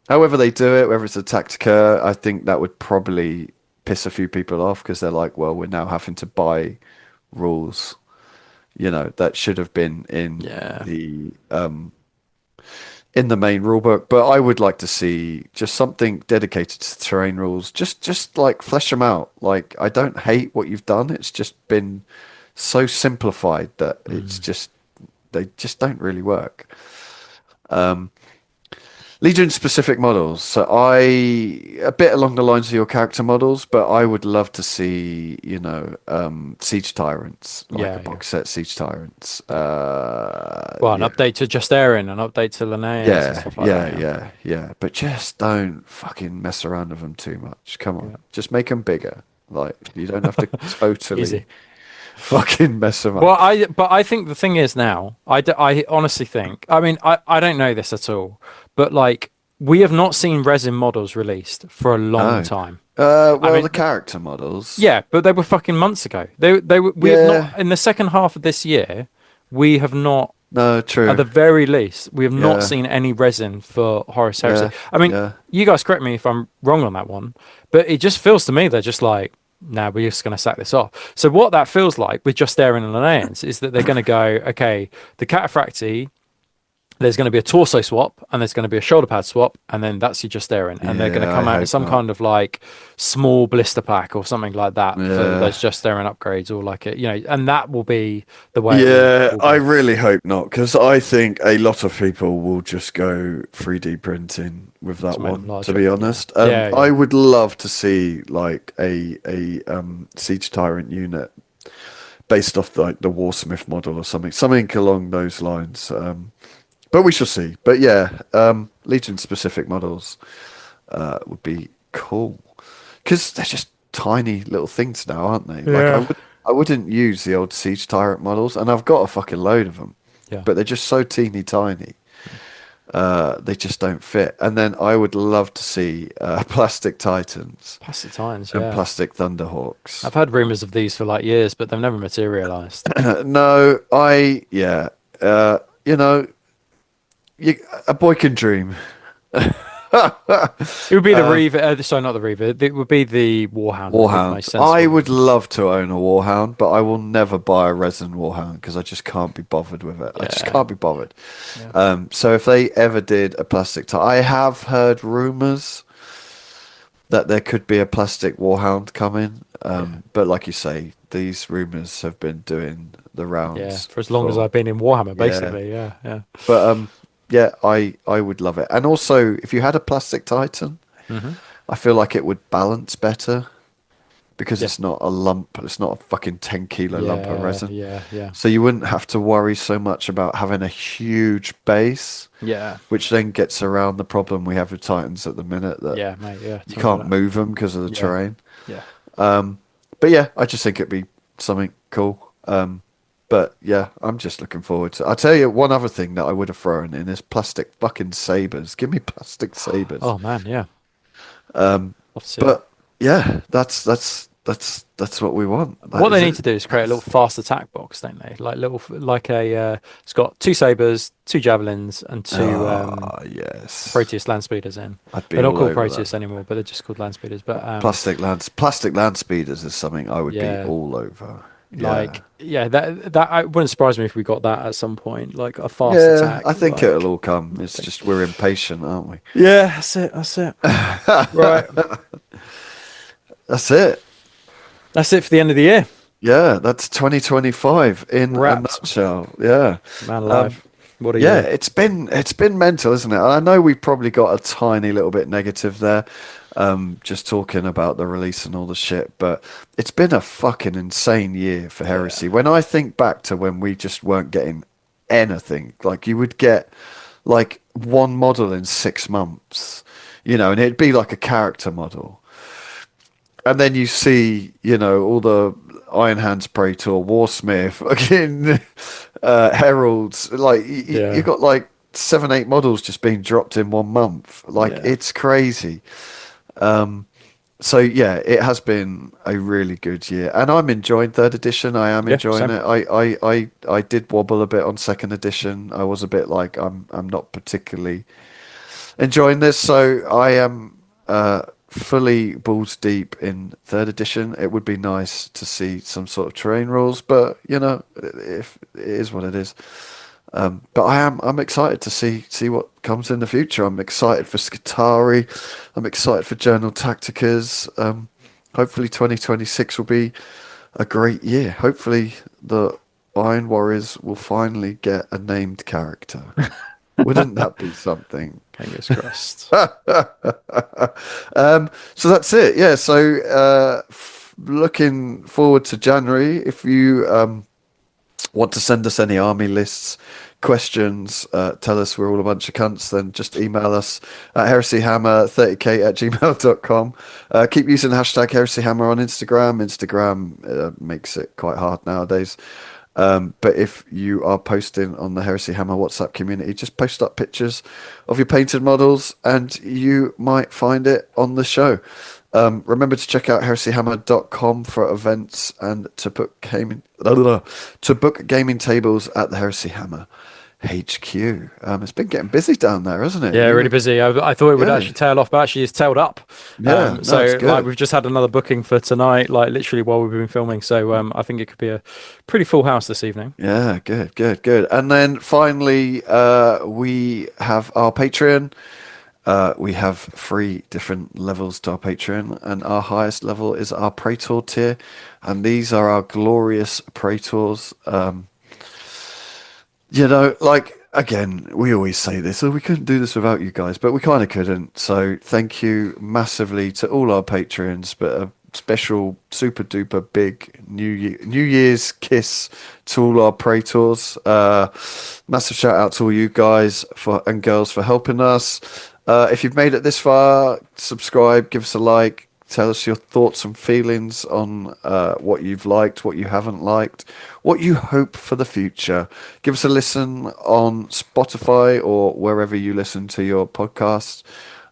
However they do it, whether it's a Tactica, I think that would probably piss a few people off because they're like, well, we're now having to buy rules, that should have been Yeah. in the main rulebook. But I would like to see just something dedicated to terrain rules. Just like flesh them out. Like I don't hate what you've done. It's just been so simplified that they just don't really work. Legion specific models. So a bit along the lines of your character models, but I would love to see, siege tyrants, like a Yeah, yeah. box set siege tyrants. Well, an Yeah, update to Justarian, an update to Linnaeus and yeah, stuff like that. yeah, Yeah. yeah, yeah. But just don't fucking mess around with them too much. Come on, Yeah. just make them bigger. Like you don't have to totally Easy. fucking mess them Well, up. I think the thing is now, I honestly think, I mean, I don't know this at all, but like, we have not seen resin models released for a long No. time. I Well, the mean, character models. yeah, but they were fucking months ago. We have Yeah. not, in the second half of this year, we have not, No, at true. the very least, we have not Yeah. seen any resin for Horus Heresy. Yeah. I mean, Yeah. you guys correct me if I'm wrong on that one, but it just feels to me they're just like, nah, we're just going to sack this off. So what that feels like with Justarian and Linnaeans is that they're going to go, okay, the Cataphracti there's going to be a torso swap and there's going to be a shoulder pad swap, and then that's your Justerin, and they're going to Yeah, I come out in hope some not. kind of like small blister pack or something like that for Yeah. those Justerin upgrades, or like it, and that will be the way it Yeah, will I be. really hope not, because I think a lot of people will just go 3D printing with To that make them one, to larger. be Yeah, honest. yeah, I yeah, would love to see like a Siege Tyrant unit based off like the Warsmith model or something along those lines. But we shall see. But yeah, Legion specific models would be cool, because they're just tiny little things now, aren't they? Like yeah, I wouldn't use the old Siege Tyrant models, and I've got a fucking load of them, yeah. but they're just so teeny tiny. They just don't fit. And then I would love to see plastic Titans Past the times, and yeah. plastic Thunderhawks. I've heard rumors of these for like years, but they've never materialized. No, yeah, you know, a boy can dream. It would be the Reaver. Sorry, not the Reaver. It would be the Warhound. Would be the Warhound. most I sensible would one. love to own a Warhound, but I will never buy a resin Warhound because I just can't be bothered with it. I just Yeah, can't be bothered. yeah, So if they ever did a plastic tie, I have heard rumors that there could be a plastic Warhound coming. yeah, But like you say, these rumors have been doing the yeah. rounds For as long as I've been in Warhammer, yeah. basically. Yeah, yeah. But yeah, I would love it. And also, if you had a plastic Titan, Hmm. I feel like it would balance better, because Yeah, it's not a lump, it's not a fucking 10 kilo lump of yeah, resin. yeah, yeah, So you wouldn't have to worry so much about having a huge base, yeah, which then gets around the problem we have with Titans at the minute, that yeah, mate. Yeah, you tell me can't about it. move them because of the Yeah, terrain. yeah. But yeah, I just think it'd be something cool. But yeah, I'm just looking forward to. I'll tell you one other thing that I would have thrown in is plastic fucking sabers. Give me plastic sabers. Oh man, yeah. Love to see that. But yeah, that's what we want. That What they is need it. to do is create a little fast attack box, don't they? Like little, like a. It's got two sabers, two javelins, and two Ah, yes. Proteus land speeders in. I'd be They're not all called over that. Proteus anymore, but they're just called land speeders. But Plastic land speeders is something I would be yeah, all over. Yeah. like yeah, that I wouldn't surprise me if we got that at some point, like a fast Yeah, attack. I think it'll Like all come. It's thing. just we're impatient, aren't we? Yeah, that's it. That's it. Right, That's it. that's it for the end of the year. Yeah, that's 2025 in a Wrapped. nutshell. Yeah. Man Um, alive. What a yeah, year. it's been mental, isn't it? I know we probably got a tiny little bit negative there, just talking about the release and all the shit, but it's been a fucking insane year for Yeah. Heresy. When I think back to when we just weren't getting anything, like you would get like one model in 6 months, and it'd be like a character model. And then you see, all the Iron Hands Praetor, Warsmith, fucking Heralds. Like you Yeah. got like 7, 8 models just being dropped in 1 month. Like Yeah. it's crazy. So yeah, it has been a really good year, and I'm enjoying third edition. I am Yeah. enjoying Same. it. I did wobble a bit on second edition. I was a bit like I'm not particularly enjoying this. So I am fully balls deep in third edition. It would be nice to see some sort of terrain rules, but if it is what it is. But I'm excited to see what comes in the future. I'm excited for Skitarii. I'm excited for Journal Tacticas. Hopefully 2026 will be a great year. Hopefully the Iron Warriors will finally get a named character. Wouldn't that be something? Fingers crossed. So that's it. Yeah. So looking forward to January. If you want to send us any army lists, questions, tell us we're all a bunch of cunts, then just email us at heresyhammer30k@gmail.com. Keep using the hashtag heresyhammer on Instagram. Instagram makes it quite hard nowadays. But if you are posting on the Heresy Hammer WhatsApp community, just post up pictures of your painted models and you might find it on the show. Remember to check out heresyhammer.com for events and to book gaming tables at the Heresy Hammer. HQ. It's been getting busy down there, hasn't it? Yeah, really busy. I thought it would Yeah. actually tail off, but actually it's tailed up. Yeah, no, So it's like good. we've just had another booking for tonight, like literally while we've been filming. So I think it could be a pretty full house this evening. Yeah, good, good, good. And then finally, we have our Patreon. We have 3 different levels to our Patreon, and our highest level is our Praetor tier, and these are our glorious Praetors. Like, again, we always say this, we couldn't do this without you guys, but we kind of couldn't. So thank you massively to all our Patreons, but a special super duper big New Year's kiss to all our Praetors. Massive shout out to all you guys and girls for helping us. If you've made it this far, subscribe, give us a like, tell us your thoughts and feelings on what you've liked, what you haven't liked, what you hope for the future. Give us a listen on Spotify or wherever you listen to your podcasts.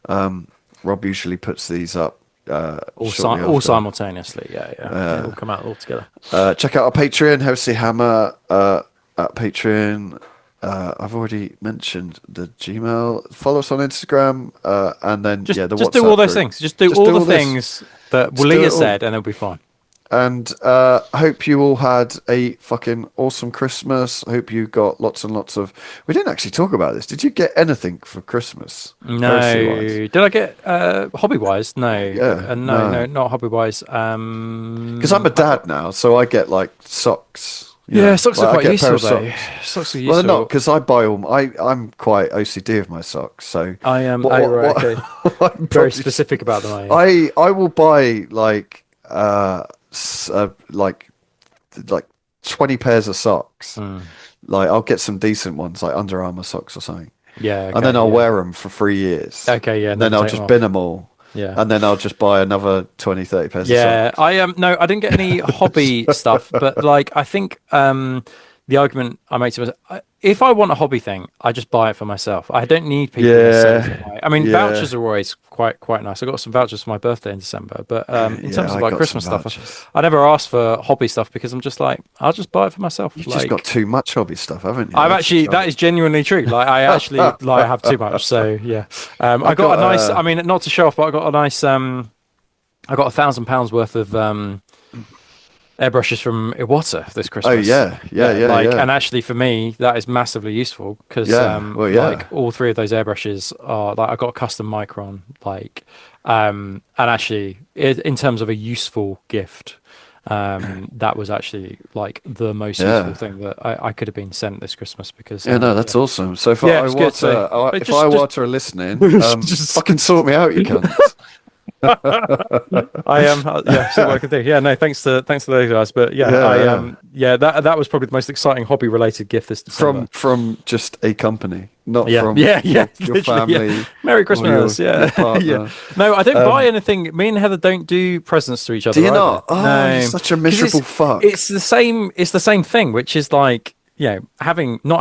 Rob usually puts these up All shortly after. simultaneously. Yeah. They all come out all together. Check out our Patreon, Heresy Hammer at Patreon. I've already mentioned the Gmail. Follow us on Instagram, and then Just the do WhatsApp all those group. things. Just do all the this. things that Just do Leah it all. said, and it'll be fine. And I hope you all had a fucking awesome Christmas. I hope you got lots and lots of. We didn't actually talk about this. Did you get anything for Christmas? No. Heresy-wise? Did I get hobby wise? No. Yeah, No, not hobby wise. Because I'm a dad now, so I get like socks. Yeah, socks are I quite get a pair useful of though. socks. Socks are Well, useful. they're not because I buy all. I'm quite OCD of my socks, so I am what- okay. I'm Very probably- specific about them. I am. I will buy like 20 pairs of socks. Like I'll get some decent ones, like Under Armour socks or something, Yeah, and then I'll yeah. wear them for 3 years. Okay, yeah. And then never I'll take just them bin off. them all. Yeah. And then I'll just buy another 20, 30 pairs of Yeah, socks. I no, I didn't get any hobby stuff, but like I think the argument I make to myself, if I want a hobby thing, I just buy it for myself. I don't need people necessarily to buy it. I mean, Yeah. vouchers are always quite nice. I got some vouchers for my birthday in December, but in terms of I like got Christmas some stuff, vouchers. I never asked for hobby stuff because I'm just like, I'll just buy it for myself. You've like, just got too much hobby stuff, haven't you? I've That's actually the that is genuinely true. Like I actually like have too much. So yeah, I got a nice. I mean, not to show off, but I got a nice. I got £1,000 worth of airbrushes from Iwata this Christmas. Oh yeah. And actually for me that is massively useful because like all 3 of those airbrushes are like I got a custom micron and actually in terms of a useful gift that was actually like the most useful thing that I could have been sent this Christmas because that's awesome. So if it's Iwata are listening, just- fucking sort me out, you cunt. I am see what I can do. Yeah, no, thanks to those guys. But that was probably the most exciting hobby related gift this December. From just a company, not from your your family. Merry Christmas. your partner. Yeah. No, I don't buy anything. Me and Heather don't do presents to each other. Do you either. not? Oh, no. you're such a miserable fuck. It's the same thing, which is like, not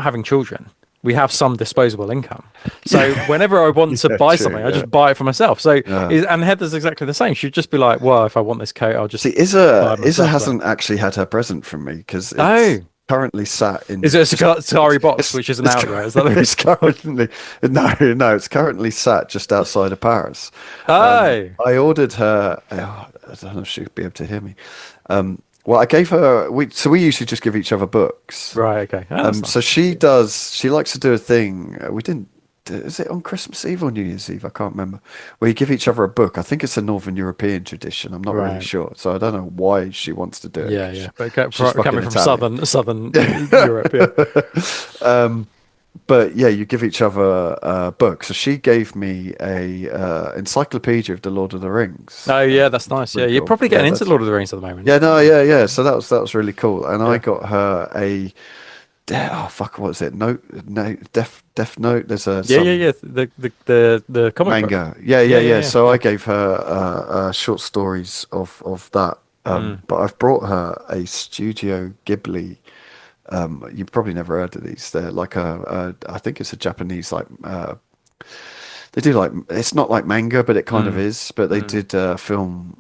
having children. We have some disposable income. So whenever I want to buy something, I just buy it for myself. So, and Heather's exactly the same. She'd just be like, well, if I want this coat, I'll just... See, Isa hasn't actually had her present from me because it's currently sat in... Is it a Atari box, which is an outlet? Is that it's currently... No, it's currently sat just outside of Paris. Oh! I ordered her... I don't know if she'd be able to hear me. Well, I gave her. We usually just give each other books, right? Okay. Oh, so she does. She likes to do a thing. We didn't. Is it on Christmas Eve or New Year's Eve? I can't remember. Where you give each other a book. I think it's a Northern European tradition. I'm not really sure. So I don't know why she wants to do it. Yeah. But coming from southern Europe, But yeah, you give each other a book. So she gave me a encyclopedia of the Lord of the Rings. Oh yeah, that's nice. Yeah, you're probably getting into Lord of the Rings at the moment. Yeah. So that was really cool. And I got her a what was it? Death Note. There's a the comic manga. book. Yeah. So I gave her short stories of that. But I've brought her a Studio Ghibli. You've probably never heard of these. They're like I think it's a Japanese they do like, it's not like manga, but it kind of is. But they did a film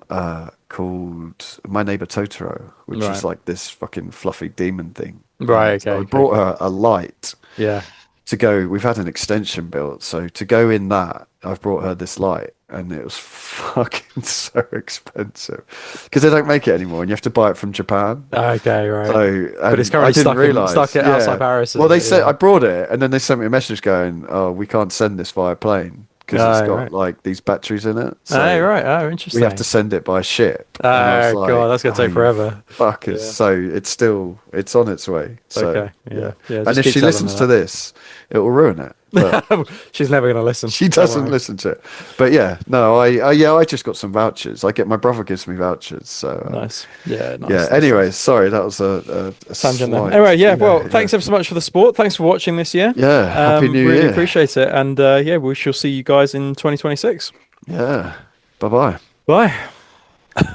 called My Neighbor Totoro, which is like this fucking fluffy demon thing. Right. So I brought her a light Yeah. to go. We've had an extension built, so to go in that, I've brought her this light, and it was fucking so expensive because they don't make it anymore, and you have to buy it from Japan. Okay, right. So, But it's I currently didn't stuck realize. stuck outside Paris, Well, is they it? said Yeah. I brought it, and then they sent me a message going, "Oh, we can't send this via plane because it's Oh, got right. like these batteries in it. Oh, So right. Oh, we have interesting. to send it by ship." And I was Oh, like, God, that's gonna "Oh, take you forever. fuckers!" Yeah. So it's on its way. So Okay. yeah, Yeah. Yeah. and Just if keep she telling listens to this, it will ruin it. But her. She's never gonna listen. she Don't doesn't worry. listen to it. But yeah, no, I just got some vouchers. My brother gives me vouchers. So Nice. Yeah. yeah. Nice. Nice. Anyways, Nice. sorry, that was a Tangent there. slight. Anyway, yeah. Well, Yeah. thanks ever so much for the support. Thanks for watching this year. Yeah. Happy New Really Year. appreciate it. And yeah, we shall see you guys in 2026. Yeah. Bye bye. Bye.